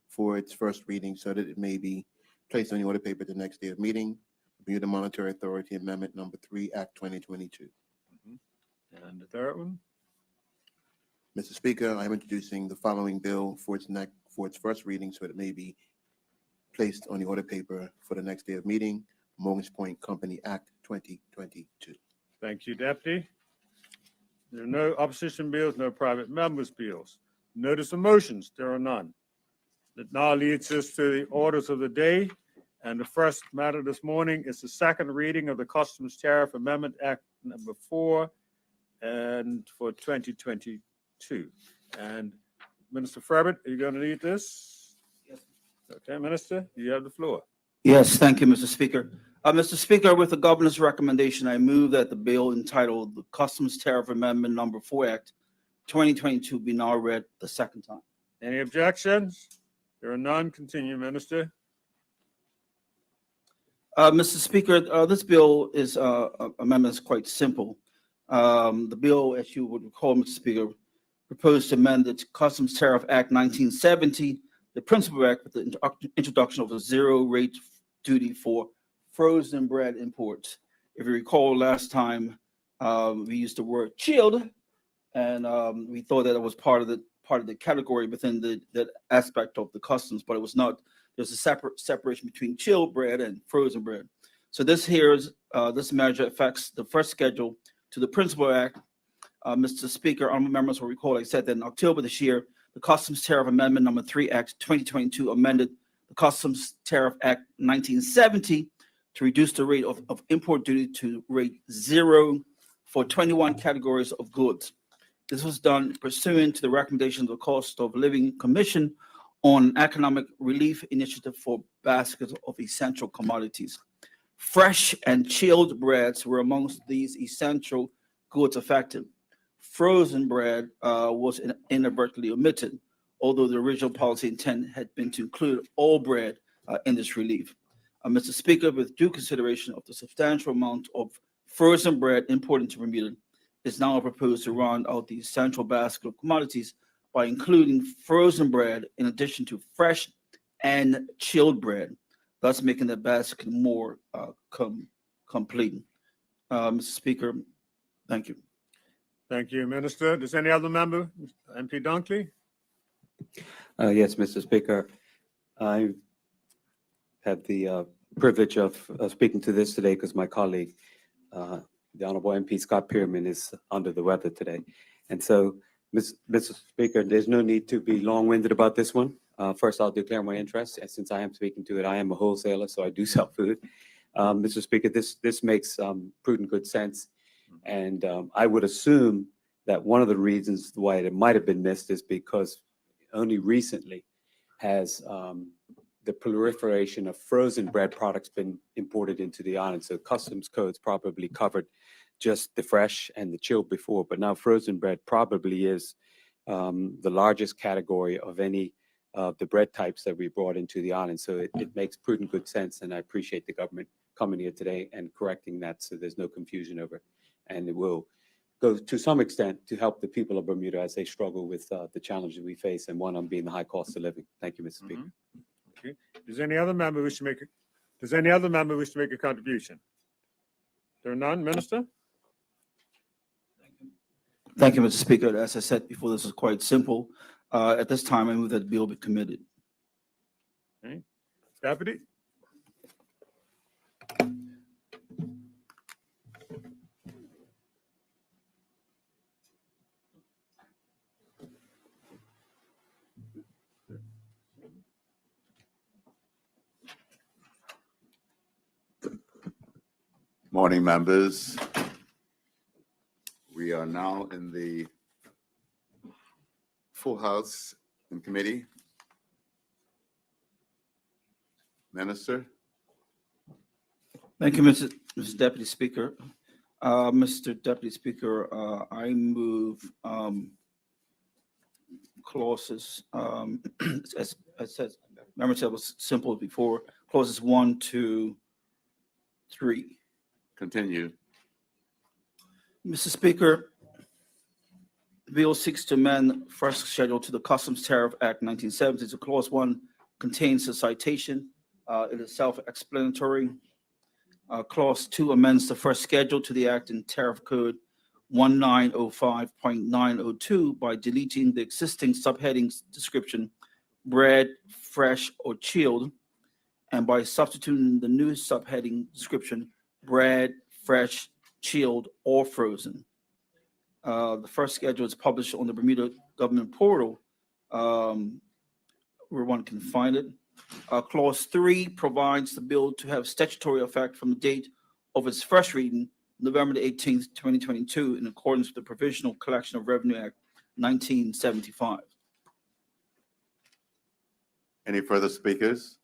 for its first reading so that it may be placed on the order paper the next day of meeting. Bermuda Monetary Authority Amendment Number 3, Act 2022. And the third one. Mr. Speaker, I'm introducing the following bill for its first reading so that it may be placed on the order paper for the next day of meeting. Morgan's Point Company Act 2022. Thank you, Deputy. There are no opposition bills, no private members' bills. Notice of motions, there are none. That now leads us to the orders of the day. And the first matter this morning is the second reading of the Customs Tariff Amendment Act number 4 and for 2022. And Minister Frederick, are you going to lead this? Yes. Okay, Minister, you have the floor. Yes, thank you, Mr. Speaker. Mr. Speaker, with the governor's recommendation, I move that the bill entitled the Customs Tariff Amendment Number 4 Act 2022 be now read the second time. Any objections? There are none. Continue, Minister. Mr. Speaker, this bill is amendment is quite simple. The bill, as you would recall, Mr. Speaker, proposed to amend the Customs Tariff Act 1970, the Principal Act, with the introduction of a zero rate duty for frozen bread imports. If you recall, last time we used the word chilled, and we thought that it was part of the category within that aspect of the customs, but it was not. There's a separation between chilled bread and frozen bread. So this measure affects the first schedule to the Principal Act. Mr. Speaker, honorable members will recall I said that in October this year, the Customs Tariff Amendment Number 3 Act 2022 amended the Customs Tariff Act 1970 to reduce the rate of import duty to rate 0 for 21 categories of goods. This was done pursuant to the recommendations of the Cost of Living Commission on an economic relief initiative for baskets of essential commodities. Fresh and chilled breads were amongst these essential goods affected. Frozen bread was inadvertently omitted, although the original policy intent had been to include all bread in this relief. Mr. Speaker, with due consideration of the substantial amount of frozen bread imported into Bermuda, is now proposed to round out the essential basket of commodities by including frozen bread in addition to fresh and chilled bread, thus making the basket more complete. Mr. Speaker, thank you. Thank you, Minister. Does any other member, MP Dunkley? Yes, Mr. Speaker. I had the privilege of speaking to this today because my colleague, the Honorable MP Scott Pierman, is under the weather today. And so, Mr. Speaker, there's no need to be long-winded about this one. First, I'll declare my interest. And since I am speaking to it, I am a wholesaler, so I do sell food. Mr. Speaker, this makes prudent good sense. And I would assume that one of the reasons why it might have been missed is because only recently has the proliferation of frozen bread products been imported into the island. So customs codes probably covered just the fresh and the chilled before, but now frozen bread probably is the largest category of any of the bread types that we brought into the island. So it makes prudent good sense, and I appreciate the government coming here today and correcting that so there's no confusion over it. And it will go to some extent to help the people of Bermuda as they struggle with the challenges we face, and one of them being the high cost of living. Thank you, Mr. Speaker. Okay. Does any other member wish to make a contribution? There are none, Minister? Thank you, Mr. Speaker. As I said before, this is quite simple. At this time, I move that the bill be committed. Okay. Deputy? Morning, members. We are now in the full house in committee. Minister? Thank you, Mr. Deputy Speaker. Mr. Deputy Speaker, I move clauses, as I said, remember it was simple before, clauses 1, 2, 3. Continue. Mr. Speaker, the bill seeks to amend first schedule to the Customs Tariff Act 1970. So clause 1 contains a citation. It is self-explanatory. Clause 2 amends the first schedule to the Act in Tariff Code 1905.902 by deleting the existing subheading description, bread, fresh, or chilled, and by substituting the new subheading description, bread, fresh, chilled, or frozen. The first schedule is published on the Bermuda government portal, where one can find it. Clause 3 provides the bill to have statutory effect from the date of its first reading, November the 18th, 2022, in accordance with the Provisional Collection of Revenue Act 1975. Any further speakers?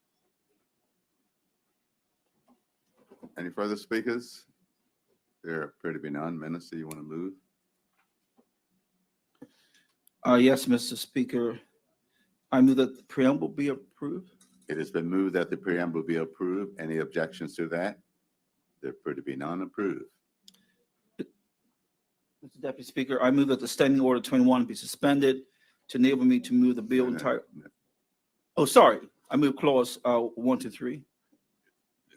Any further speakers? There appear to be none. Minister, you want to move? Yes, Mr. Speaker. I move that the preamble be approved. It has been moved that the preamble be approved. Any objections to that? There appear to be none. Approved. Mr. Deputy Speaker, I move that the Standing Order 21 be suspended to enable me to move the bill entire. Oh, sorry. I move clause 1 to 3.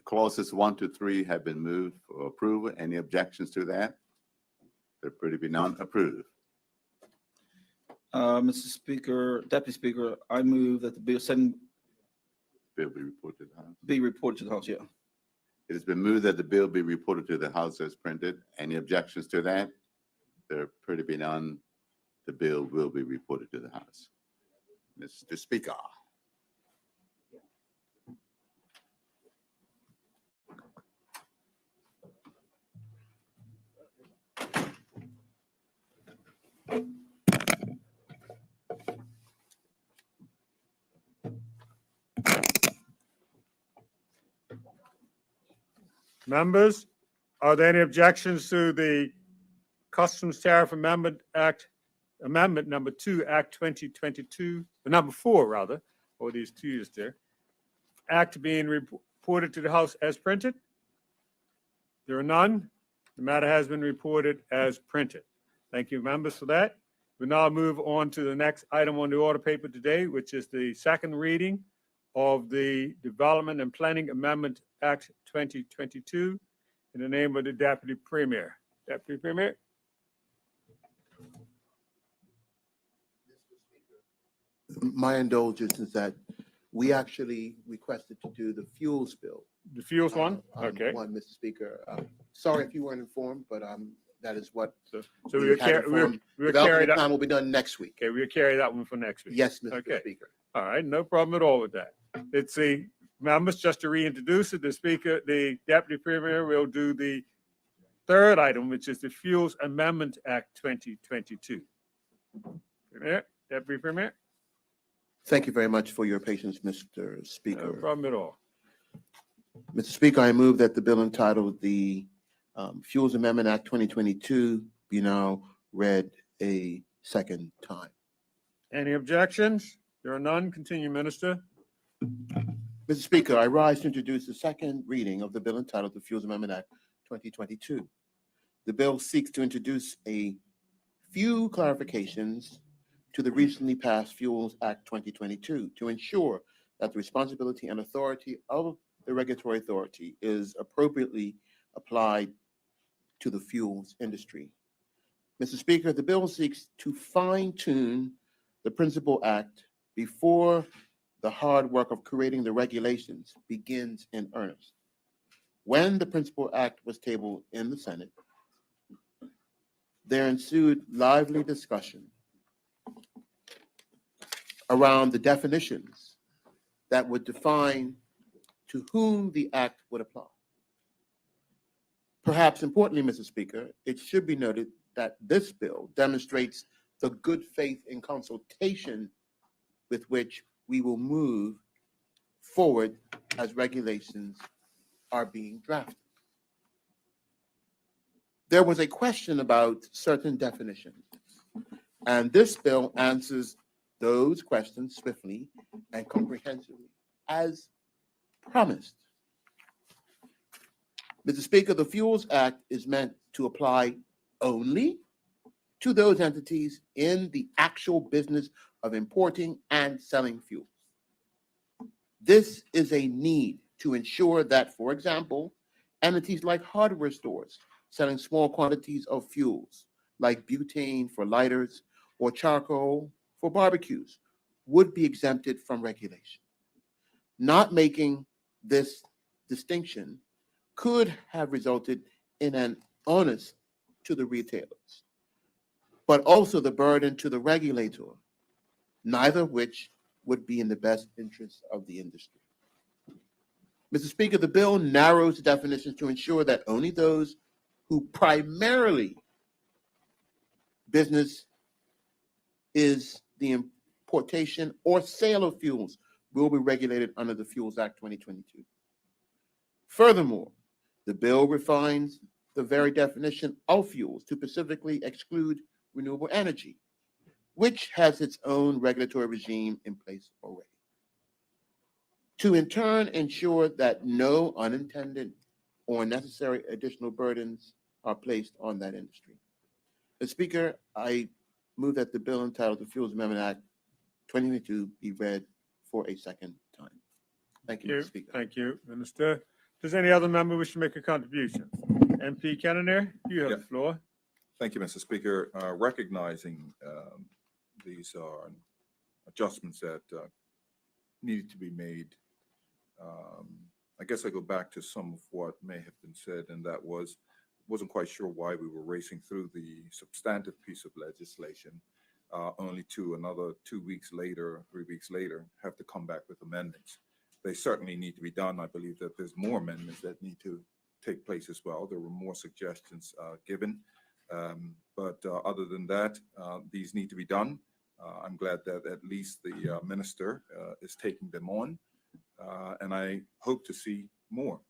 Clauses 1 to 3 have been moved for approval. Any objections to that? There appear to be none. Approved. Mr. Speaker, Deputy Speaker, I move that the bill Bill be reported to the House. be reported to the House. Yeah. It has been moved that the bill be reported to the House as printed. Any objections to that? There appear to be none. The bill will be reported to the House. Mr. Speaker. Members, are there any objections to the Customs Tariff Amendment Act, Amendment Number 2, Act 2022, number 4, rather, or these 2 years there, Act being reported to the House as printed? There are none. The matter has been reported as printed. Thank you, members, for that. We now move on to the next item on the order paper today, which is the second reading of the Development and Planning Amendment Act 2022 in the name of the Deputy Premier. Deputy Premier? My indulgence is that we actually requested to do the fuels bill. The fuels one? on Okay. One, Mr. Speaker. Sorry if you weren't informed, but that is what So we we'll had carry, informed. we'll Development carry and that. Plan will be done next week. Okay, we'll carry that one for next week. Yes, Mr. Okay. Speaker. All right, no problem at all with that. It's the members, just to reintroduce it, the Speaker, the Deputy Premier will do the third item, which is the Fuels Amendment Act 2022. Premier, Deputy Premier? Thank you very much for your patience, Mr. No Speaker. problem at all. Mr. Speaker, I move that the bill entitled the Fuels Amendment Act 2022 be now read a second time. Any objections? There are none. Continue, Minister. Mr. Speaker, I rise to introduce the second reading of the bill entitled the Fuels Amendment Act 2022. The bill seeks to introduce a few clarifications to the recently passed Fuels Act 2022 to ensure that the responsibility and authority of the regulatory authority is appropriately applied to the fuels industry. Mr. Speaker, the bill seeks to fine-tune the Principal Act before the hard work of creating the regulations begins in earnest. When the Principal Act was tabled in the Senate, there ensued lively discussion around the definitions that would define to whom the act would apply. Perhaps importantly, Mr. Speaker, it should be noted that this bill demonstrates the good faith and consultation with which we will move forward as regulations are being drafted. There was a question about certain definitions, and this bill answers those questions swiftly and comprehensively, as promised. Mr. Speaker, the Fuels Act is meant to apply only to those entities in the actual business of importing and selling fuels. This is a need to ensure that, for example, entities like hardware stores selling small quantities of fuels, like butane for lighters or charcoal for barbecues, would be exempted from regulation. Not making this distinction could have resulted in an onus to the retailers, but also the burden to the regulator, neither of which would be in the best interest of the industry. Mr. Speaker, the bill narrows the definitions to ensure that only those who primarily business is the importation or sale of fuels will be regulated under the Fuels Act 2022. Furthermore, the bill refines the very definition of fuels to specifically exclude renewable energy, which has its own regulatory regime in place already, to in turn ensure that no unintended or unnecessary additional burdens are placed on that industry. Mr. Speaker, I move that the bill entitled the Fuels Amendment Act 2022 be read for a second time. Thank you, Mr. Speaker. Thank you, Minister. Does any other member wish to make a contribution? MP Kenner, you have the floor. Thank you, Mr. Speaker. Recognizing these are adjustments that needed to be made. I guess I go back to some of what may have been said, and that wasn't quite sure why we were racing through the substantive piece of legislation, only to another 2 weeks later, 3 weeks later, have to come back with amendments. They certainly need to be done. I believe that there's more amendments that need to take place as well. There were more suggestions given. But other than that, these need to be done. I'm glad that at least the minister is taking them on. And I hope to see more.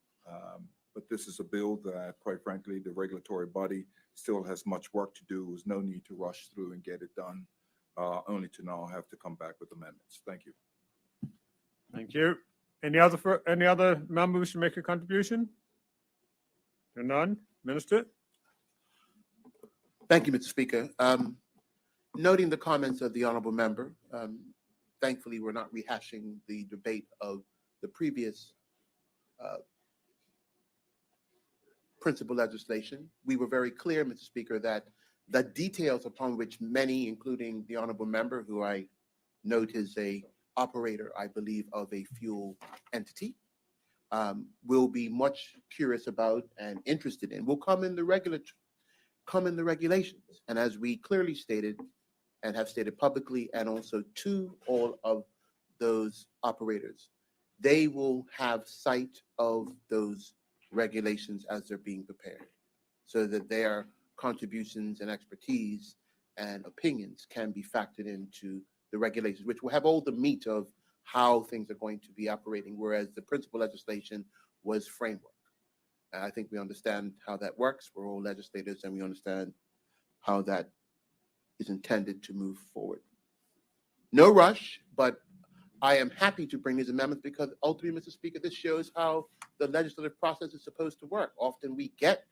but this is a bill that, quite frankly, the regulatory body still has much work to do. There's no need to rush through and get it done, only to now have to come back with amendments. Thank you. Thank you. Any other member wish to make a contribution? There are none. Minister? Thank you, Mr. Speaker. Noting the comments of the honorable member, thankfully, we're not rehashing the debate of the previous principal legislation. We were very clear, Mr. Speaker, that the details upon which many, including the honorable member, who I note is a operator, I believe, of a fuel entity, will be much curious about and interested in, will come in the regulations. And as we clearly stated and have stated publicly, and also to all of those operators, they will have sight of those regulations as they're being prepared, so that their contributions and expertise and opinions can be factored into the regulations, which will have all the meat of how things are going to be operating, whereas the principal legislation was framework. And I think we understand how that works. We're all legislators and we understand how that is intended to move forward. No rush, but I am happy to bring these amendments because ultimately, Mr. Speaker, this shows how the legislative process is supposed to work. Often we get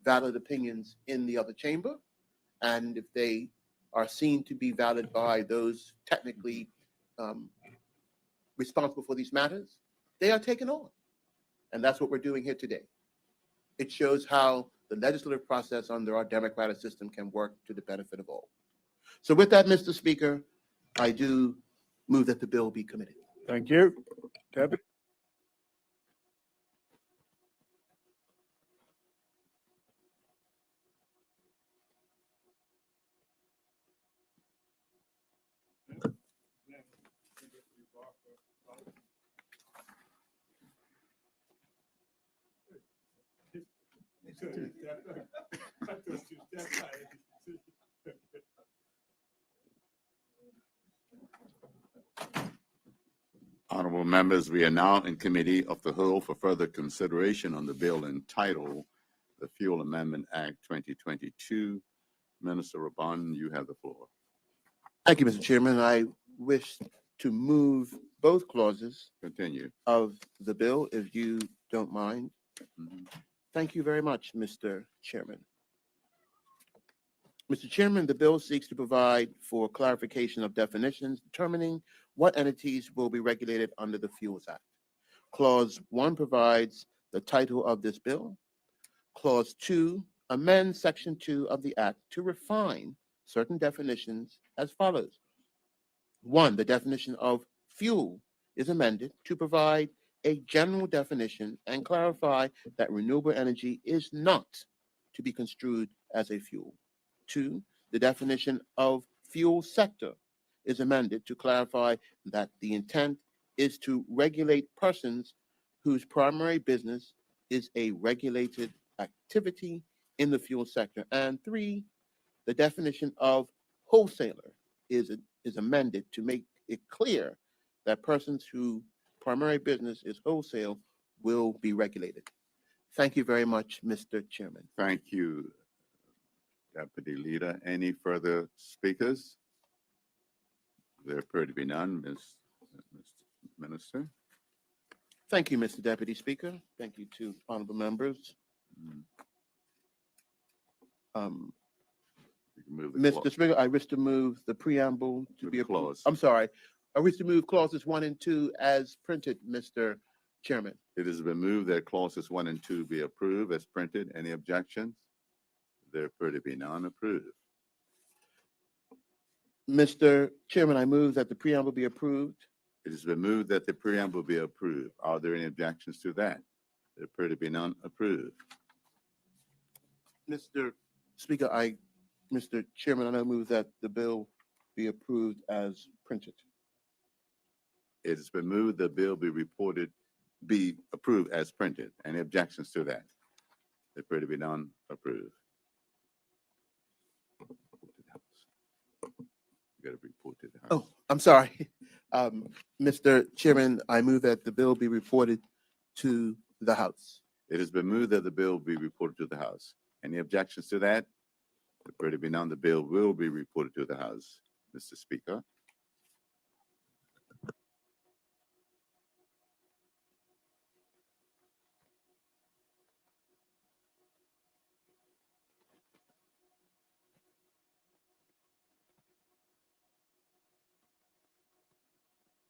valid opinions in the other chamber, and if they are seen to be valid by those technically responsible for these matters, they are taken on. And that's what we're doing here today. It shows how the legislative process under our democratic system can work to the benefit of all. So with that, Mr. Speaker, I do move that the bill be committed. Thank you. Deputy? Honorable members, we are now in Committee of the Whole for further consideration on the bill entitled the Fuel Amendment Act 2022. Minister Raban, you have the floor. Thank you, Mr. Chairman. I wish to move both clauses Continue. of the bill, if you don't mind. Thank you very much, Mr. Chairman. Mr. Chairman, the bill seeks to provide for clarification of definitions, determining what entities will be regulated under the Fuels Act. Clause 1 provides the title of this bill. Clause 2 amends Section 2 of the Act to refine certain definitions as follows. 1, the definition of fuel is amended to provide a general definition and clarify that renewable energy is not to be construed as a fuel. 2, the definition of fuel sector is amended to clarify that the intent is to regulate persons whose primary business is a regulated activity in the fuel sector. And 3, the definition of wholesaler is amended to make it clear that persons whose primary business is wholesale will be regulated. Thank you very much, Mr. Chairman. Thank you, Deputy Leader. Any further speakers? There appear to be none. Mr. Minister? Thank you, Mr. Deputy Speaker. Thank you to honorable members. You can move the Mr. Speaker, I wish to move the preamble to be approved. clause. I'm sorry. I wish to move clauses 1 and 2 as printed, Mr. Chairman. It has been moved that clauses 1 and 2 be approved as printed. Any objections? There appear to be none. Approved. Mr. Chairman, I move that the preamble be approved. It has been moved that the preamble be approved. Are there any objections to that? There appear to be none. Approved. Mr. Speaker, Mr. Chairman, I now move that the bill be approved as printed. It has been moved the bill be approved as printed. Any objections to that? There appear to be none. Approved. You got to report to the House. Oh, I'm sorry. Mr. Chairman, I move that the bill be reported to the House. It has been moved that the bill be reported to the House. Any objections to that? Appear to be none, the bill will be reported to the House. Mr. Speaker.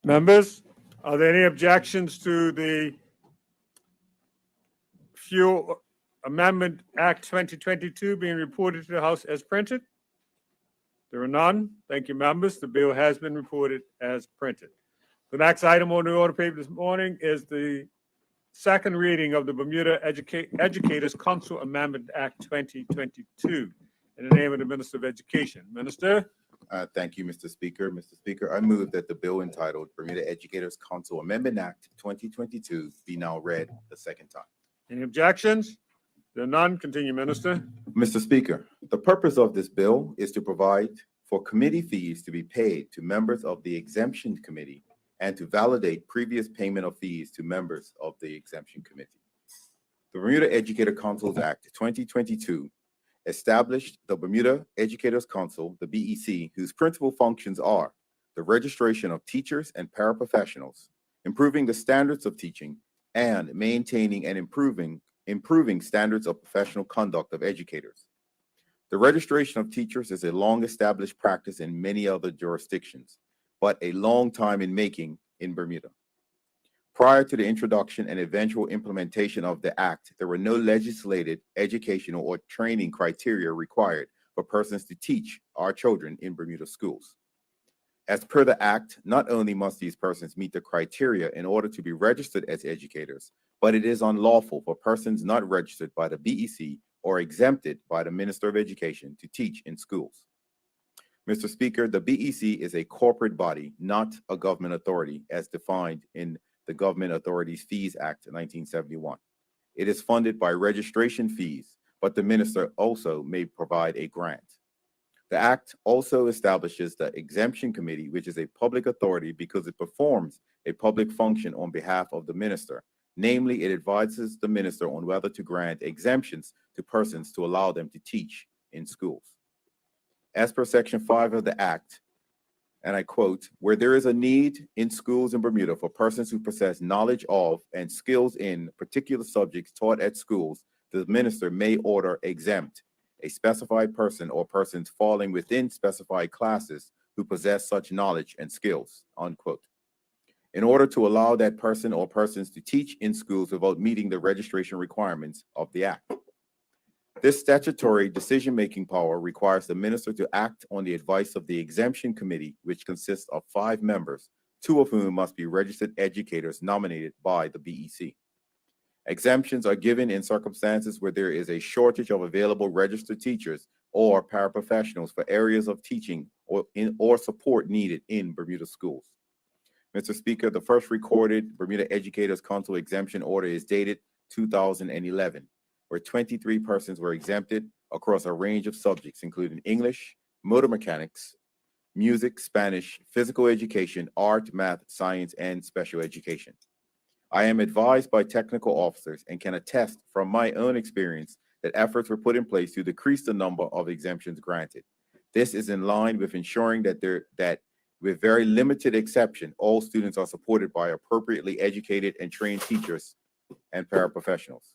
Members, are there any objections to the Fuel Amendment Act 2022 being reported to the House as printed? There are none. Thank you, members. The bill has been reported as printed. The next item on the order paper this morning is the second reading of the Bermuda Educators Council Amendment Act 2022. In the name of the Minister of Education. Minister? Thank you, Mr. Speaker. Mr. Speaker, I move that the bill entitled Bermuda Educators Council Amendment Act 2022 be now read the second time. Any objections? There are none. Continue, Minister. Mr. Speaker, the purpose of this bill is to provide for committee fees to be paid to members of the exemption committee and to validate previous payment of fees to members of the exemption committee. The Bermuda Educator Councils Act 2022 established the Bermuda Educators Council, the BEC, whose principal functions are the registration of teachers and paraprofessionals, improving the standards of teaching, and maintaining and improving standards of professional conduct of educators. The registration of teachers is a long-established practice in many other jurisdictions, but a long time in making in Bermuda. Prior to the introduction and eventual implementation of the Act, there were no legislated, educational, or training criteria required for persons to teach our children in Bermuda schools. As per the Act, not only must these persons meet the criteria in order to be registered as educators, but it is unlawful for persons not registered by the BEC or exempted by the Minister of Education to teach in schools. Mr. Speaker, the BEC is a corporate body, not a government authority, as defined in the Government Authorities Fees Act 1971. It is funded by registration fees, but the minister also may provide a grant. The Act also establishes the Exemption Committee, which is a public authority because it performs a public function on behalf of the minister. Namely, it advises the minister on whether to grant exemptions to persons to allow them to teach in schools. As per Section 5 of the Act, and I quote, where there is a need in schools in Bermuda for persons who possess knowledge of and skills in particular subjects taught at schools, the minister may order exempt a specified person or persons falling within specified classes who possess such knowledge and skills, unquote, in order to allow that person or persons to teach in schools without meeting the registration requirements of the Act. This statutory decision-making power requires the minister to act on the advice of the Exemption Committee, which consists of 5 members, 2 of whom must be registered educators nominated by the BEC. Exemptions are given in circumstances where there is a shortage of available registered teachers or paraprofessionals for areas of teaching or support needed in Bermuda schools. Mr. Speaker, the first recorded Bermuda Educators Council exemption order is dated 2011, where 23 persons were exempted across a range of subjects, including English, motor mechanics, music, Spanish, physical education, art, math, science, and special education. I am advised by technical officers and can attest from my own experience that efforts were put in place to decrease the number of exemptions granted. This is in line with ensuring that with very limited exception, all students are supported by appropriately educated and trained teachers and paraprofessionals.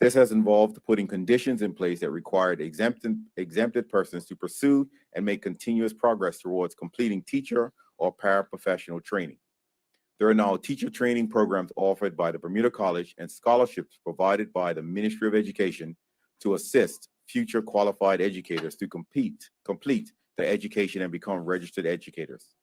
This has involved putting conditions in place that required exempted persons to pursue and make continuous progress towards completing teacher or paraprofessional training. There are now teacher training programs offered by the Bermuda College and scholarships provided by the Ministry of Education to assist future qualified educators to complete their education and become registered educators.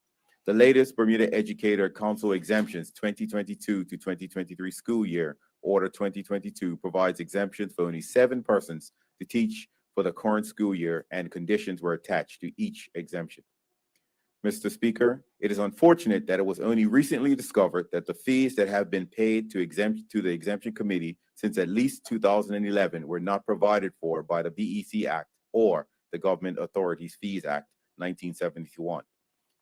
The latest Bermuda Educator Council exemptions 2022 to 2023 school year, Order 2022, provides exemptions for only 7 persons to teach for the current school year, and conditions were attached to each exemption. Mr. Speaker, it is unfortunate that it was only recently discovered that the fees that have been paid to the Exemption Committee since at least 2011 were not provided for by the BEC Act or the Government Authorities Fees Act 1971.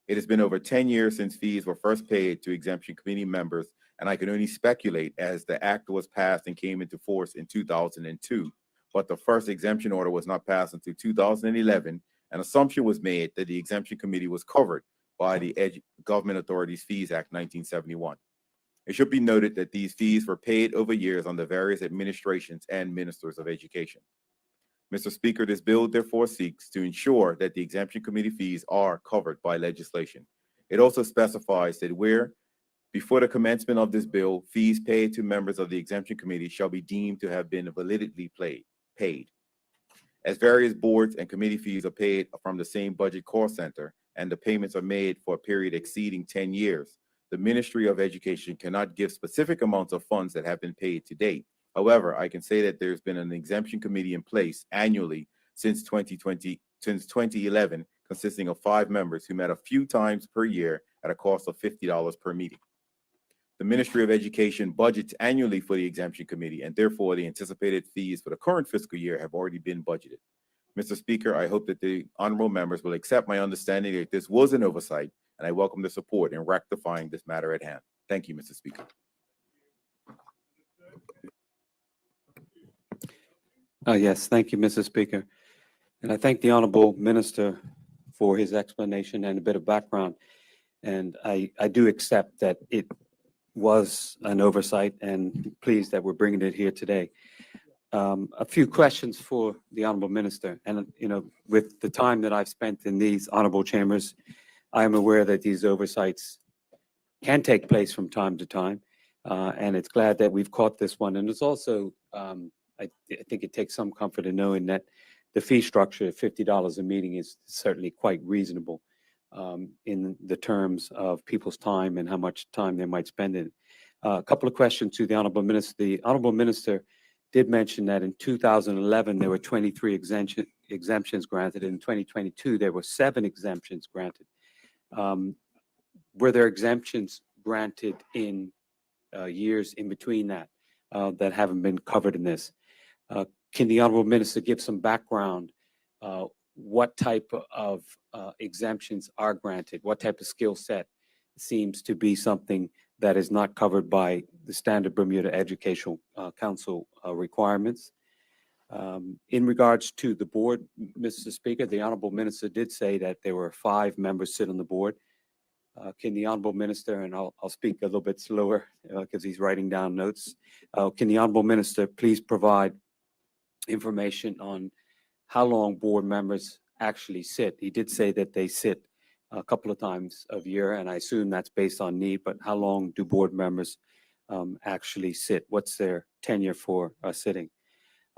It has been over 10 years since fees were first paid to Exemption Committee members, and I can only speculate as the act was passed and came into force in 2002, but the first exemption order was not passed until 2011. An assumption was made that the exemption committee was covered by the Government Authorities Fees Act 1971. It should be noted that these fees were paid over years under various administrations and ministers of education. Mr. Speaker, this bill therefore seeks to ensure that the exemption committee fees are covered by legislation. It also specifies that where, before the commencement of this bill, fees paid to members of the exemption committee shall be deemed to have been validly paid. As various boards and committee fees are paid from the same budget cost center and the payments are made for a period exceeding 10 years, the Ministry of Education cannot give specific amounts of funds that have been paid to date. However, I can say that there's been an exemption committee in place annually since 2011, consisting of 5 members who met a few times per year at a cost of $50 per meeting. The Ministry of Education budgets annually for the exemption committee, and therefore the anticipated fees for the current fiscal year have already been budgeted. Mr. Speaker, I hope that the honorable members will accept my understanding that this was an oversight, and I welcome the support in rectifying this matter at hand. Thank you, Mr. Speaker. Yes, thank you, Mr. Speaker. And I thank the Honorable Minister for his explanation and a bit of background. And I do accept that it was an oversight and pleased that we're bringing it here today. A few questions for the Honorable Minister. And, with the time that I've spent in these honorable chambers, I am aware that these oversights can take place from time to time. And it's glad that we've caught this one. And it's also, I think it takes some comfort in knowing that the fee structure of $50 a meeting is certainly quite reasonable in the terms of people's time and how much time they might spend in it. A couple of questions to the Honorable Minister. The Honorable Minister did mention that in 2011, there were 23 exemptions granted. In 2022, there were 7 exemptions granted. Were there exemptions granted in years in between that that haven't been covered in this? Can the Honorable Minister give some background? What type of exemptions are granted? What type of skill set seems to be something that is not covered by the standard Bermuda Educational Council requirements? In regards to the board, Mr. Speaker, the Honorable Minister did say that there were 5 members sit on the board. Can the Honorable Minister, and I'll speak a little bit slower because he's writing down notes. Can the Honorable Minister please provide information on how long board members actually sit? He did say that they sit a couple of times a year, and I assume that's based on need, but how long do board members actually sit? What's their tenure for sitting?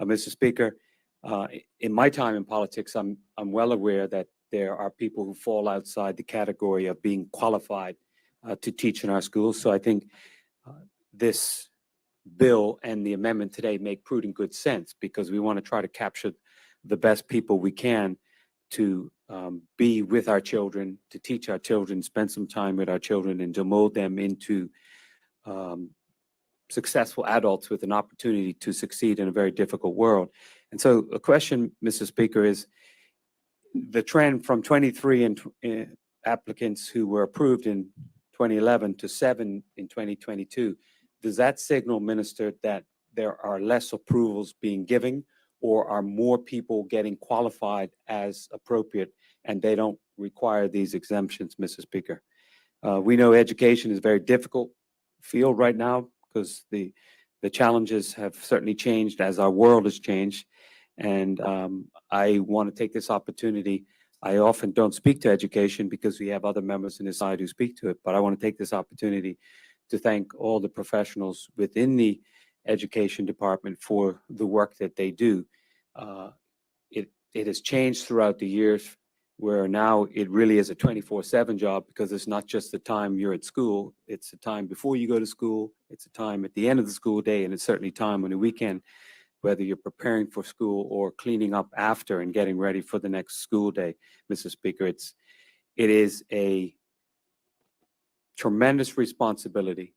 Mr. Speaker, in my time in politics, I'm well aware that there are people who fall outside the category of being qualified to teach in our schools. So I think this bill and the amendment today make prudent good sense because we want to try to capture the best people we can to be with our children, to teach our children, spend some time with our children, and to mold them into successful adults with an opportunity to succeed in a very difficult world. And so a question, Mr. Speaker, is the trend from 23 applicants who were approved in 2011 to 7 in 2022. Does that signal, Minister, that there are less approvals being given, or are more people getting qualified as appropriate and they don't require these exemptions, Mr. Speaker? We know education is a very difficult field right now because the challenges have certainly changed as our world has changed. And I want to take this opportunity. I often don't speak to education because we have other members in this side who speak to it, but I want to take this opportunity to thank all the professionals within the education department for the work that they do. It has changed throughout the years where now it really is a 24/7 job because it's not just the time you're at school, it's the time before you go to school, it's the time at the end of the school day, and it's certainly time on the weekend, whether you're preparing for school or cleaning up after and getting ready for the next school day. Mr. Speaker, it is a tremendous responsibility.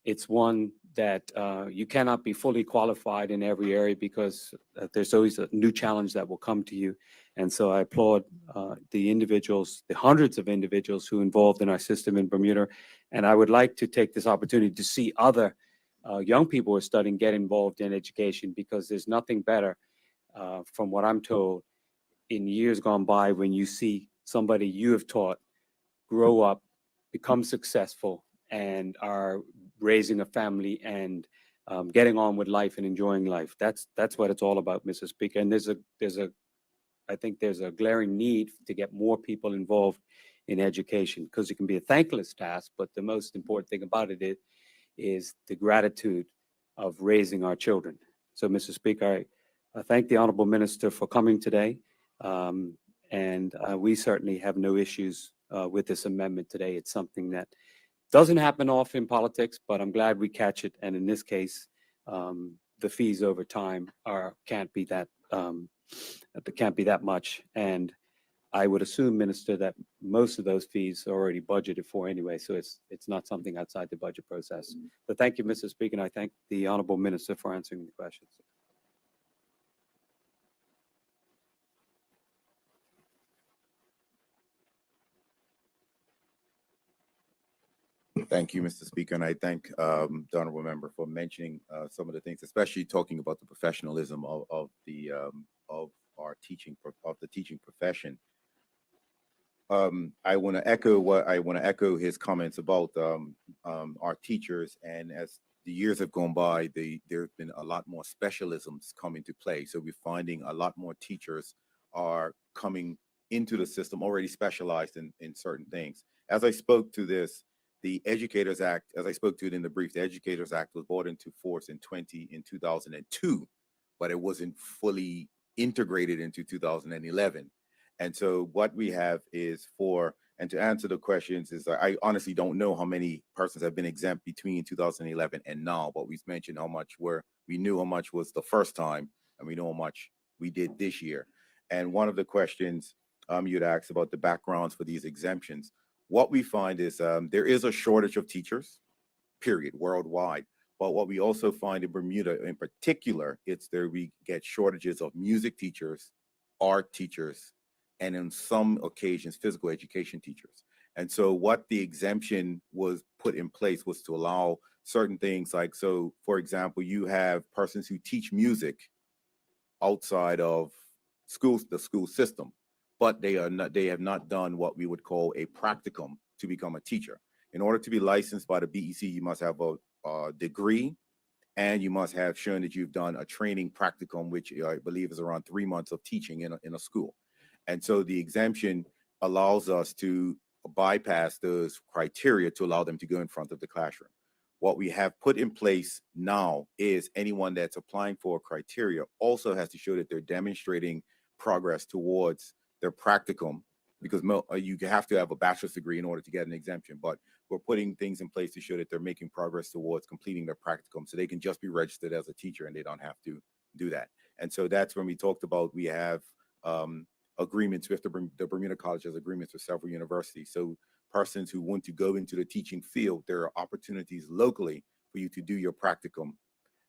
It's one that you cannot be fully qualified in every area because there's always a new challenge that will come to you. And so I applaud the individuals, the hundreds of individuals who involved in our system in Bermuda. And I would like to take this opportunity to see other young people who are studying get involved in education, because there's nothing better, from what I'm told, in years gone by when you see somebody you have taught grow up, become successful, and are raising a family and getting on with life and enjoying life. That's what it's all about, Mr. Speaker. And I think there's a glaring need to get more people involved in education, because it can be a thankless task, but the most important thing about it is the gratitude of raising our children. So, Mr. Speaker, I thank the Honorable Minister for coming today. And we certainly have no issues with this amendment today. It's something that doesn't happen often in politics, but I'm glad we catch it. And in this case, the fees over time can't be that much. And I would assume, Minister, that most of those fees are already budgeted for anyway, so it's not something outside the budget process. But thank you, Mr. Speaker, and I thank the Honorable Minister for answering the questions. Thank you, Mr. Speaker, and I thank the honorable member for mentioning some of the things, especially talking about the professionalism of the teaching profession. I want to echo his comments about our teachers, and as the years have gone by, there have been a lot more specialisms come into play. So we're finding a lot more teachers are coming into the system already specialized in certain things. As I spoke to this, the Educators Act, as I spoke to it in the brief, the Educators Act was brought into force in 2002, but it wasn't fully integrated into 2011. And so what we have is and to answer the questions is, I honestly don't know how many persons have been exempt between 2011 and now, but we've mentioned how much we knew how much was the first time, and we know how much we did this year. And one of the questions you'd asked about the backgrounds for these exemptions, what we find is there is a shortage of teachers, period, worldwide. But what we also find in Bermuda in particular, we get shortages of music teachers, art teachers, and in some occasions, physical education teachers. And so what the exemption was put in place was to allow certain things like, so for example, you have persons who teach music outside of the school system, but they have not done what we would call a practicum to become a teacher. In order to be licensed by the BEC, you must have a degree, and you must have shown that you've done a training practicum, which I believe is around 3 months of teaching in a school. And so the exemption allows us to bypass those criteria to allow them to go in front of the classroom. What we have put in place now is anyone that's applying for a criteria also has to show that they're demonstrating progress towards their practicum, because you have to have a bachelor's degree in order to get an exemption, but we're putting things in place to show that they're making progress towards completing their practicum, so they can just be registered as a teacher and they don't have to do that. And so that's when we talked about, we have agreements with the Bermuda College has agreements with several universities. So persons who want to go into the teaching field, there are opportunities locally for you to do your practicum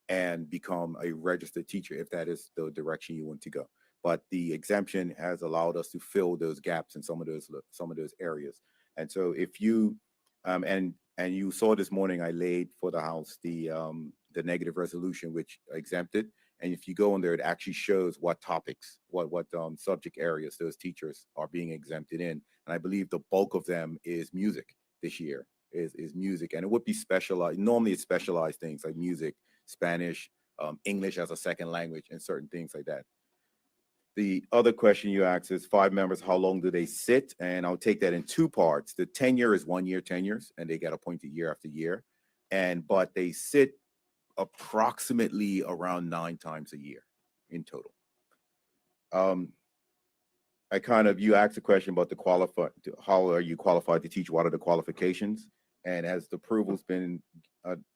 and become a registered teacher if that is the direction you want to go. But the exemption has allowed us to fill those gaps in some of those areas. And so if you and you saw this morning, I laid for the House the negative resolution which exempted. And if you go in there, it actually shows what topics, what subject areas those teachers are being exempted in. And I believe the bulk of them is music this year, is music. And it would be specialized. Normally it's specialized things like music, Spanish, English as a second language, and certain things like that. The other question you asked is 5 members, how long do they sit? And I'll take that in 2 parts. The tenure is 1 year tenures, and they get appointed year after year. But they sit approximately around 9 times a year in total. You asked a question about how are you qualified to teach? What are the qualifications? And has the approvals been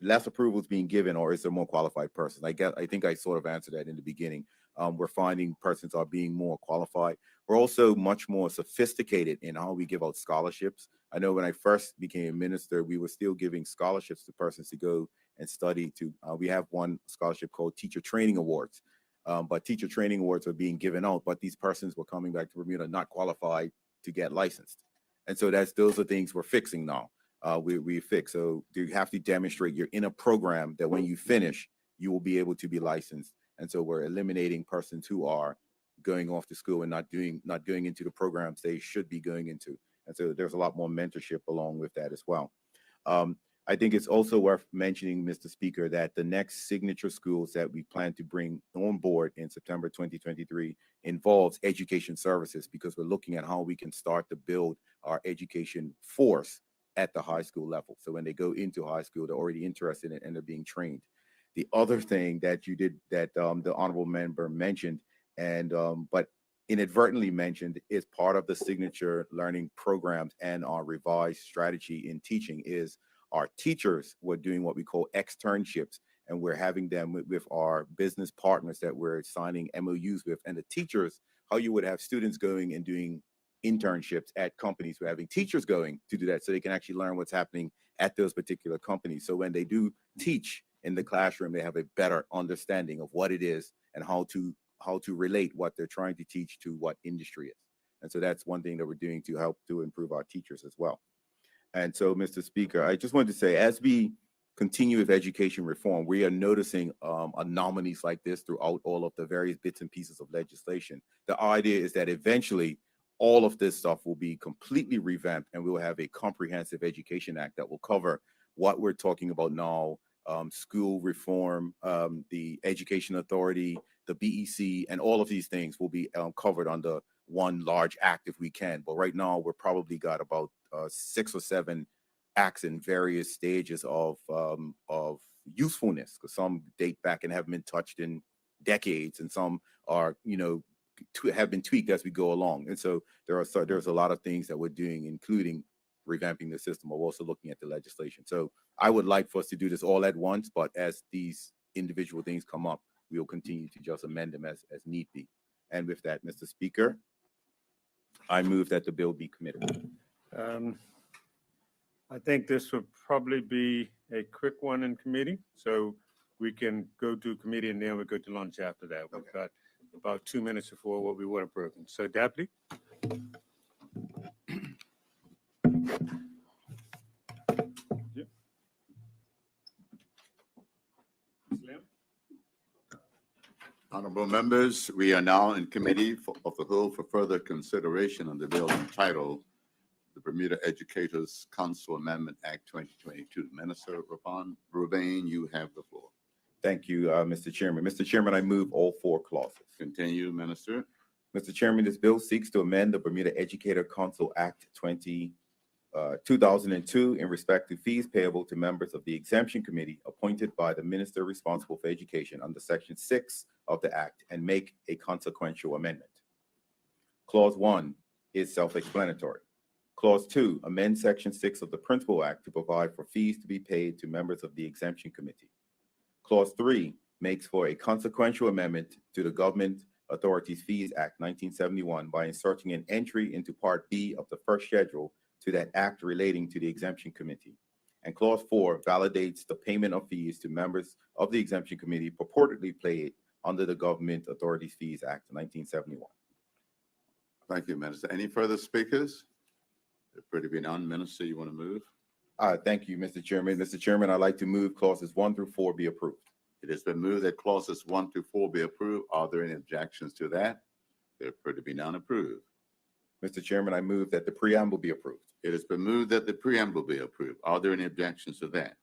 less approvals being given, or is there more qualified persons? I think I sort of answered that in the beginning. We're finding persons are being more qualified. We're also much more sophisticated in how we give out scholarships. I know when I first became a minister, we were still giving scholarships to persons to go and study to, we have one scholarship called Teacher Training Awards. But teacher training awards are being given out, but these persons were coming back to Bermuda not qualified to get licensed. And so those are things we're fixing now. We fix. So you have to demonstrate you're in a program that when you finish, you will be able to be licensed. And so we're eliminating persons who are going off to school and not going into the programs they should be going into. And so there's a lot more mentorship along with that as well. I think it's also worth mentioning, Mr. Speaker, that the next signature schools that we plan to bring on board in September 2023 involves education services, because we're looking at how we can start to build our education force at the high school level. So when they go into high school, they're already interested in it and they're being trained. The other thing that you did, that the honorable member mentioned, and but inadvertently mentioned, is part of the signature learning programs and our revised strategy in teaching is our teachers were doing what we call externships, and we're having them with our business partners that we're signing MOUs with. And the teachers, how you would have students going and doing internships at companies, we're having teachers going to do that so they can actually learn what's happening at those particular companies. So when they do teach in the classroom, they have a better understanding of what it is and how to relate what they're trying to teach to what industry is. And so that's one thing that we're doing to help to improve our teachers as well. And so, Mr. Speaker, I just wanted to say, as we continue with education reform, we are noticing anomalies like this throughout all of the various bits and pieces of legislation. The idea is that eventually all of this stuff will be completely revamped, and we will have a comprehensive education act that will cover what we're talking about now, school reform, the Education Authority, the BEC, and all of these things will be covered under one large act if we can. But right now, we're probably got about 6 or 7 acts in various stages of usefulness, because some date back and haven't been touched in decades, and some are, have been tweaked as we go along. And so there's a lot of things that we're doing, including revamping the system. We're also looking at the legislation. So I would like for us to do this all at once, but as these individual things come up, we will continue to just amend them as need be. And with that, Mr. Speaker, I move that the bill be committed. I think this would probably be a quick one in committee, so we can go to committee and then we'll go to lunch after that. We've got about 2 minutes before what we want to approve. So, Deputy. Honorable members, we are now in committee of the whole for further consideration on the bill entitled the Bermuda Educators Council Amendment Act 2022. Minister Rubain, you have the floor. Thank you, Mr. Chairman. Mr. Chairman, I move all 4 clauses. Continue, Minister. Mr. Chairman, this bill seeks to amend the Bermuda Educator Council Act 2002 in respect to fees payable to members of the exemption committee appointed by the minister responsible for education under Section 6 of the Act, and make a consequential amendment. Clause 1 is self-explanatory. Clause 2 amends Section 6 of the Principal Act to provide for fees to be paid to members of the exemption committee. Clause 3 makes for a consequential amendment to the Government Authorities Fees Act 1971 by inserting an entry into Part B of the first schedule to that act relating to the exemption committee. And Clause 4 validates the payment of fees to members of the exemption committee purportedly paid under the Government Authorities Fees Act 1971. Thank you, Minister. Any further speakers? There appear to be none. Minister, you want to move? Thank you, Mr. Chairman. Mr. Chairman, I'd like to move clauses 1 through 4 be approved. It has been moved that clauses 1 through 4 be approved. Are there any objections to that? There appear to be none. Approved. Mr. Chairman, I move that the preamble be approved. It has been moved that the preamble be approved. Are there any objections to that?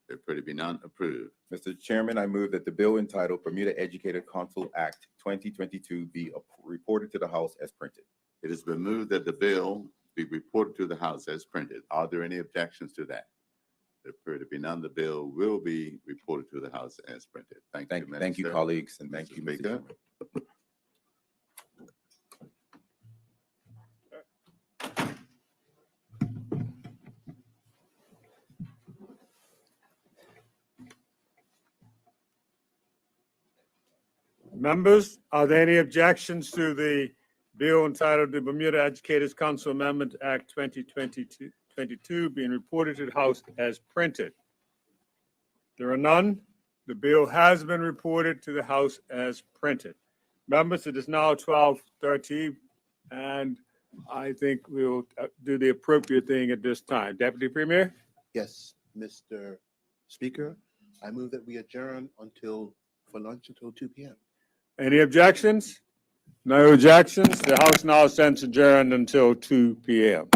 There appear to be none. Approved. Mr. Chairman, I move that the bill entitled Bermuda Educator Council Act 2022 be reported to the House as printed. It has been moved that the bill be reported to the House as printed. Are there any objections to that? There appear to be none. The bill will be reported to the House as printed. Thank you, Minister. Thank you, colleagues, and thank you, Mr. Speaker. Chairman. Members, are there any objections to the bill entitled the Bermuda Educators Council Amendment Act 2022 being reported to the House as printed? There are none. The bill has been reported to the House as printed. Members, it is now 12:30, and I think we'll do the appropriate thing at this time. Deputy Premier? Yes, Mr. Speaker, I move that we adjourn for lunch until 2 p.m. Any objections? No objections. The House now stands adjourned until 2 p.m.